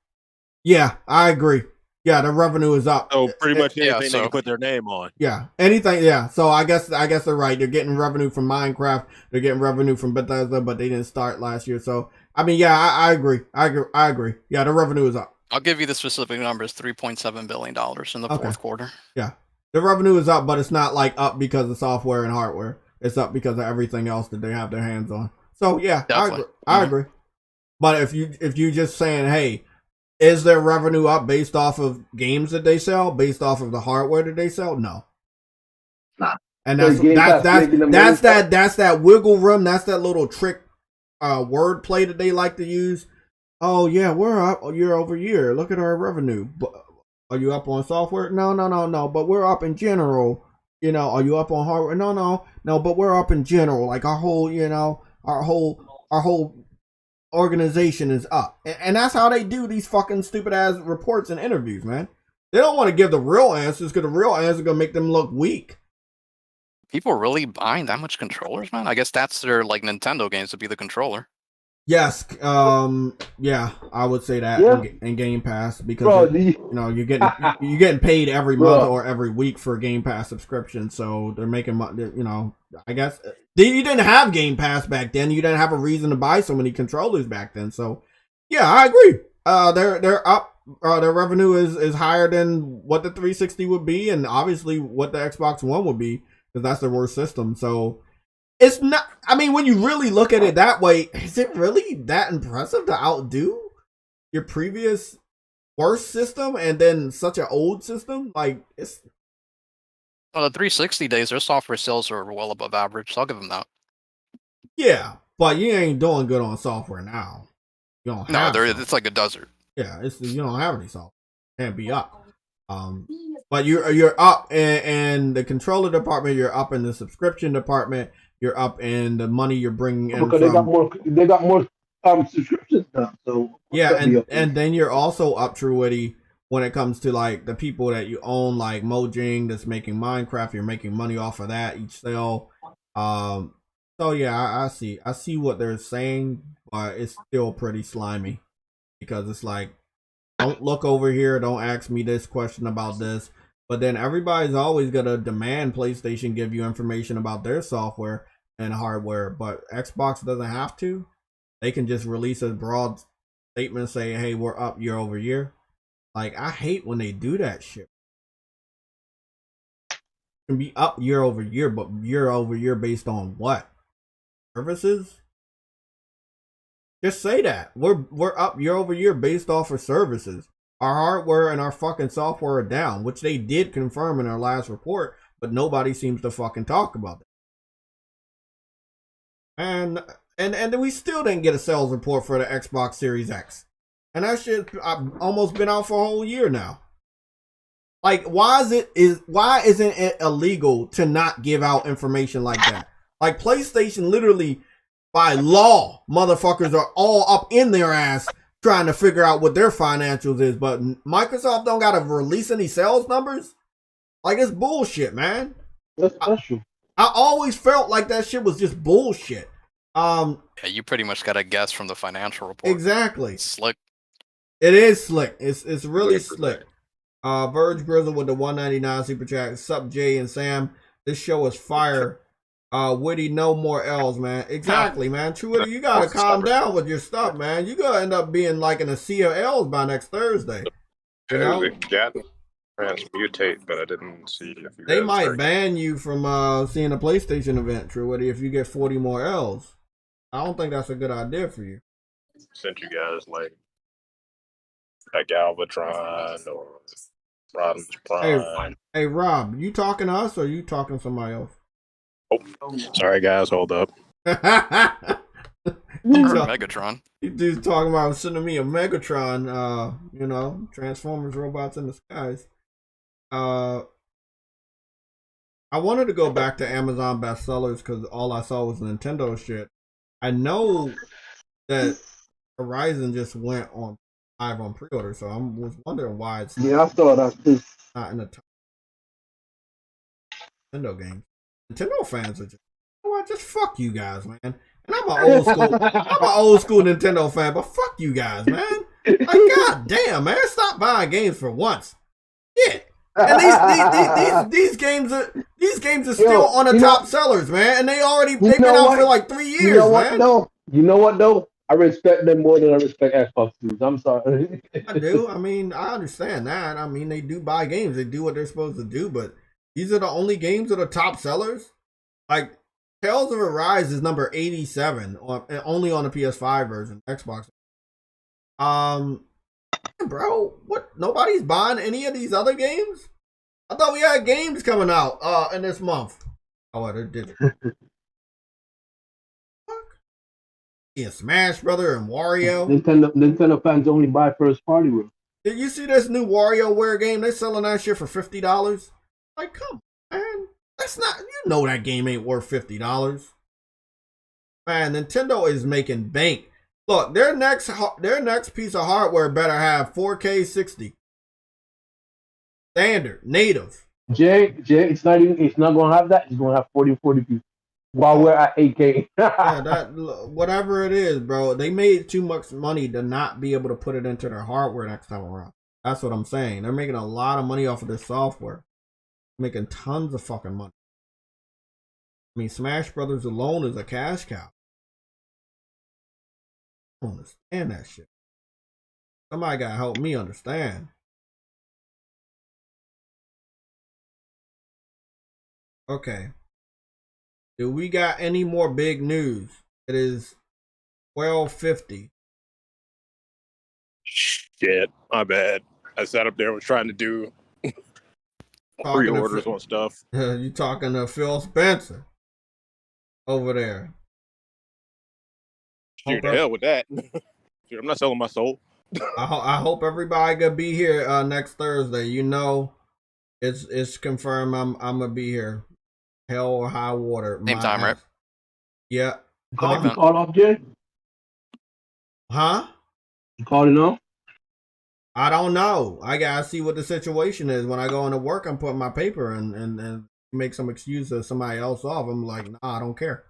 yeah, I agree. Yeah, the revenue is up. So pretty much anything they can put their name on. Yeah, anything. Yeah, so I guess they're right. They're getting revenue from Minecraft. They're getting revenue from Bethesda, but they didn't start last year. So I mean, yeah, I agree. I agree. Yeah, the revenue is up. I'll give you the specific numbers: $3.7 billion in the fourth quarter. Yeah, the revenue is up, but it's not like up because of software and hardware. It's up because of everything else that they have their hands on. So yeah, I agree. But if you just saying, hey, is their revenue up based off of games that they sell, based off of the hardware that they sell? No. Nah. And that's that wiggle room. That's that little trick word play that they like to use. Oh yeah, we're up year over year. Look at our revenue. But are you up on software? No. But we're up in general. You know, are you up on hardware? No. But we're up in general. Like our whole, our whole organization is up, and that's how they do these fucking stupid ass reports and interviews, man. They don't want to give the real answers because the real answers are gonna make them look weak. People are really buying that much controllers, man. I guess that's their like Nintendo games to be the controller. Yes, yeah, I would say that in Game Pass because you're getting paid every month or every week for a Game Pass subscription, so they're making money. I guess you didn't have Game Pass back then. You didn't have a reason to buy so many controllers back then. So yeah, I agree. They're up. Their revenue is higher than what the 360 would be, and obviously what the Xbox One would be because that's their worst system. So. It's not, I mean, when you really look at it that way, is it really that impressive to outdo your previous worst system and then such an old system? Like, it's. Well, the 360 days, their software sales are well above average, so I'll give them that. Yeah, but you ain't doing good on software now. You don't have it's like a desert. Yeah, you don't have any software. Can't be up. But you're up in the controller department, you're up in the subscription department. You're up in the money you're bringing in because they got more subscriptions now. So yeah, and then you're also up, True Witty, when it comes to like the people that you own, like Mojang that's making Minecraft. You're making money off of that each sale. So yeah, I see what they're saying, but it's still pretty slimy because it's like, don't look over here, don't ask me this question about this. But then everybody's always gonna demand PlayStation give you information about their software and hardware, but Xbox doesn't have to. They can just release a broad statement saying, hey, we're up year over year. Like, I hate when they do that shit. can be up year over year, but year over year based on what? Services? Just say that. We're up year over year based off of services. Our hardware and our fucking software are down, which they did confirm in our last report, but nobody seems to fucking talk about it. And we still didn't get a sales report for the Xbox Series X. And that shit I've almost been out for a whole year now. Like, why isn't it illegal to not give out information like that? Like, PlayStation literally, by law, motherfuckers are all up in their ass trying to figure out what their financials is, but Microsoft don't gotta release any sales numbers? Like, it's bullshit, man. That's true. I always felt like that shit was just bullshit. Yeah, you pretty much got to guess from the financial report. Exactly. It's slick. It is slick. It's really slick. Verge Grizzle with the 199 super chat. Sup, Jay and Sam. This show is fire. Witty, no more L's, man. Exactly, man. True, you gotta calm down with your stuff, man. You gonna end up being like in a sea of L's by next Thursday. You know? It got transmutate, but I didn't see if you They might ban you from seeing a PlayStation event, True Witty, if you get 40 more L's. I don't think that's a good idea for you. Sent you guys like Galvatron or Rodden's Prime. Hey, Rob, you talking to us or you talking to somebody else? Oh, sorry guys, hold up. Megatron. You dude's talking about sending me a Megatron, you know, Transformers robots in the skies. I wanted to go back to Amazon bestsellers because all I saw was Nintendo shit. I know that Horizon just went on live on pre-order, so I was wondering why it's I saw that too. Not in the top Nintendo games. Nintendo fans are just, you know what, just fuck you guys, man. And I'm an old school Nintendo fan, but fuck you guys, man. Like, god damn, man, stop buying games for once. Shit. And these games are still on the top sellers, man. And they've been out for like 3 years, you know what, man. though? You know what though? I respect them more than I respect Xbox dudes. I'm sorry. I do. I mean, I understand that. I mean, they do buy games. They do what they're supposed to do, but these are the only games that are top sellers. Like, Tales of Arise is number 87, only on the PS5 version, Xbox. Bro, what? Nobody's buying any of these other games? I thought we had games coming out in this month. Oh, they did. Yeah, Smash Brother and Wario. Nintendo fans only buy first party with. Did you see this new WarioWare game? They're selling that shit for $50. Like, come on, man. That's not, you know that game ain't worth $50. Man, Nintendo is making bank. Look, their next piece of hardware better have 4K 60. Standard, native. Jay, it's not gonna have that. It's gonna have 40p. While we're at 8K. Yeah, that whatever it is, bro. They made too much money to not be able to put it into their hardware next time around. That's what I'm saying. They're making a lot of money off of this software. Making tons of fucking money. I mean, Smash Brothers alone is a cash cow. I don't understand that shit. Somebody gotta help me understand. Okay. Do we got any more big news? It is 12:50. Shit, my bad. I sat up there was trying to do pre-orders on stuff. You talking to Phil Spencer over there? Dude, the hell with that. Dude, I'm not selling my soul. I hope everybody gonna be here next Thursday. You know, it's confirmed. I'm gonna be here. Hell or high water. Same time, right? Yeah. You called off, Jay? Huh? You called it off? I don't know. I gotta see what the situation is. When I go into work, I'm putting my paper and make some excuse of somebody else off. I'm like, nah, I don't care.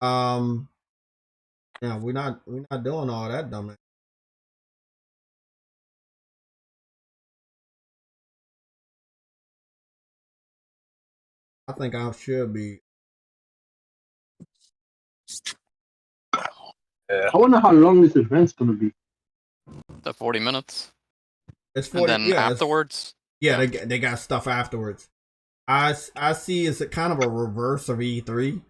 Yeah, we're not doing all that dumb. I think I should be. Yeah. I wonder how long this event's gonna be. The 40 minutes. It's 40. And then afterwards. Yeah, they got stuff afterwards. I see it's a kind of a reverse of E3.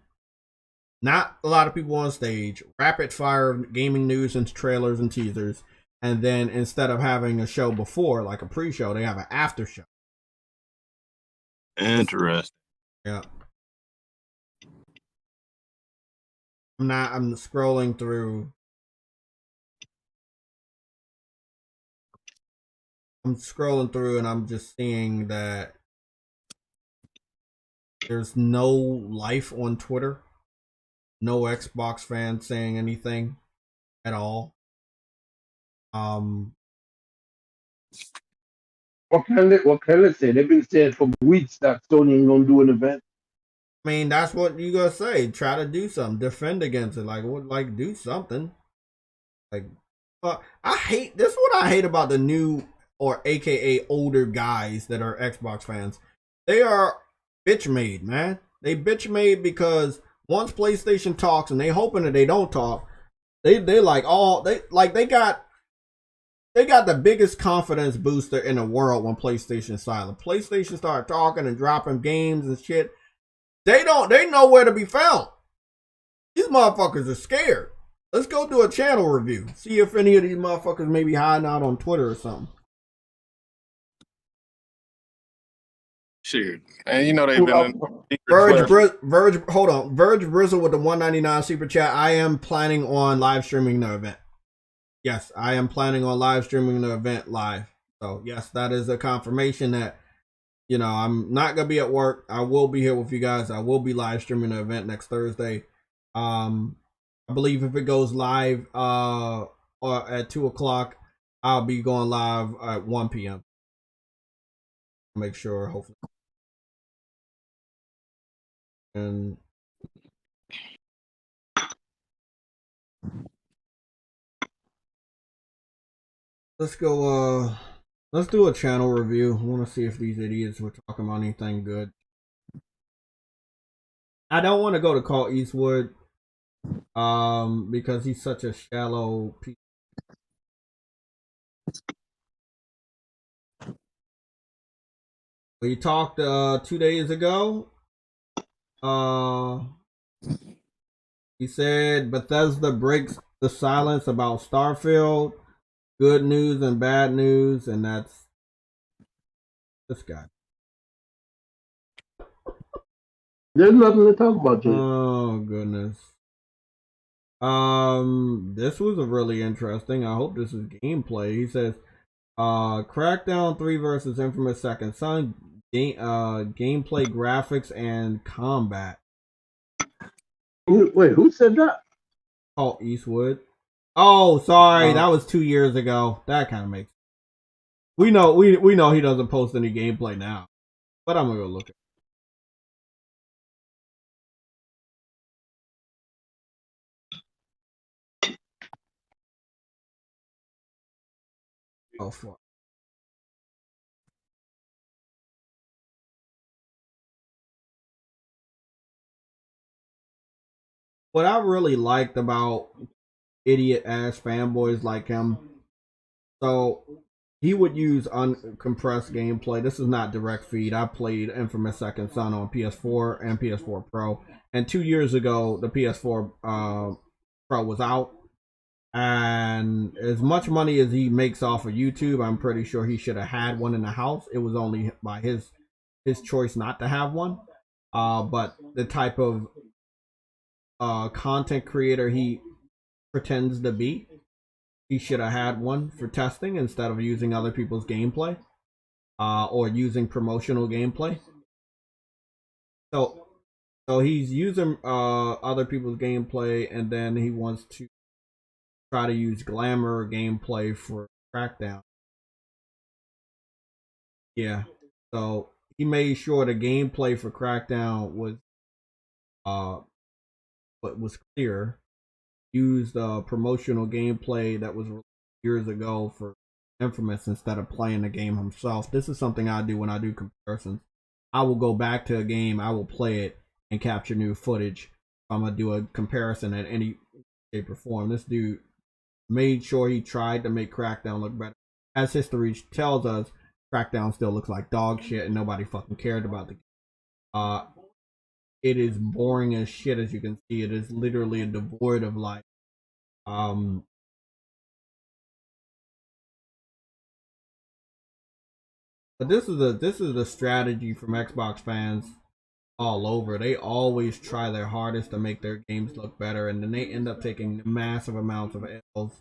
Not a lot of people on stage, rapid fire gaming news and trailers and teasers, and then instead of having a show before, like a pre-show, they have an after show. Interesting. Yeah. I'm scrolling through. I'm scrolling through and I'm just seeing that there's no life on Twitter. No Xbox fans saying anything at all. What can they say? They've been saying for weeks that Sony ain't gonna do an event. I mean, that's what you gotta say. Try to do something. Defend against it. Like do something. Like, I hate this. Is what I hate about the new or AKA older guys that are Xbox fans. They are bitch made, man. They bitch made because once PlayStation talks and they hoping that they don't talk, they like all they got the biggest confidence booster in the world when PlayStation silent. PlayStation started talking and dropping games and shit. They know where to be found. These motherfuckers are scared. Let's go do a channel review. See if any of these motherfuckers may be hiding out on Twitter or something. Shoot. And you know they've been in Verge, hold on. Verge Brizzle with the 199 super chat. I am planning on live streaming the event. Yes, I am planning on live streaming the event live. So yes, that is a confirmation that, you know, I'm not gonna be at work. I will be here with you guys. I will be live streaming the event next Thursday. I believe if it goes live or at 2:00, I'll be going live at 1 p.m. Make sure, hopefully. And let's go let's do a channel review. I want to see if these idiots were talking about anything good. I don't want to go to Call Eastwood because he's such a shallow piece. We talked 2 days ago. He said Bethesda breaks the silence about Starfield. Good news and bad news, and that's this guy. There's nothing to talk about, Jay. Oh goodness. This was a really interesting. I hope this is gameplay. He says, Crackdown 3 versus Infamous Second Son, gameplay, graphics, and combat. Wait, who said that? Oh, Eastwood. Oh, sorry, that was 2 years ago. That kind of makes sense. We know he doesn't post any gameplay now, but I'm gonna go look at it. Oh fuck. What I really liked about idiot ass fanboys like him, so he would use uncompressed gameplay. This is not direct feed. I played Infamous Second Son on PS4 and PS4 Pro, and 2 years ago the PS4 Pro was out. And as much money as he makes off of YouTube, I'm pretty sure he should have had one in the house. It was only by his choice not to have one. But the type of content creator he pretends to be, he should have had one for testing instead of using other people's gameplay or using promotional gameplay. So he's using other people's gameplay, and then he wants to try to use glamour gameplay for Crackdown. Yeah, so he made sure the gameplay for Crackdown was clear. Used promotional gameplay that was years ago for Infamous instead of playing the game himself. This is something I do when I do comparisons. I will go back to a game, I will play it and capture new footage. I'm gonna do a comparison in any shape or form. This dude made sure he tried to make Crackdown look better. As history tells us, Crackdown still looks like dog shit and nobody fucking cared about the game. it is boring as shit. As you can see, it is literally devoid of life. But this is a strategy from Xbox fans all over. They always try their hardest to make their games look better, and then they end up taking massive amounts of L's.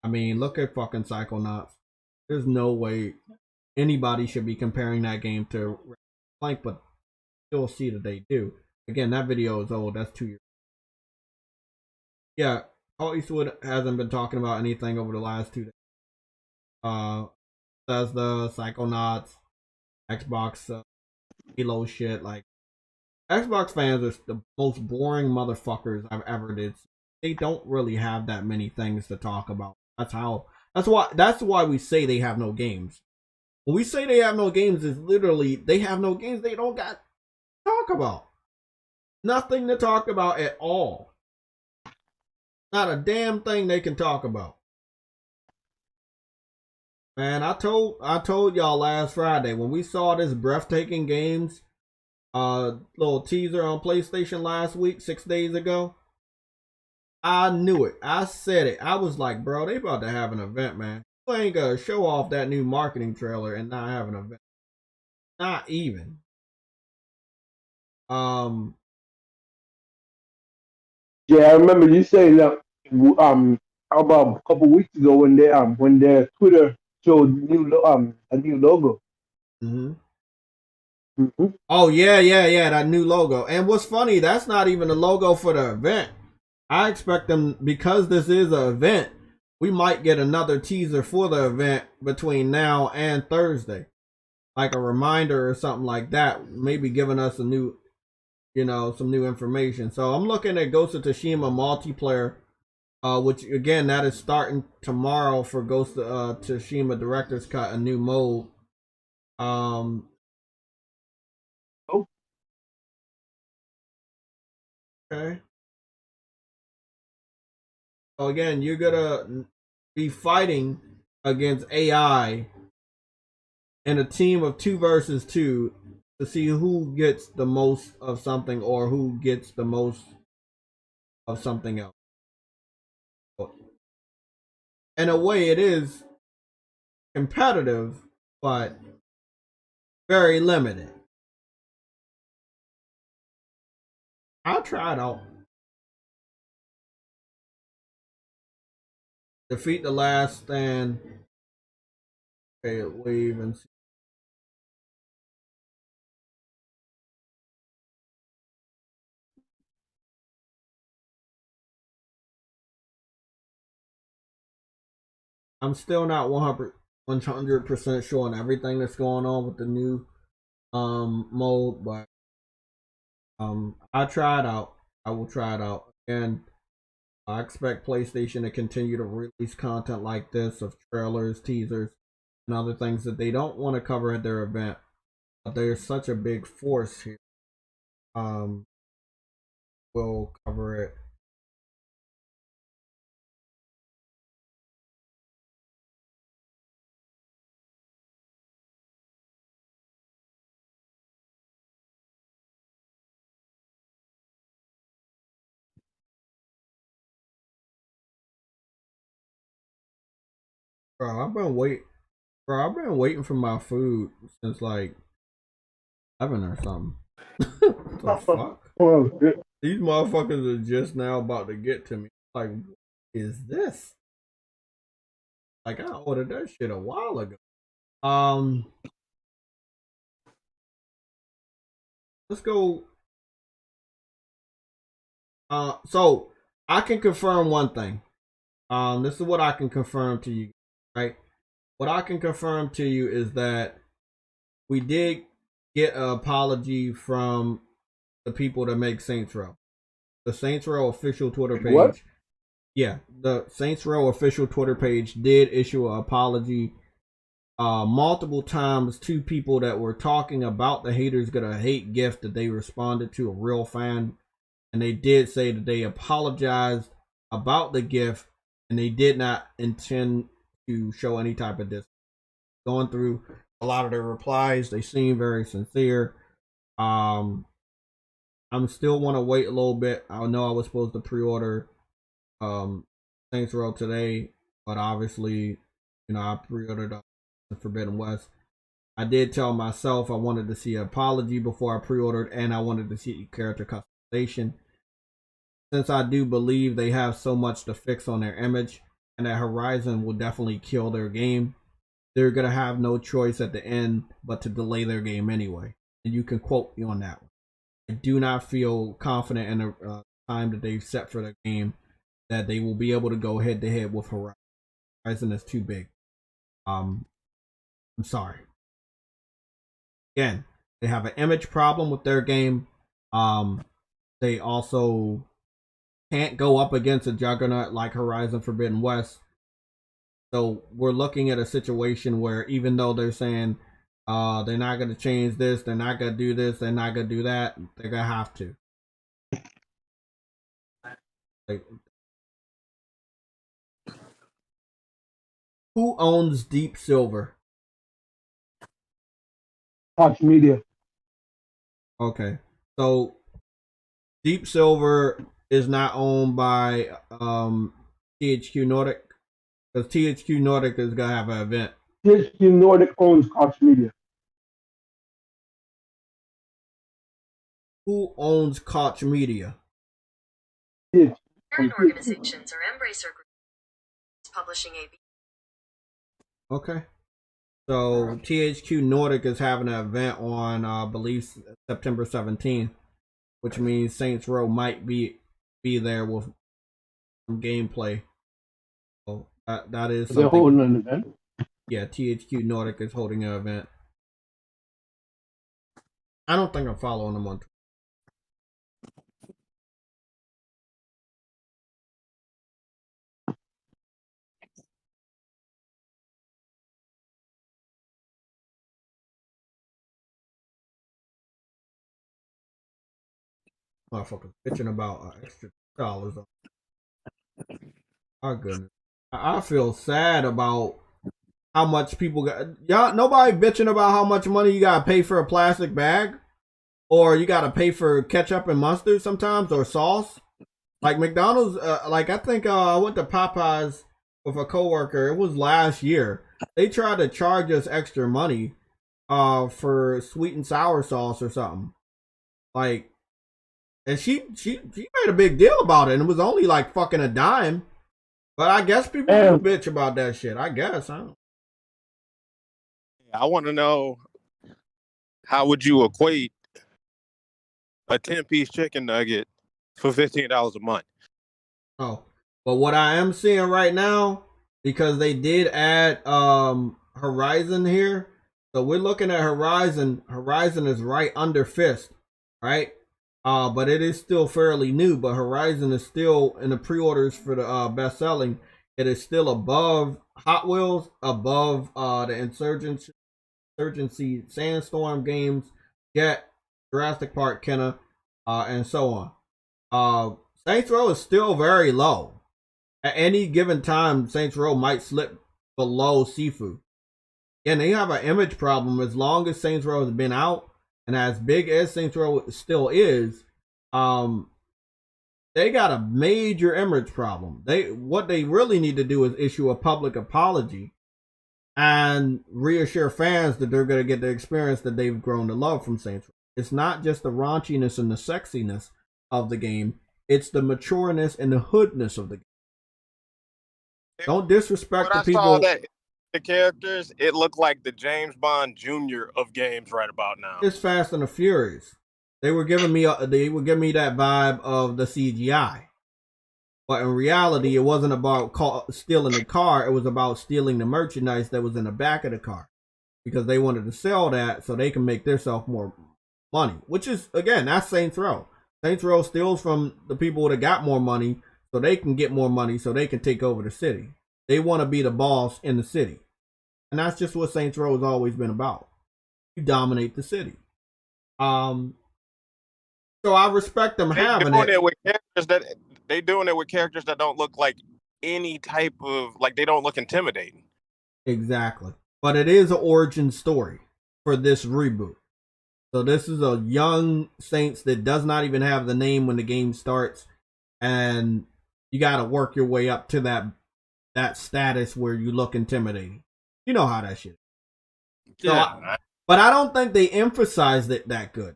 I mean, look at fucking Psychonauts. There's no way anybody should be comparing that game to Clank, but still see that they do. Again, that video is old. That's 2 years. Yeah, Paul Eastwood hasn't been talking about anything over the last 2 days. Bethesda, Psychonauts, Xbox, Halo shit. Like, Xbox fans are the most boring motherfuckers I've ever did. They don't really have that many things to talk about. That's why we say they have no games. When we say they have no games, it's literally they have no games. They don't got to talk about. Nothing to talk about at all. Not a damn thing they can talk about. Man, I told y'all last Friday when we saw this breathtaking games little teaser on PlayStation last week, 6 days ago. I knew it. I said it. I was like, bro, they about to have an event, man. You ain't gonna show off that new marketing trailer and not have an event. Not even. Yeah, I remember you saying that about a couple weeks ago when their Twitter showed a new logo. Oh yeah, that new logo. And what's funny, that's not even the logo for the event. I expect them, because this is an event, we might get another teaser for the event between now and Thursday, like a reminder or something like that, maybe giving us a new, some new information. So I'm looking at Ghost of Tsushima multiplayer, which again, that is starting tomorrow for Ghost of Tsushima Director's Cut, a new mode. Okay. So again, you're gonna be fighting against AI in a team of 2 versus 2 to see who gets the most of something or who gets the most of something else. In a way, it is competitive, but very limited. I'll try it out. Defeat the last stand. Okay, leave and see. I'm still not 100% sure on everything that's going on with the new mode, but I try it out. I will try it out. And I expect PlayStation to continue to release content like this of trailers, teasers, and other things that they don't want to cover at their event. But there's such a big force here. We'll cover it. Bro, I've been waiting for my food since like 11 or something. What the fuck? These motherfuckers are just now about to get to me. Like, what is this? Like, I ordered that shit a while ago. Let's go. So I can confirm one thing. This is what I can confirm to you, right? What I can confirm to you is that we did get an apology from the people that make Saints Row. The Saints Row official Twitter page. What? Yeah, the Saints Row official Twitter page did issue an apology multiple times to people that were talking about the haters gonna hate gift that they responded to a real fan, and they did say that they apologized about the gift and they did not intend to show any type of disrespect. Going through a lot of their replies, they seem very sincere. I'm still want to wait a little bit. I know I was supposed to pre-order Saints Row today, but obviously, I pre-ordered the Forbidden West. I did tell myself I wanted to see an apology before I pre-ordered, and I wanted to see character customization. Since I do believe they have so much to fix on their image, and that Horizon will definitely kill their game, they're going to have no choice at the end but to delay their game anyway. And you can quote me on that one. I do not feel confident in the time that they've set for the game that they will be able to go head to head with Horizon. Horizon is too big. I'm sorry. Again, they have an image problem with their game. They also can't go up against a juggernaut like Horizon Forbidden West. So we're looking at a situation where even though they're saying they're not going to change this, they're not going to do this, they're not going to do that, they're going to have to. Who owns Deep Silver? Koch Media. Okay. So Deep Silver is not owned by THQ Nordic, because THQ Nordic is going to have an event. THQ Nordic owns Koch Media. Who owns Koch Media? Yes. Parent organizations or Embracer Group publishing AB. Okay. So THQ Nordic is having an event on, I believe, September 17th, which means Saints Row might be there with some gameplay. So that is something. They're holding an event. Yeah, THQ Nordic is holding an event. I don't think I'm following them on Twitter. Motherfuckers bitching about extra dollars. My goodness. I feel sad about how much people got. Y'all, nobody bitching about how much money you gotta pay for a plastic bag, or you gotta pay for ketchup and mustard sometimes, or sauce. Like McDonald's, like I think I went to Popeyes with a coworker. It was last year. They tried to charge us extra money for sweet and sour sauce or something. Like, and she made a big deal about it, and it was only like fucking a dime. But I guess people do bitch about that shit. I guess. I want to know, how would you equate a 10-piece chicken nugget for $15 a month? Oh, but what I am seeing right now, because they did add Horizon here, so we're looking at Horizon. Horizon is right under Fist, right? But it is still fairly new. But Horizon is still in the pre-orders for the best selling. It is still above Hot Wheels, above the Insurgency Sandstorm games, Jet, Jurassic Park, Kenna, and so on. Saints Row is still very low. At any given time, Saints Row might slip below Sifu. And they have an image problem. As long as Saints Row has been out, and as big as Saints Row still is, they got a major image problem. What they really need to do is issue a public apology and reassure fans that they're going to get the experience that they've grown to love from Saints Row. It's not just the raunchiness and the sexiness of the game. It's the matureness and the hoodness of the game. Don't disrespect the people. I saw that the characters, it looked like the James Bond Jr. of games right about now. It's Fast and the Furious. They were giving me that vibe of the CGI. But in reality, it wasn't about stealing the car. It was about stealing the merchandise that was in the back of the car. Because they wanted to sell that so they can make themselves more money. Which is, again, that's Saints Row. Saints Row steals from the people that got more money so they can get more money so they can take over the city. They want to be the boss in the city. And that's just what Saints Row has always been about. You dominate the city. So I respect them having it. They doing it with characters that don't look like any type of, like, they don't look intimidating. Exactly. But it is an origin story for this reboot. So this is a young Saints that does not even have the name when the game starts, and you got to work your way up to that status where you look intimidating. You know how that shit. Yeah. But I don't think they emphasized it that good.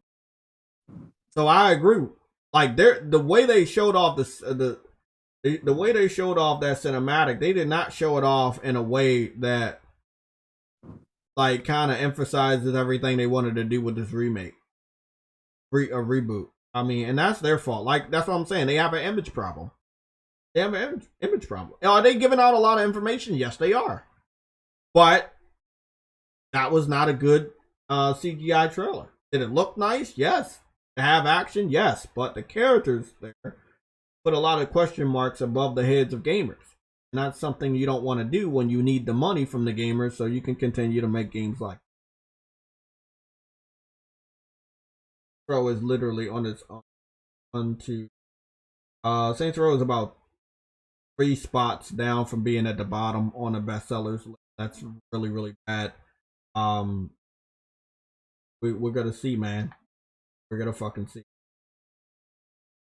So I agree. Like the way they showed off the way they showed off that cinematic, they did not show it off in a way that like kind of emphasizes everything they wanted to do with this remake, reboot. I mean, and that's their fault. Like that's what I'm saying. They have an image problem. They have an image problem. Are they giving out a lot of information? Yes, they are. But that was not a good CGI trailer. Did it look nice? Yes. To have action? Yes. But the characters there put a lot of question marks above the heads of gamers. And that's something you don't want to do when you need the money from the gamers so you can continue to make games like Row is literally on its own to Saints Row is about 3 spots down from being at the bottom on the bestsellers list. That's really, really bad. We're gonna see, man. We're gonna fucking see.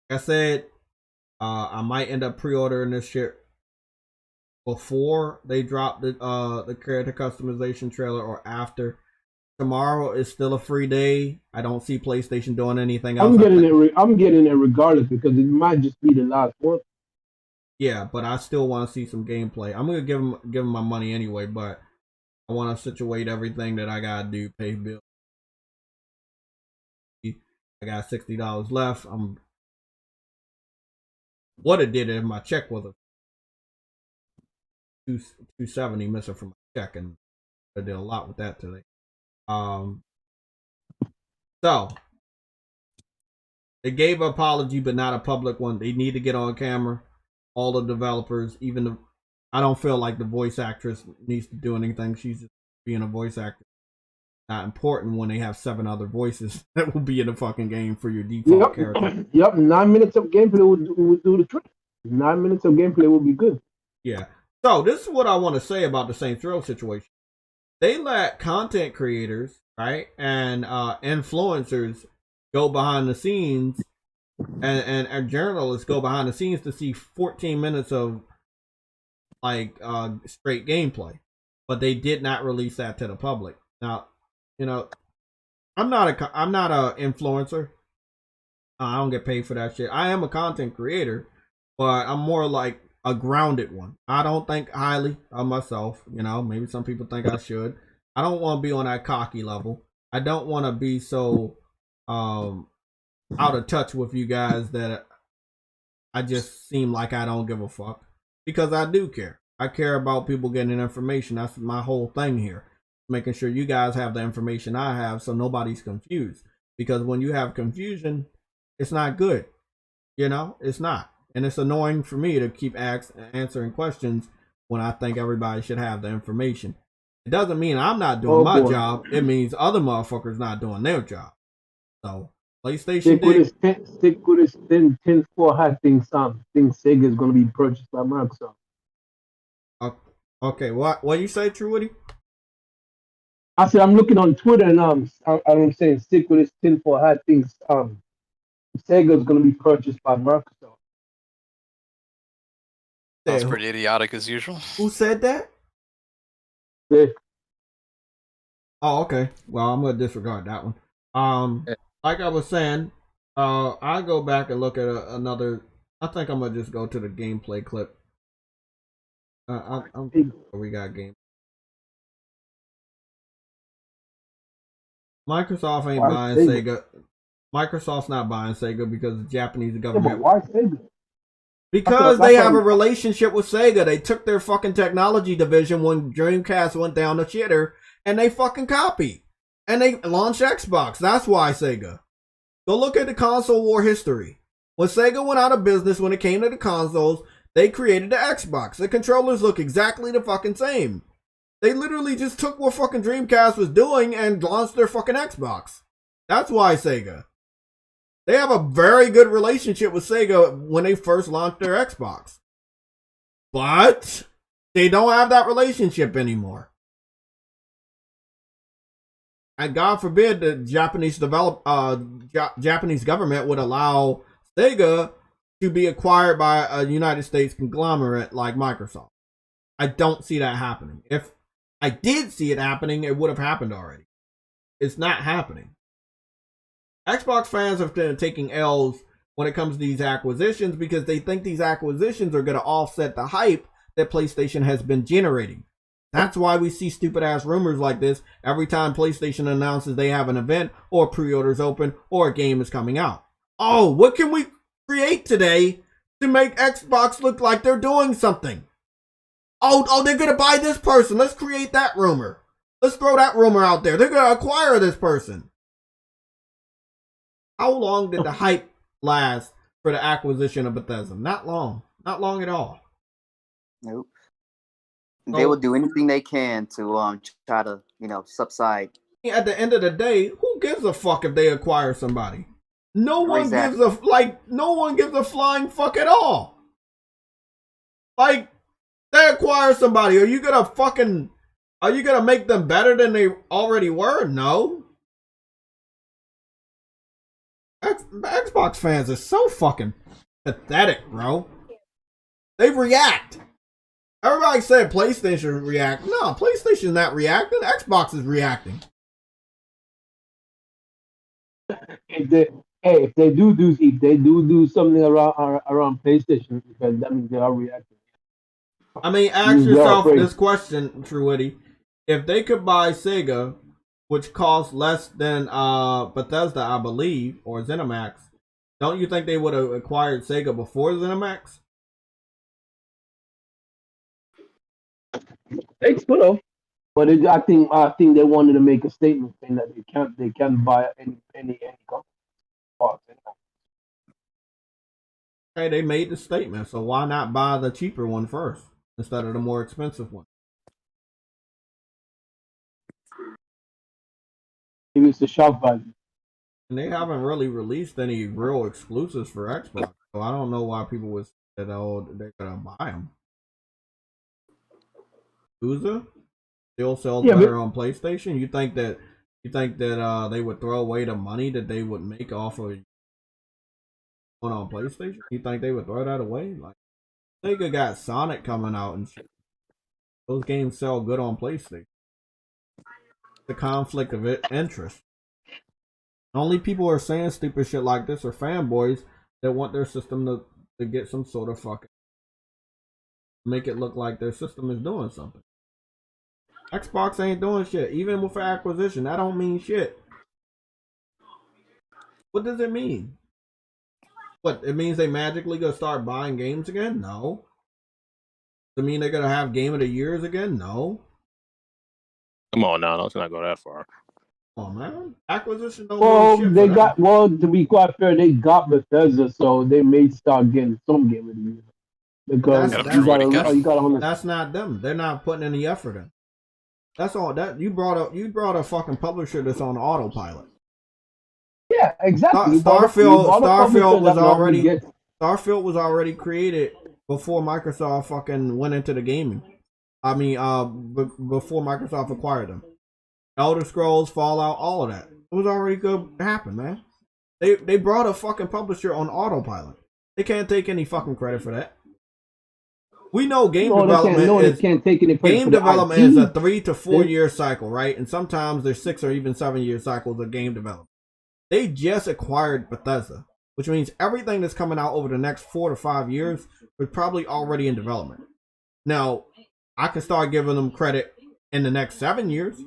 Like I said, I might end up pre-ordering this shit before they drop the character customization trailer or after. Tomorrow is still a free day. I don't see PlayStation doing anything else. I'm getting it regardless because it might just be the last one. Yeah, but I still want to see some gameplay. I'm gonna give them my money anyway, but I want to situate everything that I gotta do, pay bills. I got $60 left. What it did if my check was a $270 missing from my check, and I did a lot with that today. So they gave an apology, but not a public one. They need to get on camera. All the developers, I don't feel like the voice actress needs to do anything. She's just being a voice actor. Not important when they have 7 other voices that will be in the fucking game for your default character. Yep, 9 minutes of gameplay would do the trick. 9 minutes of gameplay will be good. Yeah. So this is what I want to say about the Saints Row situation. They let content creators, right, and influencers go behind the scenes, and journalists go behind the scenes to see 14 minutes of like straight gameplay, but they did not release that to the public. Now, you know, I'm not a influencer. I don't get paid for that shit. I am a content creator, but I'm more like a grounded one. I don't think highly of myself. You know, maybe some people think I should. I don't want to be on that cocky level. I don't want to be so out of touch with you guys that I just seem like I don't give a fuck, because I do care. I care about people getting information. That's my whole thing here. Making sure you guys have the information I have so nobody's confused. Because when you have confusion, it's not good. You know, it's not. And it's annoying for me to keep answering questions when I think everybody should have the information. It doesn't mean I'm not doing my job. It means other motherfuckers not doing their job. So, PlayStation stick with this 10-4 hat thing. Think Sega is going to be purchased by Microsoft. Okay, what you say, True Woody? I said I'm looking on Twitter and I'm saying stick with this 10-4 hat thing. Sega is going to be purchased by Microsoft. That's pretty idiotic as usual. Who said that? Yeah. Oh, okay. Well, I'm gonna disregard that one. Like I was saying, I go back and look at another. I think I'm gonna just go to the gameplay clip. We got game. Microsoft ain't buying Sega. Microsoft's not buying Sega because the Japanese government. Why Sega? Because they have a relationship with Sega. They took their fucking technology division when Dreamcast went down the shitter, and they fucking copied. And they launched Xbox. That's why Sega. Go look at the console war history. When Sega went out of business when it came to the consoles, they created the Xbox. The controllers look exactly the fucking same. They literally just took what fucking Dreamcast was doing and launched their fucking Xbox. That's why Sega. They have a very good relationship with Sega when they first launched their Xbox. But they don't have that relationship anymore. And God forbid the Japanese Japanese government would allow Sega to be acquired by a United States conglomerate like Microsoft. I don't see that happening. If I did see it happening, it would have happened already. It's not happening. Xbox fans have been taking L's when it comes to these acquisitions because they think these acquisitions are going to offset the hype that PlayStation has been generating. That's why we see stupid ass rumors like this every time PlayStation announces they have an event or pre-orders open or a game is coming out. Oh, what can we create today to make Xbox look like they're doing something? Oh, they're going to buy this person. Let's create that rumor. Let's throw that rumor out there. They're going to acquire this person. How long did the hype last for the acquisition of Bethesda? Not long. Not long at all. Nope. They will do anything they can to try to, subside. At the end of the day, who gives a fuck if they acquire somebody? No one gives a flying fuck at all. Like, they acquire somebody. Are you gonna make them better than they already were? No. Xbox fans are so fucking pathetic, bro. They react. Everybody said PlayStation react. No, PlayStation's not reacting. Xbox is reacting. If they do something around PlayStation, because that means they are reacting. I mean, ask yourself this question, Truity. If they could buy Sega, which costs less than Bethesda, I believe, or ZeniMax, don't you think they would have acquired Sega before ZeniMax? They could have, but I think they wanted to make a statement saying that they can't buy any company. Okay, they made the statement, so why not buy the cheaper one first instead of the more expensive one? It was the shock value. And they haven't really released any real exclusives for Xbox, so I don't know why people would say that they're gonna buy them. Yakuza still sells better on PlayStation. You think that they would throw away the money that they would make off of one on PlayStation? You think they would throw that away? Like, Sega got Sonic coming out and shit. Those games sell good on PlayStation. The conflict of interest. Only people who are saying stupid shit like this are fanboys that want their system to get some sort of fucking make it look like their system is doing something. Xbox ain't doing shit. Even with acquisition, that don't mean shit. What does it mean? What, it means they magically gonna start buying games again? No. Does it mean they're gonna have Game of the Years again? No. Come on now, let's not go that far. Come on, man. Acquisition don't mean shit. To be quite fair, they got Bethesda, so they may start getting some Game of the Year. Because you gotta understand. That's not them. They're not putting any effort in. That's all. That you brought a fucking publisher that's on autopilot. Yeah, exactly. Starfield was already created before Microsoft fucking went into the gaming. I mean, before Microsoft acquired them. Elder Scrolls, Fallout, all of that. It was already going to happen, man. They brought a fucking publisher on autopilot. They can't take any fucking credit for that. We know game development is a 3 to 4 year cycle, right? And sometimes there's 6 or even 7 year cycles of game development. They just acquired Bethesda, which means everything that's coming out over the next 4 to 5 years was probably already in development. Now, I can start giving them credit in the next 7 years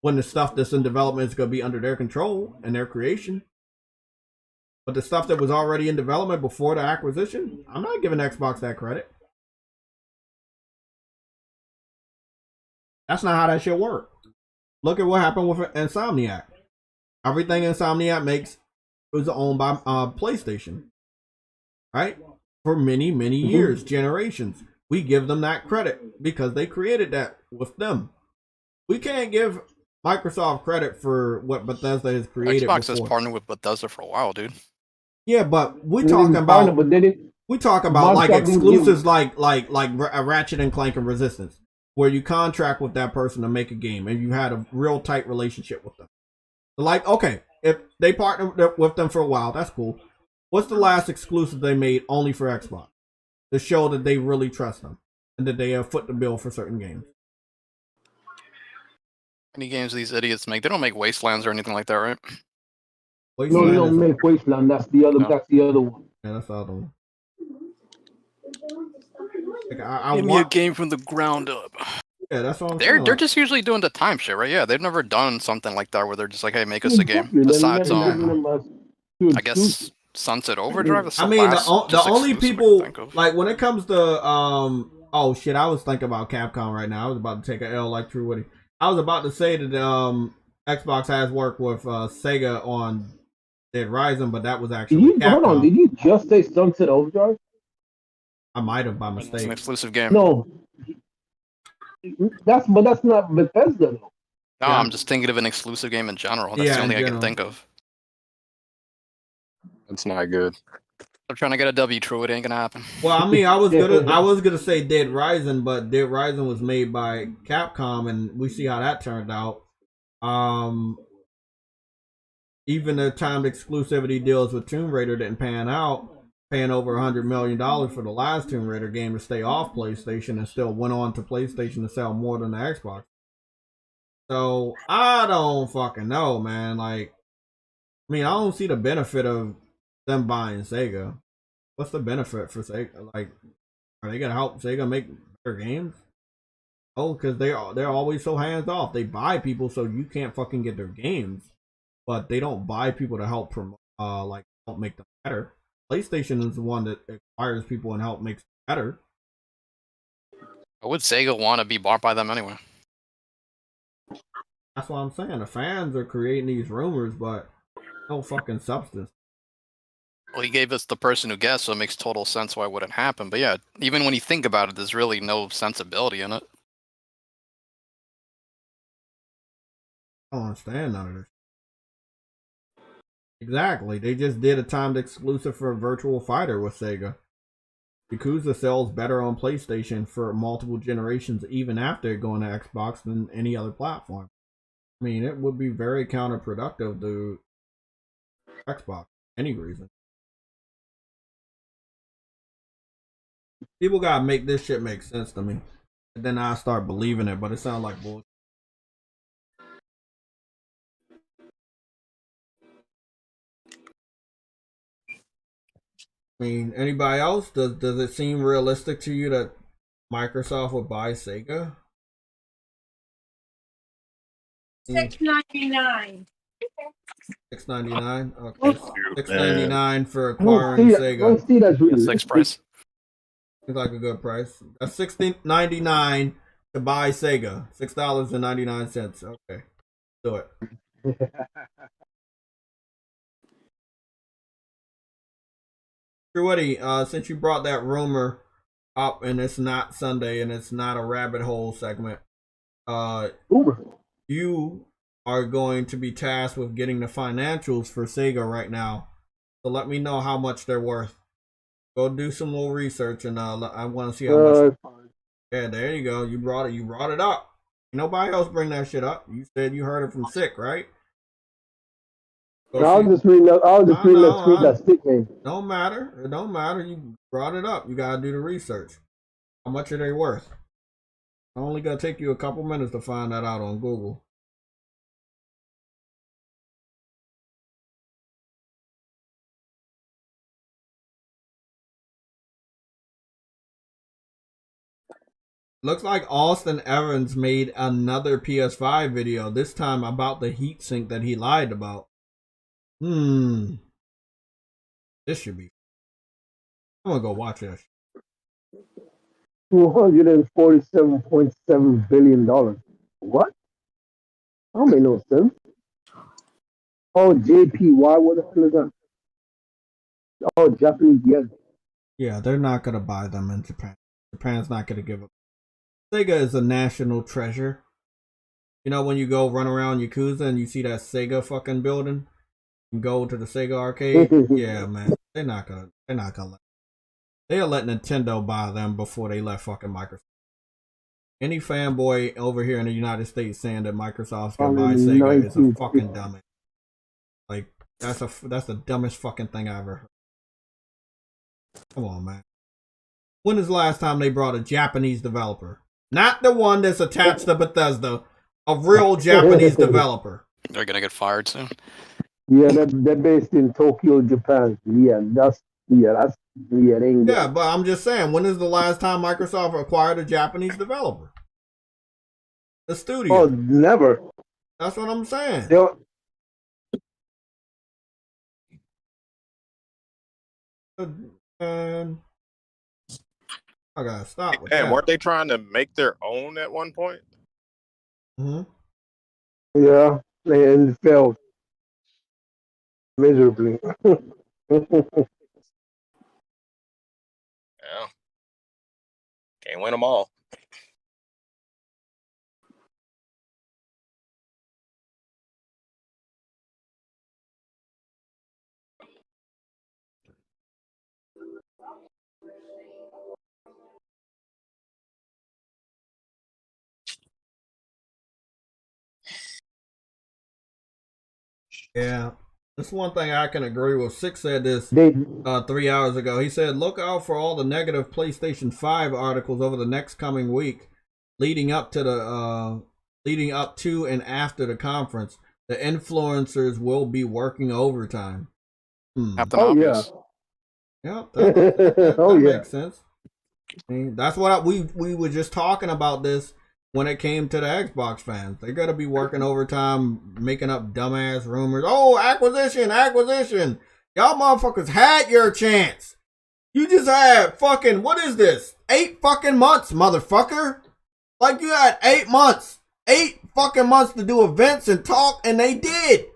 when the stuff that's in development is going to be under their control and their creation. But the stuff that was already in development before the acquisition, I'm not giving Xbox that credit. That's not how that shit work. Look at what happened with Insomniac. Everything Insomniac makes was owned by PlayStation. Right? For many, many years, generations. We give them that credit because they created that with them. We can't give Microsoft credit for what Bethesda has created. Xbox has partnered with Bethesda for a while, dude. Yeah, but we talking about like exclusives like Ratchet and Clank and Resistance. where you contract with that person to make a game and you had a real tight relationship with them. Like, okay, if they partnered with them for a while, that's cool. What's the last exclusive they made only for Xbox to show that they really trust them and that they have foot the bill for certain games? Any games these idiots make? They don't make Wastelands or anything like that, right? Wasteland No, you don't make Wasteland. That's the other. No. That's the other one. Yeah, that's the other one. Like, Give me a game from the ground up. Yeah, that's what I'm They're saying. just usually doing the time shit, right? Yeah, they've never done something like that where they're just like, hey, make us a game. Besides, I guess Sunset Overdrive. That's I mean, the only people of. like when it comes to oh shit, I was thinking about Capcom right now. I was about to take a L like True Woody. I was about to say that Xbox has worked with Sega on Dead Rising, but that was actually Capcom. Hold on, did you just say Sunset Overdrive? I might have by mistake. It's an exclusive game. No, that's not Bethesda though. No, Yeah. I'm just thinking of an exclusive game in general. That's Yeah, the only in thing I can general. think of. That's not good. They're trying to get a W, True. It ain't gonna happen. Well, I mean, I was gonna say Dead Rising, but Dead Rising was made by Capcom, and we see how that turned out. Even the timed exclusivity deals with Tomb Raider didn't pan out. Paying over $100 million for the last Tomb Raider game to stay off PlayStation, and still went on to PlayStation to sell more than the Xbox. So I don't fucking know, man. Like, I mean, I don't see the benefit of them buying Sega. What's the benefit for Sega? Like, are they gonna help Sega make better games? Oh, because they're always so hands off. They buy people so you can't fucking get their games, but they don't buy people to help promote, like help make them better. PlayStation is the one that acquires people and help makes them better. Would Sega want to be bought by them anyway? That's what I'm saying. The fans are creating these rumors, but no fucking substance. Well, he gave us the person who guessed, so it makes total sense why it wouldn't happen. But yeah, even when you think about it, there's really no sensibility in it. I don't understand none of this. Exactly. They just did a timed exclusive for Virtual Fighter with Sega. Yakuza sells better on PlayStation for multiple generations even after going to Xbox than any other platform. I mean, it would be very counterproductive to Xbox for any reason. People gotta make this shit make sense to me. And then I start believing it, but it sounds like bullshit. I mean, anybody else? Does it seem realistic to you that Microsoft would buy Sega? $6.99. $6.99. Okay, $6.99 for I acquiring Sega. don't see that's really Six price. Seems like a good price. That's $16.99 to buy Sega. $6.99. Okay, do it. Woody, since you brought that rumor up, and it's not Sunday, and it's not a rabbit hole segment, you are going to be tasked with getting the financials for Sega right now. So let me know how much they're worth. Go do some little research, and I want to see how much. Yeah, there you go. You brought it up. Nobody else bring that shit up. You said you heard it from Sick, right? I'll just read that stick name. Don't matter. It don't matter. You brought it up. You gotta do the research. How much are they worth? Only gonna take you a couple minutes to find that out on Google. Looks like Austin Evans made another PS5 video, this time about the heatsink that he lied about. This should be. I'm gonna go watch this. $247.7 billion. What? That don't make no sense. Oh, JPY, what the hell is that? Oh, Japanese yen. Yeah, they're not gonna buy them in Japan. Japan's not gonna give up. Sega is a national treasure. You know, when you go run around Yakuza and you see that Sega fucking building, and go to the Sega arcade. Yeah, man, they're not gonna let. They'll let Nintendo buy them before they let fucking Microsoft. Any fanboy over here in the United States saying that Microsoft's gonna buy Sega is a fucking dummy. Like that's the dumbest fucking thing I ever heard. Come on, man. When is the last time they brought a Japanese developer? Not the one that's attached to Bethesda, a real Japanese developer. They're gonna get fired soon. Yeah, they're based in Tokyo, Japan. Yeah, Yeah, but I'm just saying, when is the last time Microsoft acquired a Japanese developer? The studio. Oh, never. That's what I'm saying. I gotta stop with that. Weren't they trying to make their own at one point? Yeah, and it failed miserably. Yeah. Can't win them all. Yeah, that's one thing I can agree with. Six said this 3 hours ago. He said, "Look out for all the negative PlayStation 5 articles over the next coming week, leading up to and after the conference. The influencers will be working overtime." Captain Obvious. Yeah, that makes sense. I mean, that's what we were just talking about this when it came to the Xbox fans. They're gonna be working overtime, making up dumbass rumors. Oh, acquisition. Y'all motherfuckers had your chance. You just had fucking, what is this? 8 fucking months, motherfucker. Like, you had 8 months. 8 fucking months to do events and talk, and they did.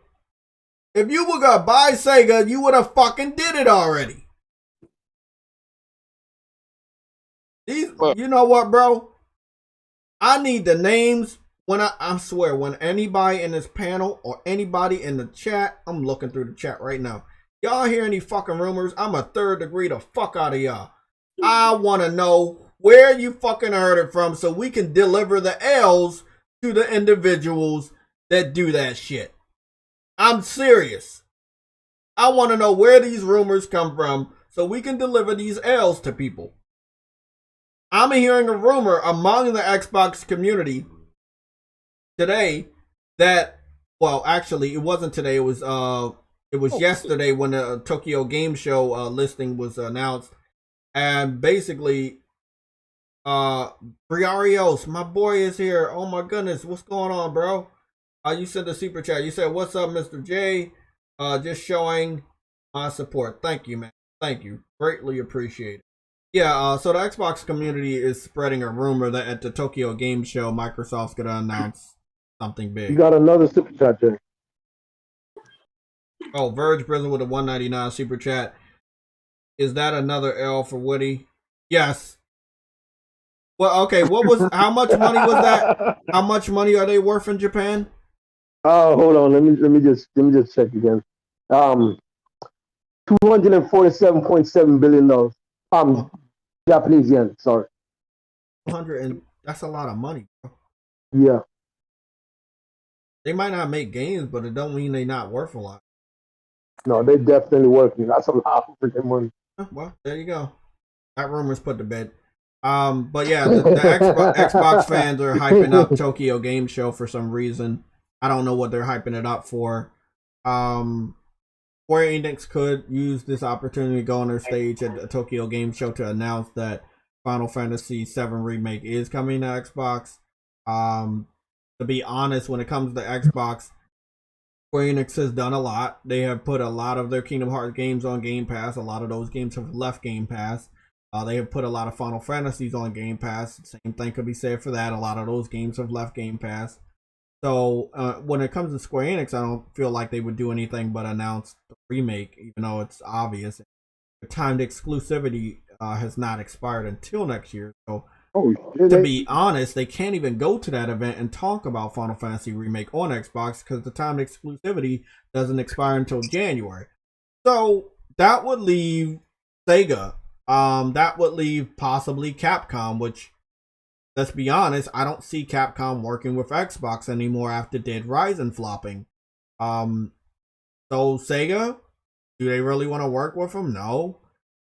If you were gonna buy Sega, you would have fucking did it already. You know what, bro? I need the names I swear, when anybody in this panel or anybody in the chat, I'm looking through the chat right now. Y'all hear any fucking rumors? I'm a third degree the fuck out of y'all. I want to know where you fucking heard it from so we can deliver the L's to the individuals that do that shit. I'm serious. I want to know where these rumors come from so we can deliver these L's to people. I'm hearing a rumor among the Xbox community today that, well, actually, it wasn't today. It was yesterday when the Tokyo Game Show listing was announced, and basically, Briarios, my boy is here. Oh my goodness, what's going on, bro? You said the super chat. You said, "What's up, Mr. J? Just showing my support." Thank you, man. Thank you. Greatly appreciated. Yeah, so the Xbox community is spreading a rumor that at the Tokyo Game Show, Microsoft's gonna announce something big. You got another super chat, Jay. Oh, Verge Prison with a 199 super chat. Is that another L for Woody? Yes. Well, okay. How much money was that? How much money are they worth in Japan? Oh, hold on. Let me just check again. $247.7 billion. Japanese yen. Sorry. 100, and that's a lot of money, bro. Yeah. They might not make games, but it don't mean they're not worth a lot. No, they definitely working. That's a lot of freaking money. Well, there you go. That rumor's put to bed. But yeah, the Xbox fans are hyping up Tokyo Game Show for some reason. I don't know what they're hyping it up for. Square Enix could use this opportunity to go on their stage at the Tokyo Game Show to announce that Final Fantasy VII Remake is coming to Xbox. To be honest, when it comes to Xbox, Square Enix has done a lot. They have put a lot of their Kingdom Hearts games on Game Pass. A lot of those games have left Game Pass. They have put a lot of Final Fantasies on Game Pass. Same thing could be said for that. A lot of those games have left Game Pass. So when it comes to Square Enix, I don't feel like they would do anything but announce the remake, even though it's obvious. The timed exclusivity has not expired until next year. So to be honest, they can't even go to that event and talk about Final Fantasy Remake on Xbox because the timed exclusivity doesn't expire until January. So that would leave Sega. That would leave possibly Capcom, which let's be honest, I don't see Capcom working with Xbox anymore after Dead Rising flopping. So Sega, do they really want to work with them? No.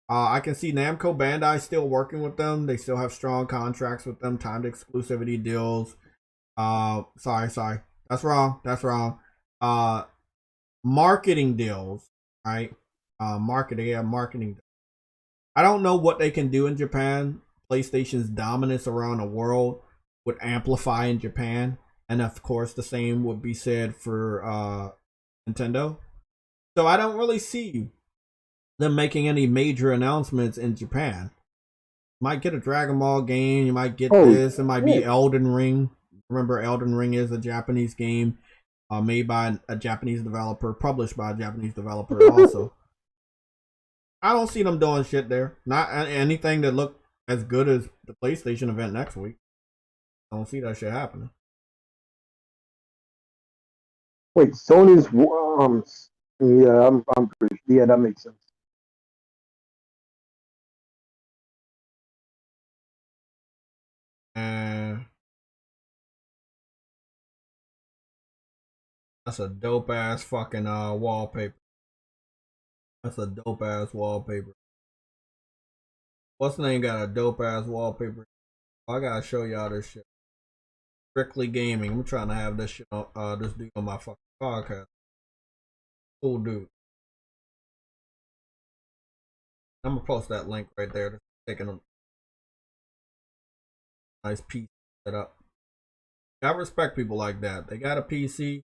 I can see Namco Bandai still working with them. They still have strong contracts with them, timed exclusivity deals. Sorry. That's wrong. Marketing deals, right? Marketing. I don't know what they can do in Japan. PlayStation's dominance around the world would amplify in Japan, and of course, the same would be said for Nintendo. So I don't really see them making any major announcements in Japan. Might get a Dragon Ball game. You might get this. It might be Elden Ring. Remember, Elden Ring is a Japanese game made by a Japanese developer, published by a Japanese developer also. I don't see them doing shit there. Not anything that look as good as the PlayStation event next week. I don't see that shit happening. Wait, Sony's yeah, I'm pretty yeah, that makes sense. And that's a dope ass fucking wallpaper. That's a dope ass wallpaper. What's the name got a dope ass wallpaper? I gotta show y'all this shit. Strictly Gaming. I'm trying to have this shit on this dude on my fucking podcast. Cool dude. I'm gonna post that link right there. Just taking a nice PC set up. I respect people like that. They got a PC.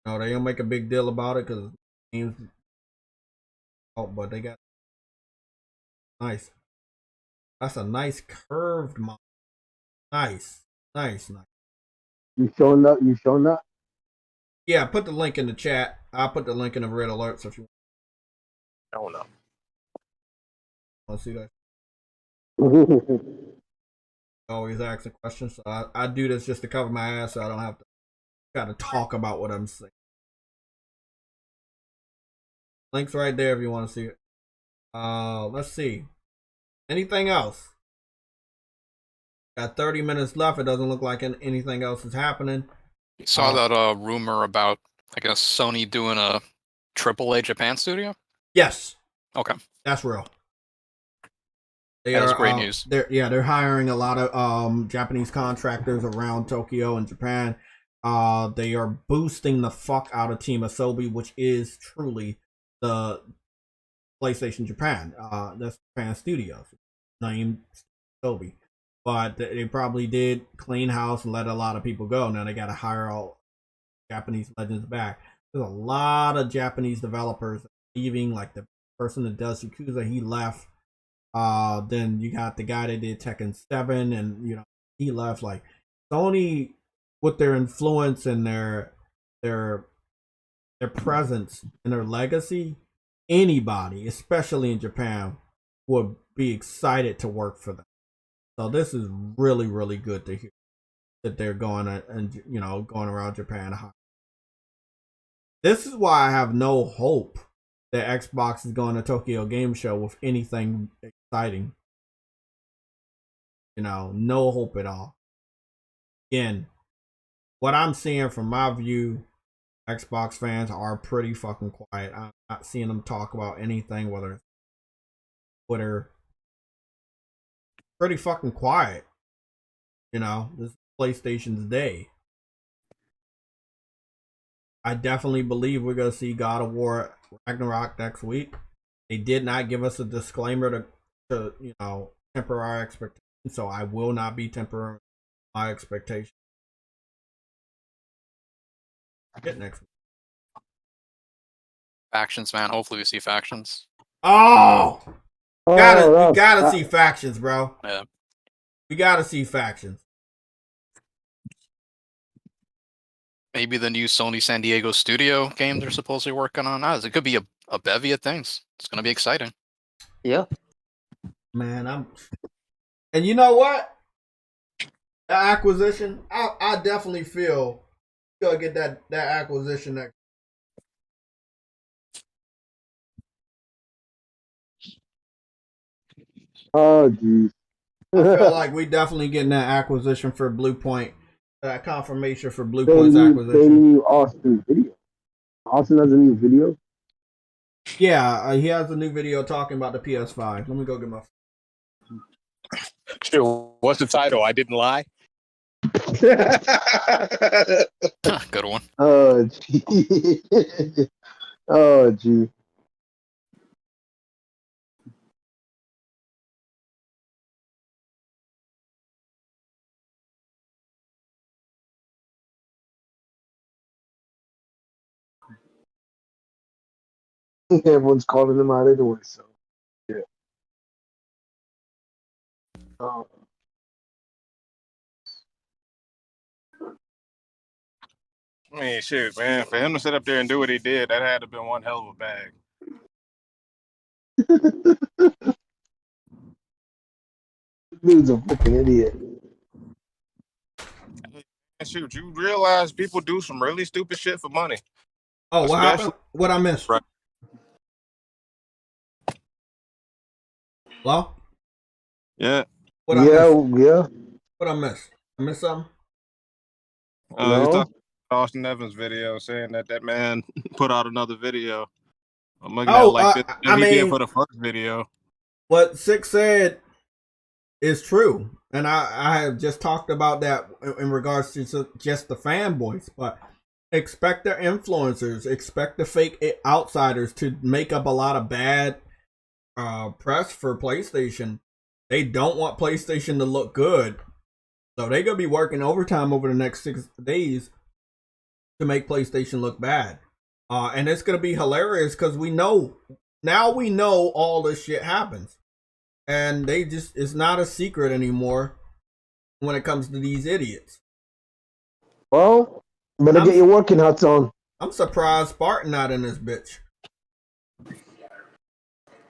No, they don't make a big deal about it because games. Oh, but they got nice. That's a nice curved model. Nice. You showing up? Yeah, put the link in the chat. I'll put the link in the red alerts if you I want to see that. Always asking questions. So I do this just to cover my ass so I don't have to kind of talk about what I'm saying. Link's right there if you want to see it. Let's see. Anything else? Got 30 minutes left. It doesn't look like anything else is happening. You saw that rumor about, I guess, Sony doing a AAA Japan studio? Yes. Okay. That's real. That is great news. They're hiring a lot of Japanese contractors around Tokyo and Japan. They are boosting the fuck out of Team Asobi, which is truly the PlayStation Japan. That's Japan Studios, named Asobi. But they probably did clean house and let a lot of people go. Now they got to hire all Japanese legends back. There's a lot of Japanese developers leaving. Like the person that does Yakuza, he left. Then you got the guy that did Tekken 7, and he left. Like Sony, with their influence and their presence and their legacy, anybody, especially in Japan, would be excited to work for them. So this is really, really good to hear that they're going and going around Japan. This is why I have no hope that Xbox is going to Tokyo Game Show with anything exciting. No hope at all. Again, what I'm seeing from my view, Xbox fans are pretty fucking quiet. I'm not seeing them talk about anything, whether it's Twitter. Pretty fucking quiet. This is PlayStation's day. I definitely believe we're going to see God of War Ragnarok next week. They did not give us a disclaimer to temper our expectations, so I will not be tempering my expectations. Get next week. Factions, man. Hopefully we see factions. Oh! We gotta see factions, bro. Yeah. We gotta see factions. Maybe the new Sony San Diego studio game they're supposedly working on. It could be a bevy of things. It's going to be exciting. Yeah. Man, and you know what? That acquisition, I definitely feel you'll get that acquisition next. Oh, geez. I feel like we definitely getting that acquisition for Blue Point, that confirmation for Blue They Point's need acquisition. Austin video. Austin has a new video. Yeah, he has a new video talking about the PS5. Let me go get my. Sure. What's the title? I didn't lie. Good one. Oh, gee. Oh, gee. Everyone's calling him out anyway, so yeah. Oh. I mean, shoot, man. For him to sit up there and do what he did, that had to have been one hell of a bag. Dude's a fucking idiot. And shoot, you realize people do some really stupid shit for money. Oh, what happened? What I missed? Right. Hello? Yeah. What I missed? Yeah. What I missed? I missed something? He's talking about Austin Evans' video, saying that man put out another video. I'm looking at like this he did for the first video. What Six said is true, and I have just talked about that in regards to just the fanboys. But expect the influencers, expect the fake outsiders to make up a lot of bad press for PlayStation. They don't want PlayStation to look good, so they're gonna be working overtime over the next 6 days to make PlayStation look bad. And it's gonna be hilarious because we know all this shit happens, and it's not a secret anymore when it comes to these idiots. Well, better get your working hats on. I'm surprised Spartan not in this bitch.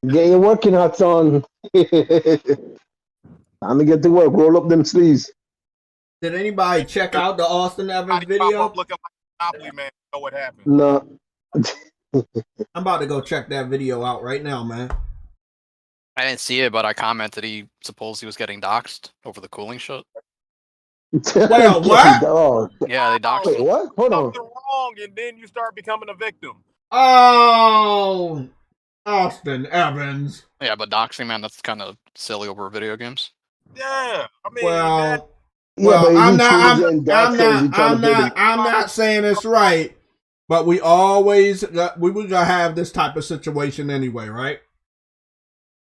Get your working hats on. Time to get to work. Roll up them sleeves. Did anybody check out the Austin Evans video? Looking like Monopoly Man, know what happened? No. I'm about to go check that video out right now, man. I didn't see it, but I commented he supposed he was getting doxxed over the cooling shit. Well, what? Oh. Yeah, they doxxed Wait, him. what? Hold on. Something wrong, and then you start becoming a victim. Oh, Austin Evans. Yeah, but doxing, man, that's kind of silly over video games. Yeah, I mean, I'm not saying it's right, but we would have this type of situation anyway, right?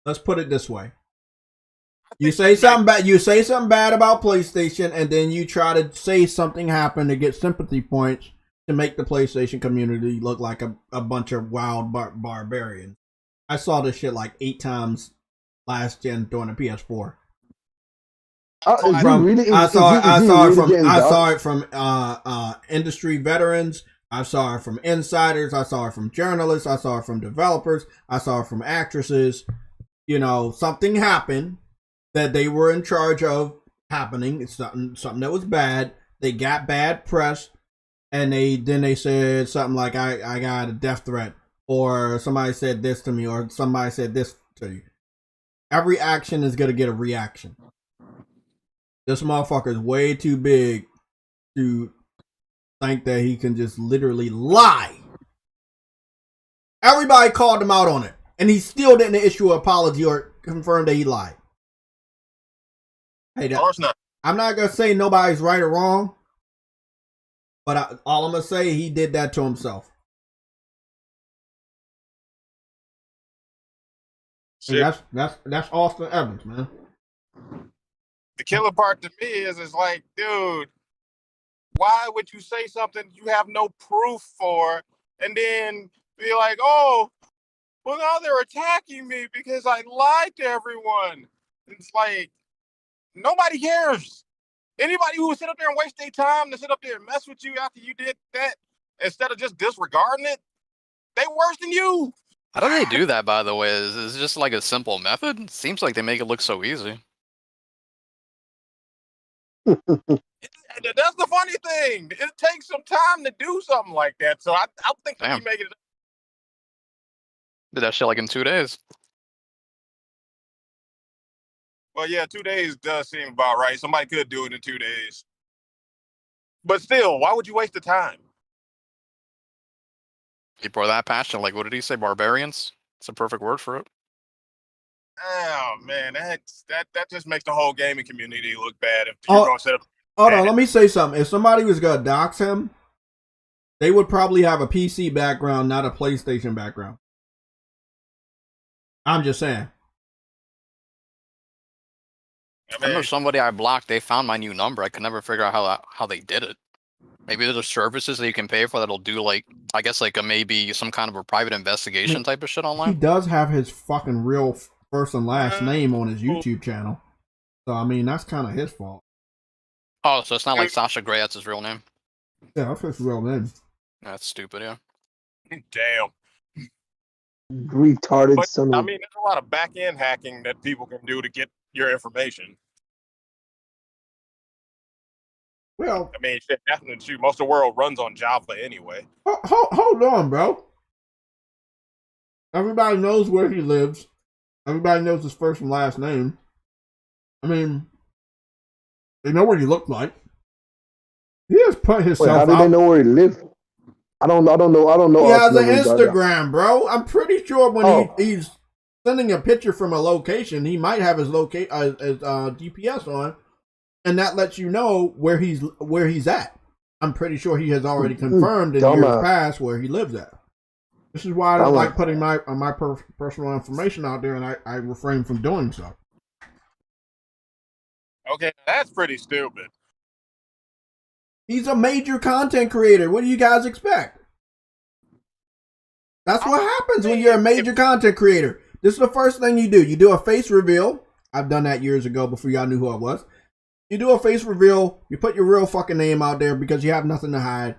Let's put it this way. You say something bad about PlayStation, and then you try to say something happened to get sympathy points to make the PlayStation community look like a bunch of wild barbarians. I saw this shit like 8 times last gen during the PS4. I saw it from industry veterans. I saw it from insiders. I saw it from journalists. I saw it from developers. I saw it from actresses. You know, something happened that they were in charge of happening. It's something that was bad. They got bad press, and they said something like, I got a death threat, or somebody said this to me, or somebody said this to you. Every action is gonna get a reaction. This motherfucker is way too big to think that he can just literally lie. Everybody called him out on it, and he still didn't issue an apology or confirm that he lied. Hey, I'm not gonna say nobody's right or wrong, but all I'm gonna say, he did that to himself. That's Austin Evans, man. The killer part to me is like, dude, why would you say something you have no proof for, and then be like, oh, well, now they're attacking me because I lied to everyone. It's like, nobody cares. Anybody who would sit up there and waste their time to sit up there and mess with you after you did that, instead of just disregarding it, they worse than you. How do they do that, by the way? Is it just like a simple method? It seems like they make it look so easy. That's the funny thing. It takes some time to do something like that. So I think we make it. Did that shit like in 2 days. Well, yeah, 2 days does seem about right. Somebody could do it in 2 days. But still, why would you waste the time? People are that passionate. Like, what did he say? Barbarians? It's a perfect word for it. Oh man, that just makes the whole gaming community look bad. If you're going to set up. Hold on, let me say something. If somebody was gonna dox him, they would probably have a PC background, not a PlayStation background. I'm just saying. I know somebody I blocked. They found my new number. I could never figure out how they did it. Maybe there's services that you can pay for that'll do like, I guess like maybe some kind of a private investigation type of shit online. He does have his fucking real first and last name on his YouTube channel, so I mean that's kind of his fault. Oh, so it's not like Sasha Grey. That's his real name. Yeah, that's his real name. That's stupid. Yeah. Damn. Retarded But, son. I mean, there's a lot of back end hacking that people can do to get your information. Well, I mean, shit, definitely. Most of the world runs on Java anyway. Hold on, bro. Everybody knows where he lives. Everybody knows his first and last name. I mean, they know what he looked like. He has put himself Wait, how do they know where he lives? I don't know. He has an Instagram, bro. I'm pretty sure when he's sending a picture from a location, he might have his GPS on, and that lets you know where he's at. I'm pretty sure he has already confirmed in years past where he lives at. This is why I don't like putting my personal information out there, and I refrain from doing so. Okay, that's pretty stupid. He's a major content creator. What do you guys expect? That's what happens when you're a major content creator. This is the first thing you do. You do a face reveal. I've done that years ago before y'all knew who I was. You do a face reveal. You put your real fucking name out there because you have nothing to hide.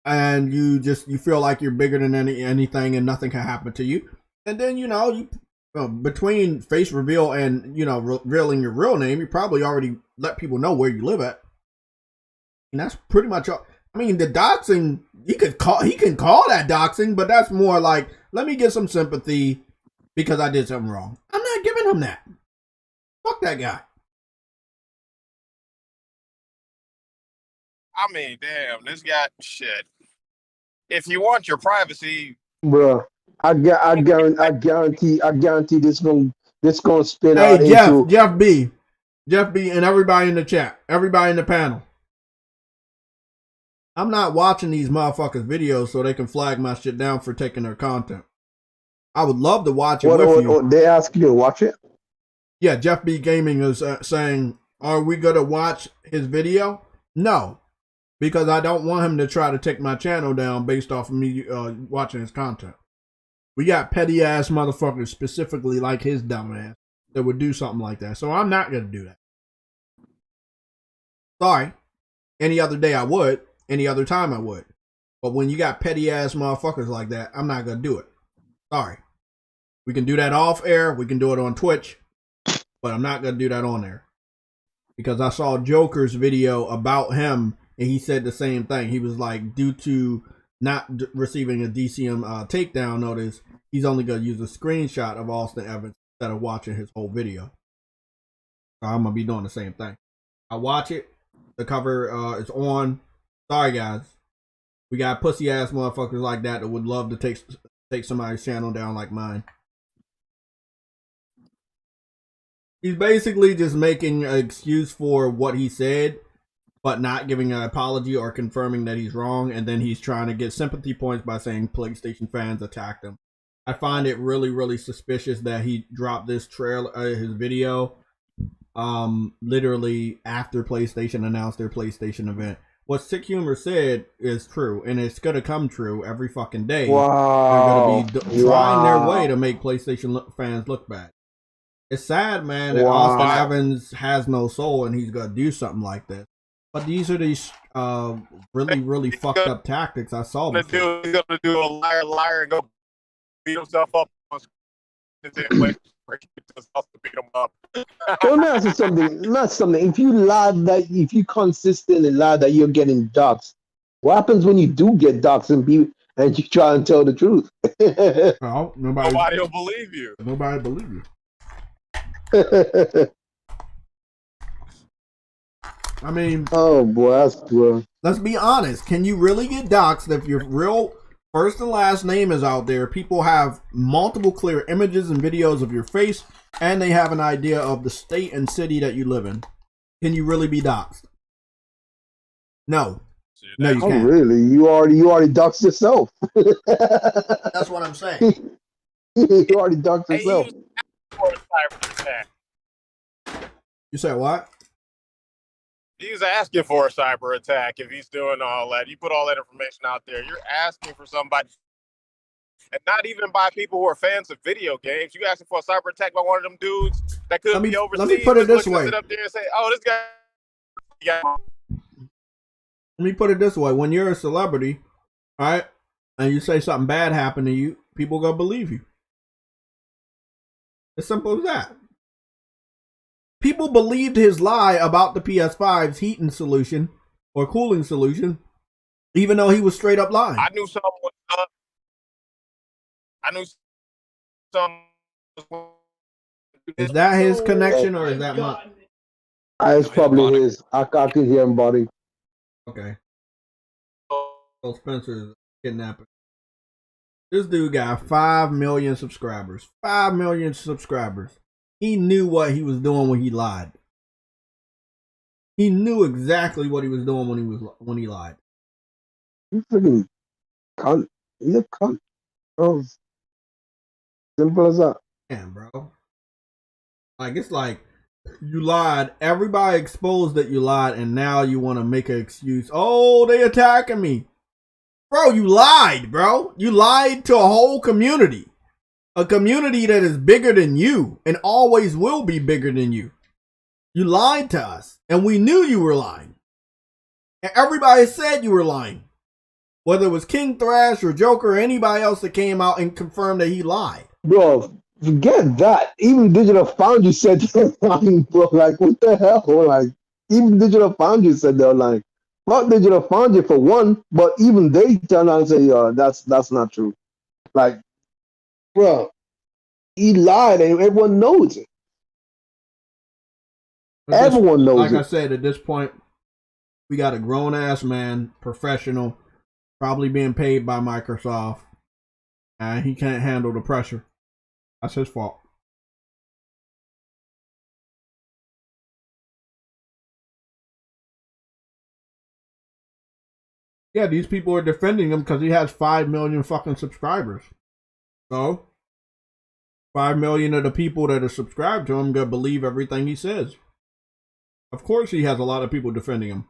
And you feel like you're bigger than anything and nothing can happen to you. And then, between face reveal and, revealing your real name, you probably already let people know where you live at. And that's pretty much all. I mean, the doxing, he can call that doxing, but that's more like, let me get some sympathy because I did something wrong. I'm not giving him that. Fuck that guy. I mean, damn, this guy, shit. If you want your privacy, bro, I guarantee this gonna spin out into Jeff B, and everybody in the chat, everybody in the panel. I'm not watching these motherfuckers' videos so they can flag my shit down for taking their content. I would love to watch it with you. They ask you to watch it? Yeah, Jeff B Gaming is saying, are we going to watch his video? No, because I don't want him to try to take my channel down based off of me watching his content. We got petty ass motherfuckers specifically like his dumb ass that would do something like that. So I'm not going to do that. Sorry. Any other day I would. Any other time I would. But when you got petty ass motherfuckers like that, I'm not going to do it. Sorry. We can do that off air. We can do it on Twitch. But I'm not going to do that on there. Because I saw Joker's video about him and he said the same thing. He was like, due to not receiving a DCM takedown notice, he's only going to use a screenshot of Austin Evans instead of watching his whole video. So I'm going to be doing the same thing. I watch it. The cover is on. Sorry, guys. We got pussy ass motherfuckers like that would love to take somebody's channel down like mine. He's basically just making an excuse for what he said, but not giving an apology or confirming that he's wrong. And then he's trying to get sympathy points by saying PlayStation fans attacked him. I find it really, really suspicious that he dropped this trailer, his video, literally after PlayStation announced their PlayStation event. What Sick Humor said is true, and it's gonna come true every fucking day. Wow. They're gonna be trying their way to make PlayStation fans look bad. It's sad, man, that Austin Evans has no soul and he's gonna do something like this. But these are these really, really fucked up tactics I saw before. He's gonna do a liar and go beat himself up on screen. So let me ask you something. Not something. If you consistently lie that you're getting doxxed, what happens when you do get doxxed and you try and tell the truth? Oh, nobody will believe you. Nobody believe you. I mean, oh boy, that's good. Let's be honest. Can you really get doxxed if your real first and last name is out there? People have multiple clear images and videos of your face, and they have an idea of the state and city that you live in. Can you really be doxxed? No. No, you can't. Really? You already doxed yourself. That's what I'm saying. You already doxed yourself. For a cyber attack. You said what? He's asking for a cyber attack if he's doing all that. You put all that information out there. You're asking for somebody, and not even by people who are fans of video games. You asking for a cyber attack by one of them dudes that could be overseas. Let me put it this way. Sit up there and say, "Oh, this guy." Yeah. Let me put it this way: when you're a celebrity, all right, and you say something bad happened to you, people gonna believe you. As simple as that. People believed his lie about the PS5's heating solution or cooling solution, even though he was straight up lying. I knew something was up. I knew something was. Is that his connection or is that mine? It's probably his. I can hear him, buddy. Okay. Well, Spencer's kidnapping. This dude got 5 million subscribers. 5 million subscribers. He knew what he was doing when he lied. He knew exactly what he was doing when he lied. You freaking cunt. He's a cunt. Oh, simple as that. Damn, bro. Like, it's like you lied. Everybody exposed that you lied, and now you want to make an excuse. Oh, they attacking me. Bro, you lied, bro. You lied to a whole community. A community that is bigger than you and always will be bigger than you. You lied to us, and we knew you were lying. And everybody said you were lying. Whether it was King Thrash or Joker or anybody else that came out and confirmed that he lied. Bro, forget that. Even Digital Foundry said they're lying, bro. Like, what the hell? Like, even Digital Foundry said they're lying. Not Digital Foundry for one, but even they turn around and say, that's not true. Like, bro, he lied and everyone knows it. Everyone knows it. Like I said, at this point, we got a grown-ass man, professional, probably being paid by Microsoft, and he can't handle the pressure. That's his fault. Yeah, these people are defending him because he has 5 million fucking subscribers. So, 5 million of the people that are subscribed to him gonna believe everything he says. Of course he has a lot of people defending him.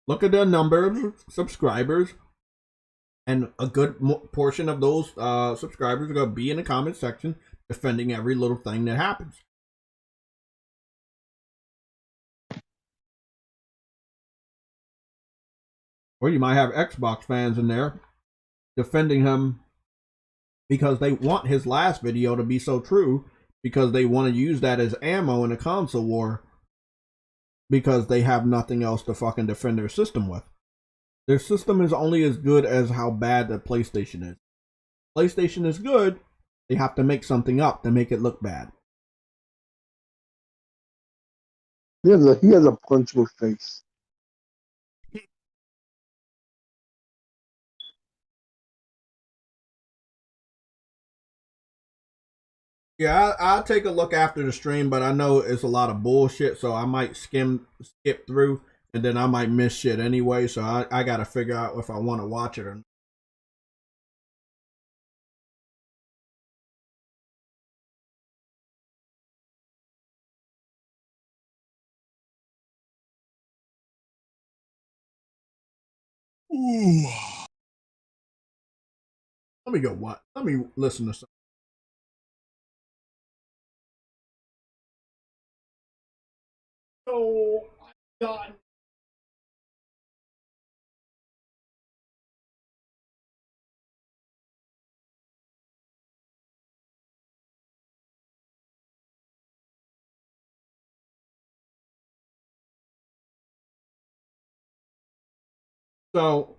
Look at the number of subscribers. And a good portion of those subscribers are gonna be in the comment section defending every little thing that happens. Or you might have Xbox fans in there defending him because they want his last video to be so true, because they want to use that as ammo in a console war, because they have nothing else to fucking defend their system with. Their system is only as good as how bad the PlayStation is. PlayStation is good, they have to make something up to make it look bad. He has a punchable face. Yeah, I'll take a look after the stream, but I know it's a lot of bullshit, so I might skip through, and then I might miss shit anyway, so I gotta figure out if I want to watch it or not. Ooh. Let me go what? Let me listen to something. Oh my God. So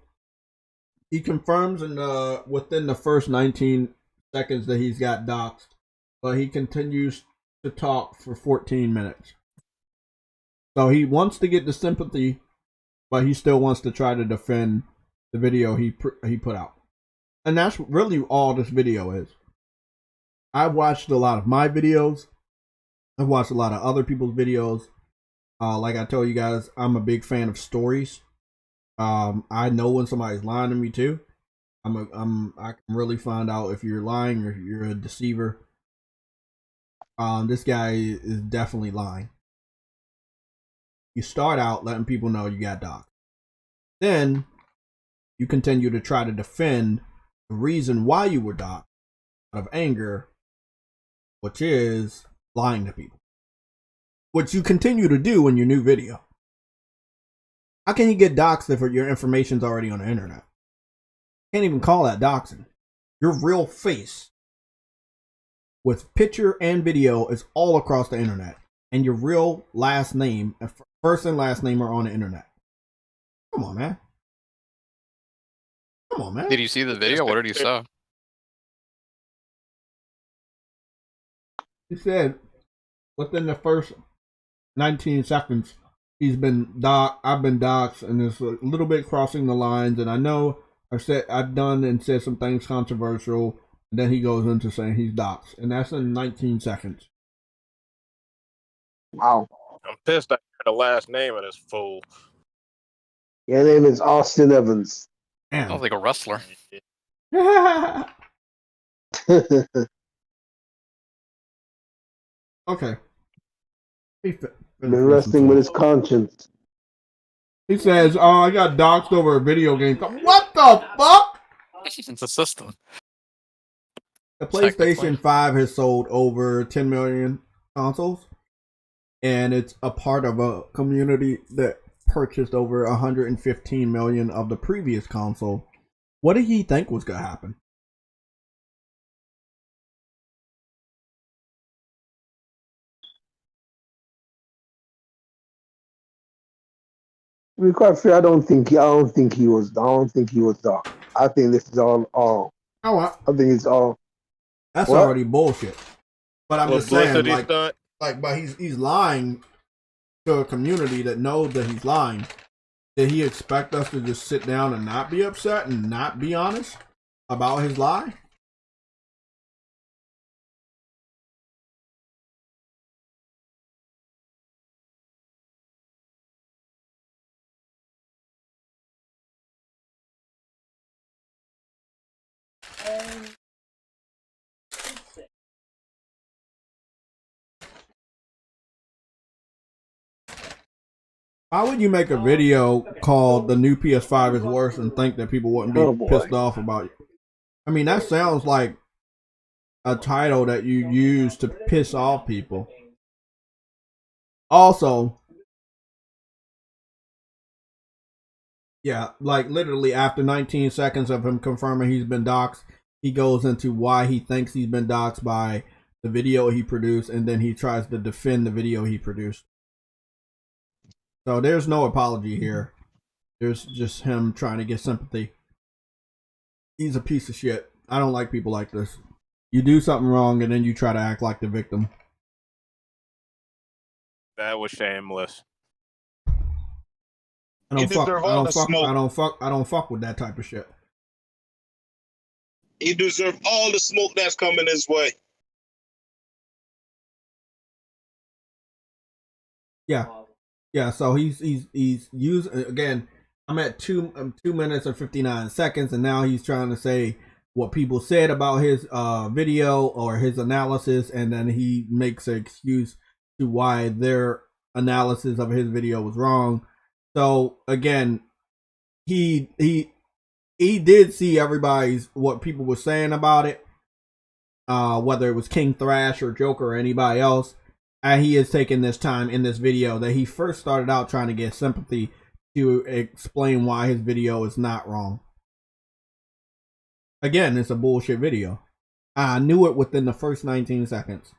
he confirms within the first 19 seconds that he's got doxxed, but he continues to talk for 14 minutes. So he wants to get the sympathy, but he still wants to try to defend the video he put out. And that's really all this video is. I've watched a lot of my videos. I've watched a lot of other people's videos. Like I told you guys, I'm a big fan of stories. I know when somebody's lying to me too. I can really find out if you're lying or if you're a deceiver. This guy is definitely lying. You start out letting people know you got doxxed. Then you continue to try to defend the reason why you were doxxed out of anger, which is lying to people. Which you continue to do in your new video. How can you get doxxed if your information's already on the internet? Can't even call that doxing. Your real face with picture and video is all across the internet. And your real last name, first and last name are on the internet. Come on, man. Come on, man. Did you see the video? What did he say? He said within the first 19 seconds, I've been doxxed, and it's a little bit crossing the lines, and I know I've done and said some things controversial, and then he goes into saying he's doxxed, and that's in 19 seconds. Wow. I'm pissed I heard the last name of this fool. Your name is Austin Evans. Damn. Sounds like a wrestler. Okay. Been wrestling with his conscience. He says, "Oh, I got doxxed over a video game." What the fuck? It's a system. The PlayStation 5 has sold over 10 million consoles, and it's a part of a community that purchased over 115 million of the previous console. What did he think was gonna happen? To be quite fair, I don't think he was dark. I think this is all. Oh, I think it's all. That's what? Already bullshit. But I'm just saying, but he's lying to a community that knows that he's lying. Did he expect us to just sit down and not be upset and not be honest about his lie? Why would you make a video called "The New PS5 is Worse" and think that people wouldn't be pissed off about it? I mean, that sounds like a title that you use to piss off people. Also, yeah, like literally after 19 seconds of him confirming he's been doxxed, he goes into why he thinks he's been doxxed by the video he produced, and then he tries to defend the video he produced. So there's no apology here. There's just him trying to get sympathy. He's a piece of shit. I don't like people like this. You do something wrong and then you try to act like the victim. That was shameless. I don't fuck with that type of shit. He deserves all the smoke that's coming his way. Yeah, so he's using, again, I'm at 2 minutes and 59 seconds, and now he's trying to say what people said about his video or his analysis, and then he makes an excuse to why their analysis of his video was wrong. So again, he did see everybody's, what people were saying about it, whether it was King Thrash or Joker or anybody else. And he is taking this time in this video that he first started out trying to get sympathy to explain why his video is not wrong. Again, it's a bullshit video. I knew it within the first 19 seconds.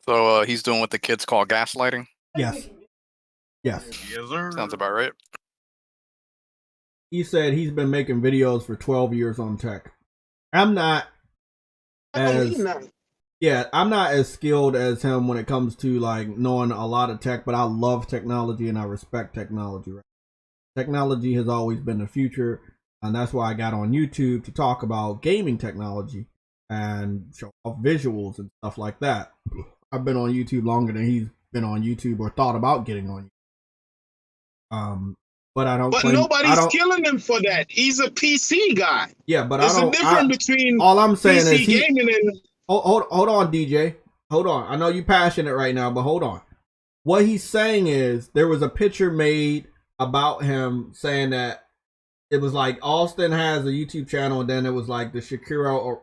So he's doing what the kids call gaslighting? Yes. Yes, sir. Sounds about right. He said he's been making videos for 12 years on tech. I'm not Yeah, I'm not as skilled as him when it comes to like knowing a lot of tech, but I love technology and I respect technology. Right? Technology has always been the future, and that's why I got on YouTube to talk about gaming technology and show off visuals and stuff like that. I've been on YouTube longer than he's been on YouTube or thought about getting on. But I don't. But nobody's killing him for that. He's a PC guy. Yeah, but there's a difference between all I'm saying PC is gaming and. Hold on, DJ. Hold on. I know you're passionate right now, but hold on. What he's saying is there was a picture made about him saying that it was like Austin has a YouTube channel, and then it was like the Shakiro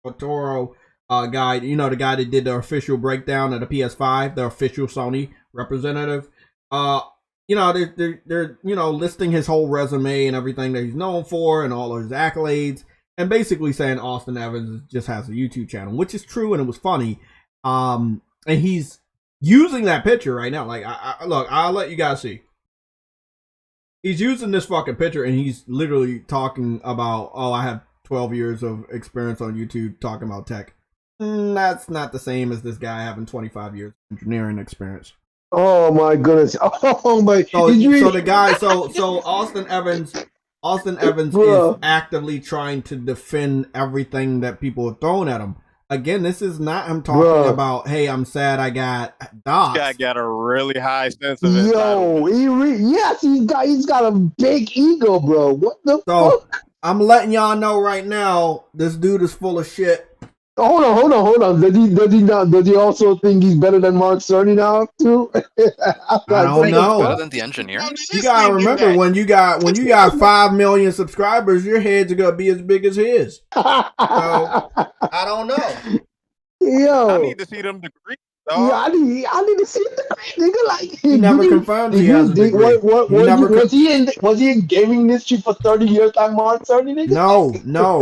Otoro guy, you know, the guy that did the official breakdown of the PS5, the official Sony representative. You know, they're you know, listing his whole resume and everything that he's known for and all of his accolades, and basically saying Austin Evans just has a YouTube channel, which is true and it was funny. And he's using that picture right now. Like, look, I'll let you guys see. He's using this fucking picture and he's literally talking about, oh, I have 12 years of experience on YouTube talking about tech. That's not the same as this guy having 25 years of engineering experience. Oh my goodness! Oh my! So the guy, so Austin Evans is actively trying to defend everything that people are throwing at him. Again, this is not him talking about, hey, I'm sad I got doxed. This guy got a really high sense of entitlement. Yo, he's got a big ego, bro. What the fuck? I'm letting y'all know right now, this dude is full of shit. Hold on. Does he also think he's better than Mark Cerny now too? I don't know. Better than the engineer. You gotta remember when you got 5 million subscribers, your heads are gonna be as big as his. So I don't know. Yo, I need to see them degrees. Yeah, I need to see the degree, nigga. Like he never confirmed he has a degree. Was he in gaming industry for 30 years like Mark Cerny, nigga? No,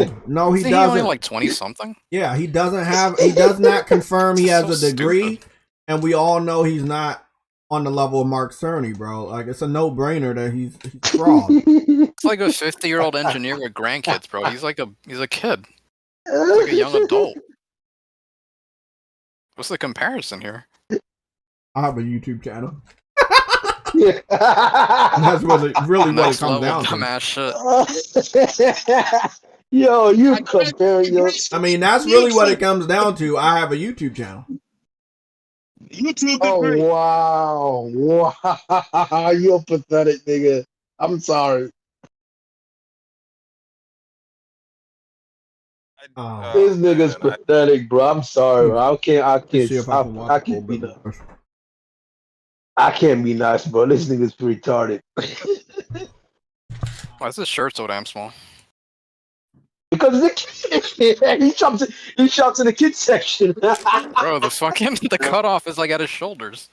he doesn't. Only like 20 something. Yeah, he does not confirm he has a degree, and we all know he's not on the level of Mark Cerny, bro. Like, it's a no-brainer that he's fraud. It's like a 50-year-old engineer with grandkids, bro. He's a kid. He's like a young adult. What's the comparison here? I have a YouTube channel. That's what it really what it comes down to. Yo, you compare yo. I mean, that's really what it comes down to. I have a YouTube channel. YouTube. Oh wow, you're pathetic, nigga. I'm sorry. This nigga's pathetic, bro. I'm sorry, bro. I can't be nice. I can't be nice, bro. This nigga's retarded. Why is this shirt so damn small? Because the kid, he shops in the kids section. Bro, the cutoff is like at his shoulders.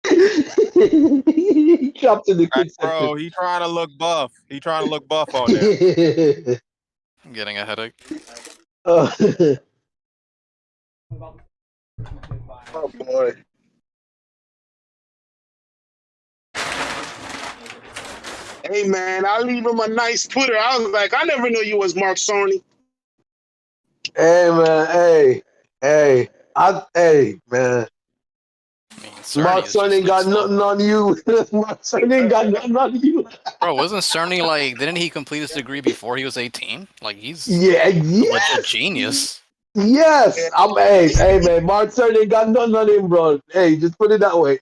He shops in the kids section. Bro, he trying to look buff. He trying to look buff on there. I'm getting a headache. Oh boy. Hey man, I leave him a nice Twitter. I was like, I never knew you was Mark Cerny. Hey man, hey man. Mark Cerny ain't got nothing on you. Mark Cerny ain't got nothing on you. Bro, wasn't Cerny like? Didn't he complete his degree before he was 18? Like he's a genius. Yes, hey man, Mark Cerny ain't got nothing on him, bro. Hey, just put it that way.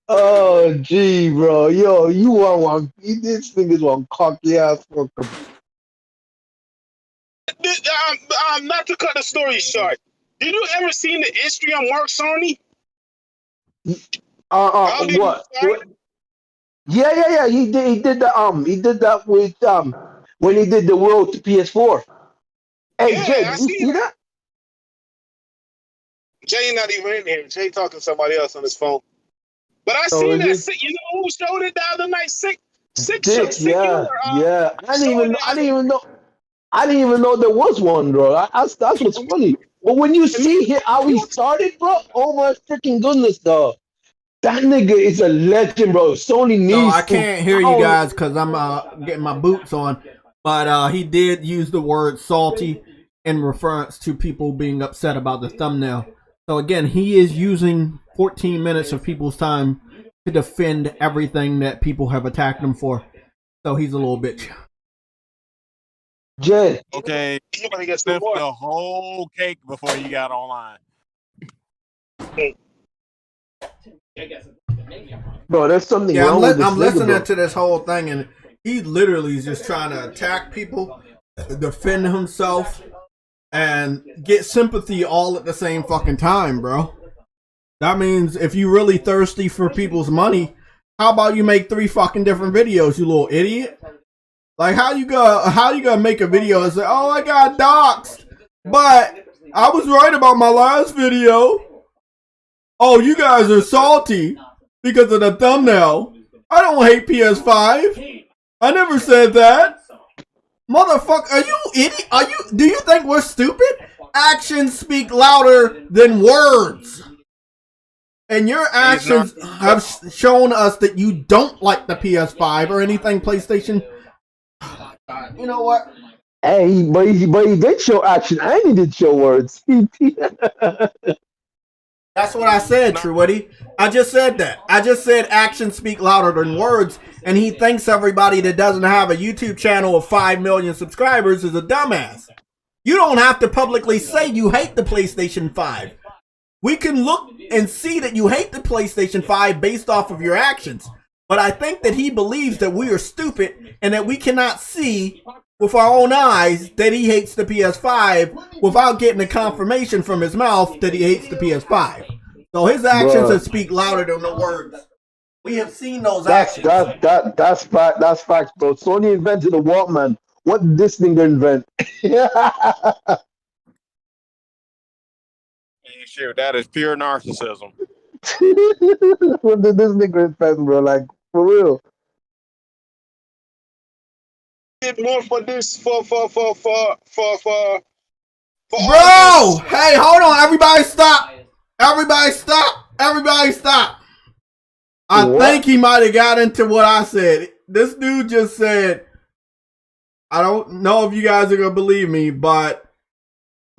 Oh gee, bro, yo, you want one? This nigga's one cocky ass fucker. Not to cut the story short. Did you ever see the history of Mark Cerny? What? Yeah. He did that with when he did the World to PS4. Hey, yeah, Jay, did you see that? Jay not even in here. Jay talking to somebody else on his phone. But I seen that. You know who showed it the other night? Sick. Yeah. I didn't even know there was one, bro. That's what's funny. But when you see how he started, bro, oh my freaking goodness, dog. That nigga is a legend, bro. Sony needs. So I can't hear you guys because I'm getting my boots on. But he did use the word salty in reference to people being upset about the thumbnail. So again, he is using 14 minutes of people's time to defend everything that people have attacked him for. So he's a little bitch. Jay. Okay, you sniffed the whole cake before you got online. Bro, there's something Yeah, wrong with this I'm nigga, listening bro. to this whole thing, and he literally is just trying to attack people, defend himself, and get sympathy all at the same fucking time, bro. That means if you really thirsty for people's money, how about you make 3 fucking different videos, you little idiot? Like, how you gonna make a video and say, oh, I got doxxed, but I was right about my last video. Oh, you guys are salty because of the thumbnail. I don't hate PS5. I never said that. Motherfucker, are you idiot? Do you think we're stupid? Actions speak louder than words. And your actions have shown us that you don't like the PS5 or anything PlayStation. Oh my God. You know what? Hey, but he did show action and he did show words. That's what I said, Truetti. I just said that. I just said actions speak louder than words, and he thinks everybody that doesn't have a YouTube channel of 5 million subscribers is a dumbass. You don't have to publicly say you hate the PlayStation 5. We can look and see that you hate the PlayStation 5 based off of your actions. But I think that he believes that we are stupid and that we cannot see with our own eyes that he hates the PS5 without getting a confirmation from his mouth that he hates the PS5. So his actions that speak louder than the words. We have seen those actions. That's facts, bro. Sony invented a Walkman. What did this nigga invent? Shoot, that is pure narcissism. What did this nigga invent, bro? Like, for real. Did more for this for Bro, hey, hold on, everybody stop. Everybody stop. I think he might have got into what I said. This dude just said, I don't know if you guys are gonna believe me, but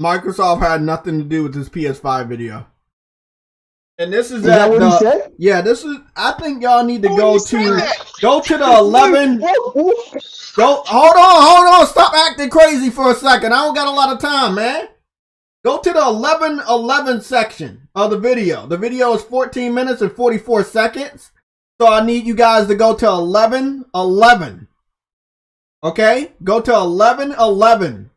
Microsoft had nothing to do with this PS5 video. And this is that what he said? Yeah, this is. I think y'all need to go to the 11. Hold on. Stop acting crazy for a second. I don't got a lot of time, man. Go to the 11:11 section of the video. The video is 14 minutes and 44 seconds. So I need you guys to go to 11:11. Okay, go to 11:11.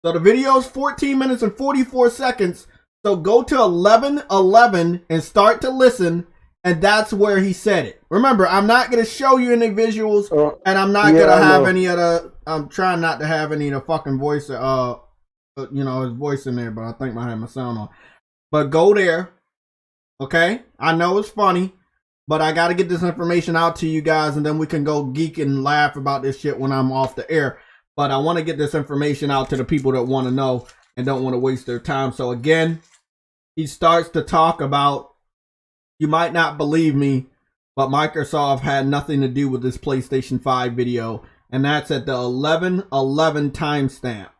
So the video is 14 minutes and 44 seconds. So go to 11:11 and start to listen, and that's where he said it. Remember, I'm not going to show you any visuals, and I'm not going to have any of the. I'm trying not to have any of the fucking voice, his voice in there, but I think I have my sound on. But go there, okay? I know it's funny, but I got to get this information out to you guys, and then we can go geek and laugh about this shit when I'm off the air. But I want to get this information out to the people that want to know and don't want to waste their time. So again, he starts to talk about, you might not believe me, but Microsoft had nothing to do with this PlayStation 5 video. And that's at the 11:11 timestamp.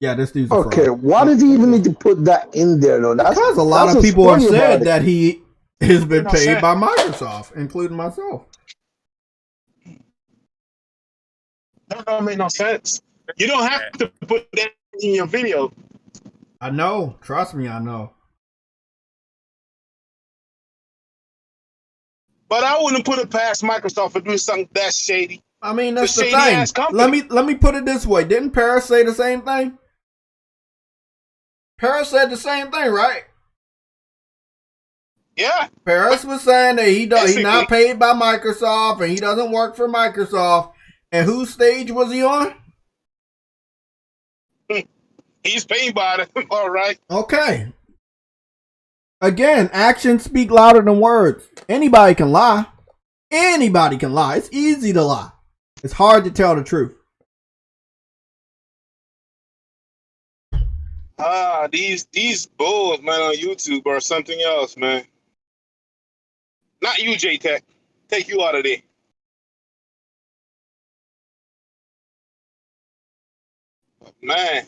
Yeah, this dude's a fraud. Why does he even need to put that in there, though? Because a lot of people have said that he has been paid by Microsoft, including myself. That don't make no sense. You don't have to put that in your video. I know. Trust me, I know. But I wouldn't put it past Microsoft for doing something that shady. I mean, that's the thing. Let me put it this way. Didn't Paris say the same thing? Paris said the same thing, right? Yeah. Paris was saying that he's not paid by Microsoft and he doesn't work for Microsoft. And whose stage was he on? He's paid by them. All right. Okay. Again, actions speak louder than words. Anybody can lie. Anybody can lie. It's easy to lie. It's hard to tell the truth. These bulls, man, on YouTube are something else, man. Not you, J-Tech. Take you out of there. man.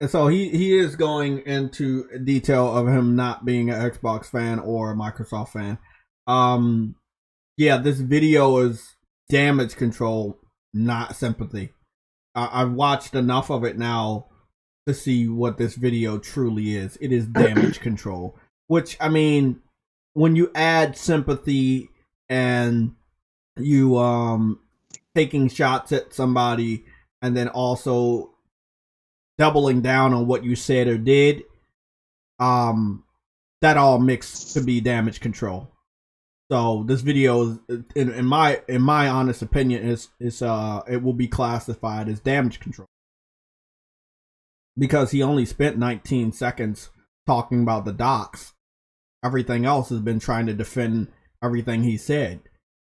And so he is going into detail of him not being an Xbox fan or a Microsoft fan. Yeah, this video is damage control, not sympathy. I've watched enough of it now to see what this video truly is. It is damage control. Which, I mean, when you add sympathy and you taking shots at somebody and then also doubling down on what you said or did, that all mixed to be damage control. So this video is, in my honest opinion, is it will be classified as damage control. Because he only spent 19 seconds talking about the docs. Everything else has been trying to defend everything he said.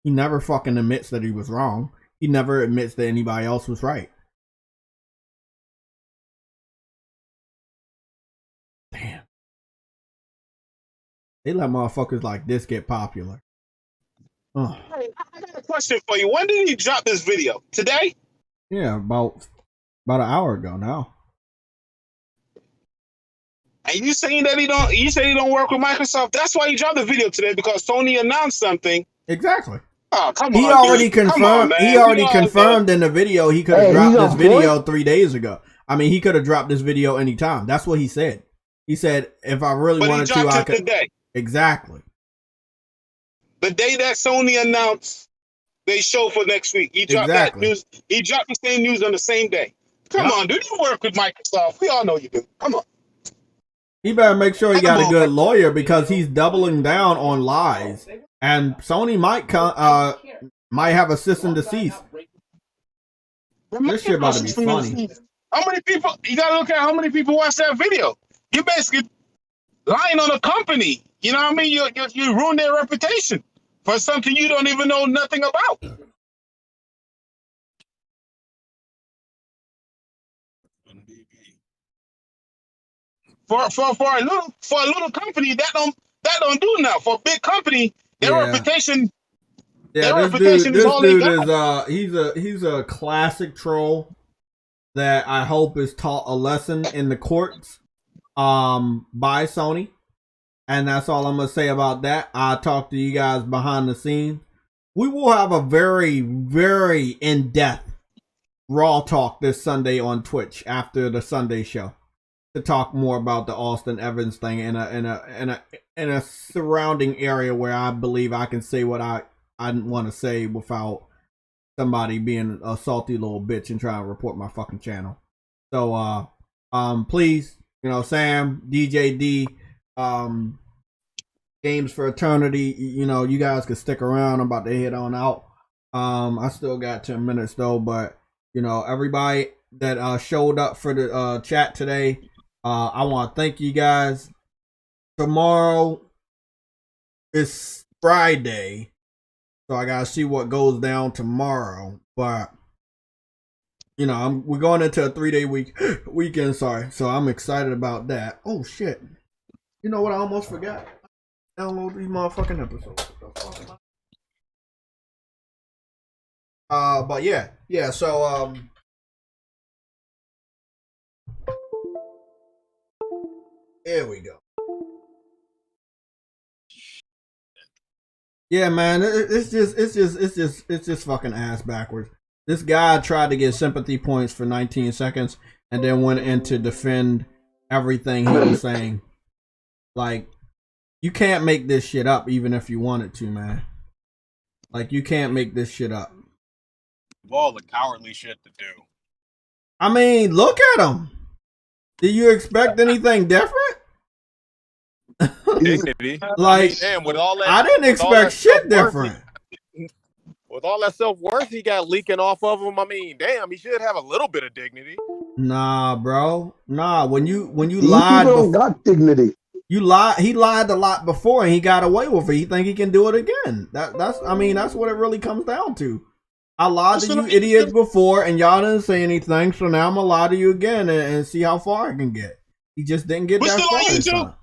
He never fucking admits that he was wrong. He never admits that anybody else was right. Damn. They let motherfuckers like this get popular. Oh. Hey, I got a question for you. When did he drop this video? Today? Yeah, about an hour ago now. And you saying that he said he don't work with Microsoft? That's why he dropped the video today, because Sony announced something. Exactly. Oh, come on. He already dude. confirmed. He already confirmed in the video he could have dropped this video 3 days ago. I mean, he could have dropped this video anytime. That's what he said. He said, if I really wanted to, I could. Today. Exactly. The day that Sony announced they show for next week, he dropped that news. He dropped the same news on the same day. Come on, dude. You work with Microsoft. We all know you do. Come on. He better make sure he got a good lawyer, because he's doubling down on lies, and Sony might have a cease and desist. This shit about to be funny. How many people? You gotta look at how many people watch that video. You basically lying on a company. You know what I mean? You ruin their reputation for something you don't even know nothing about. For a little company, that don't do now. For a big company, their reputation. Yeah, this dude is he's a classic troll that I hope is taught a lesson in the courts by Sony. And that's all I'm gonna say about that. I'll talk to you guys behind the scenes. We will have a very, very in-depth Raw talk this Sunday on Twitch after the Sunday show, to talk more about the Austin Evans thing in a surrounding area where I believe I can say what I want to say without somebody being a salty little bitch and trying to report my fucking channel. So please, Sam, DJ D, Games for Eternity, you guys can stick around. I'm about to head on out. I still got 10 minutes though, but everybody that showed up for the chat today, I want to thank you guys. Tomorrow is Friday, so I gotta see what goes down tomorrow. But we're going into a 3-day weekend. Sorry, so I'm excited about that. Oh shit! You know what? I almost forgot. Download these motherfucking episodes. But yeah. So there we go. Yeah, man, it's just fucking ass backwards. This guy tried to get sympathy points for 19 seconds and then went in to defend everything he was saying. Like, you can't make this shit up even if you wanted to, man. Like, you can't make this shit up. All the cowardly shit to do. I mean, look at him. Did you expect anything different? Dignity. Like, damn, with all that, I didn't expect shit different. With all that self-worth he got leaking off of him, I mean, damn, he should have a little bit of dignity. Nah, bro. Nah, when you lied, don't got dignity. He lied a lot before and he got away with it. He think he can do it again. That's what it really comes down to. I lied to you idiots before and y'all didn't say anything, so now I'm gonna lie to you again and see how far I can get. He just didn't get that far this time.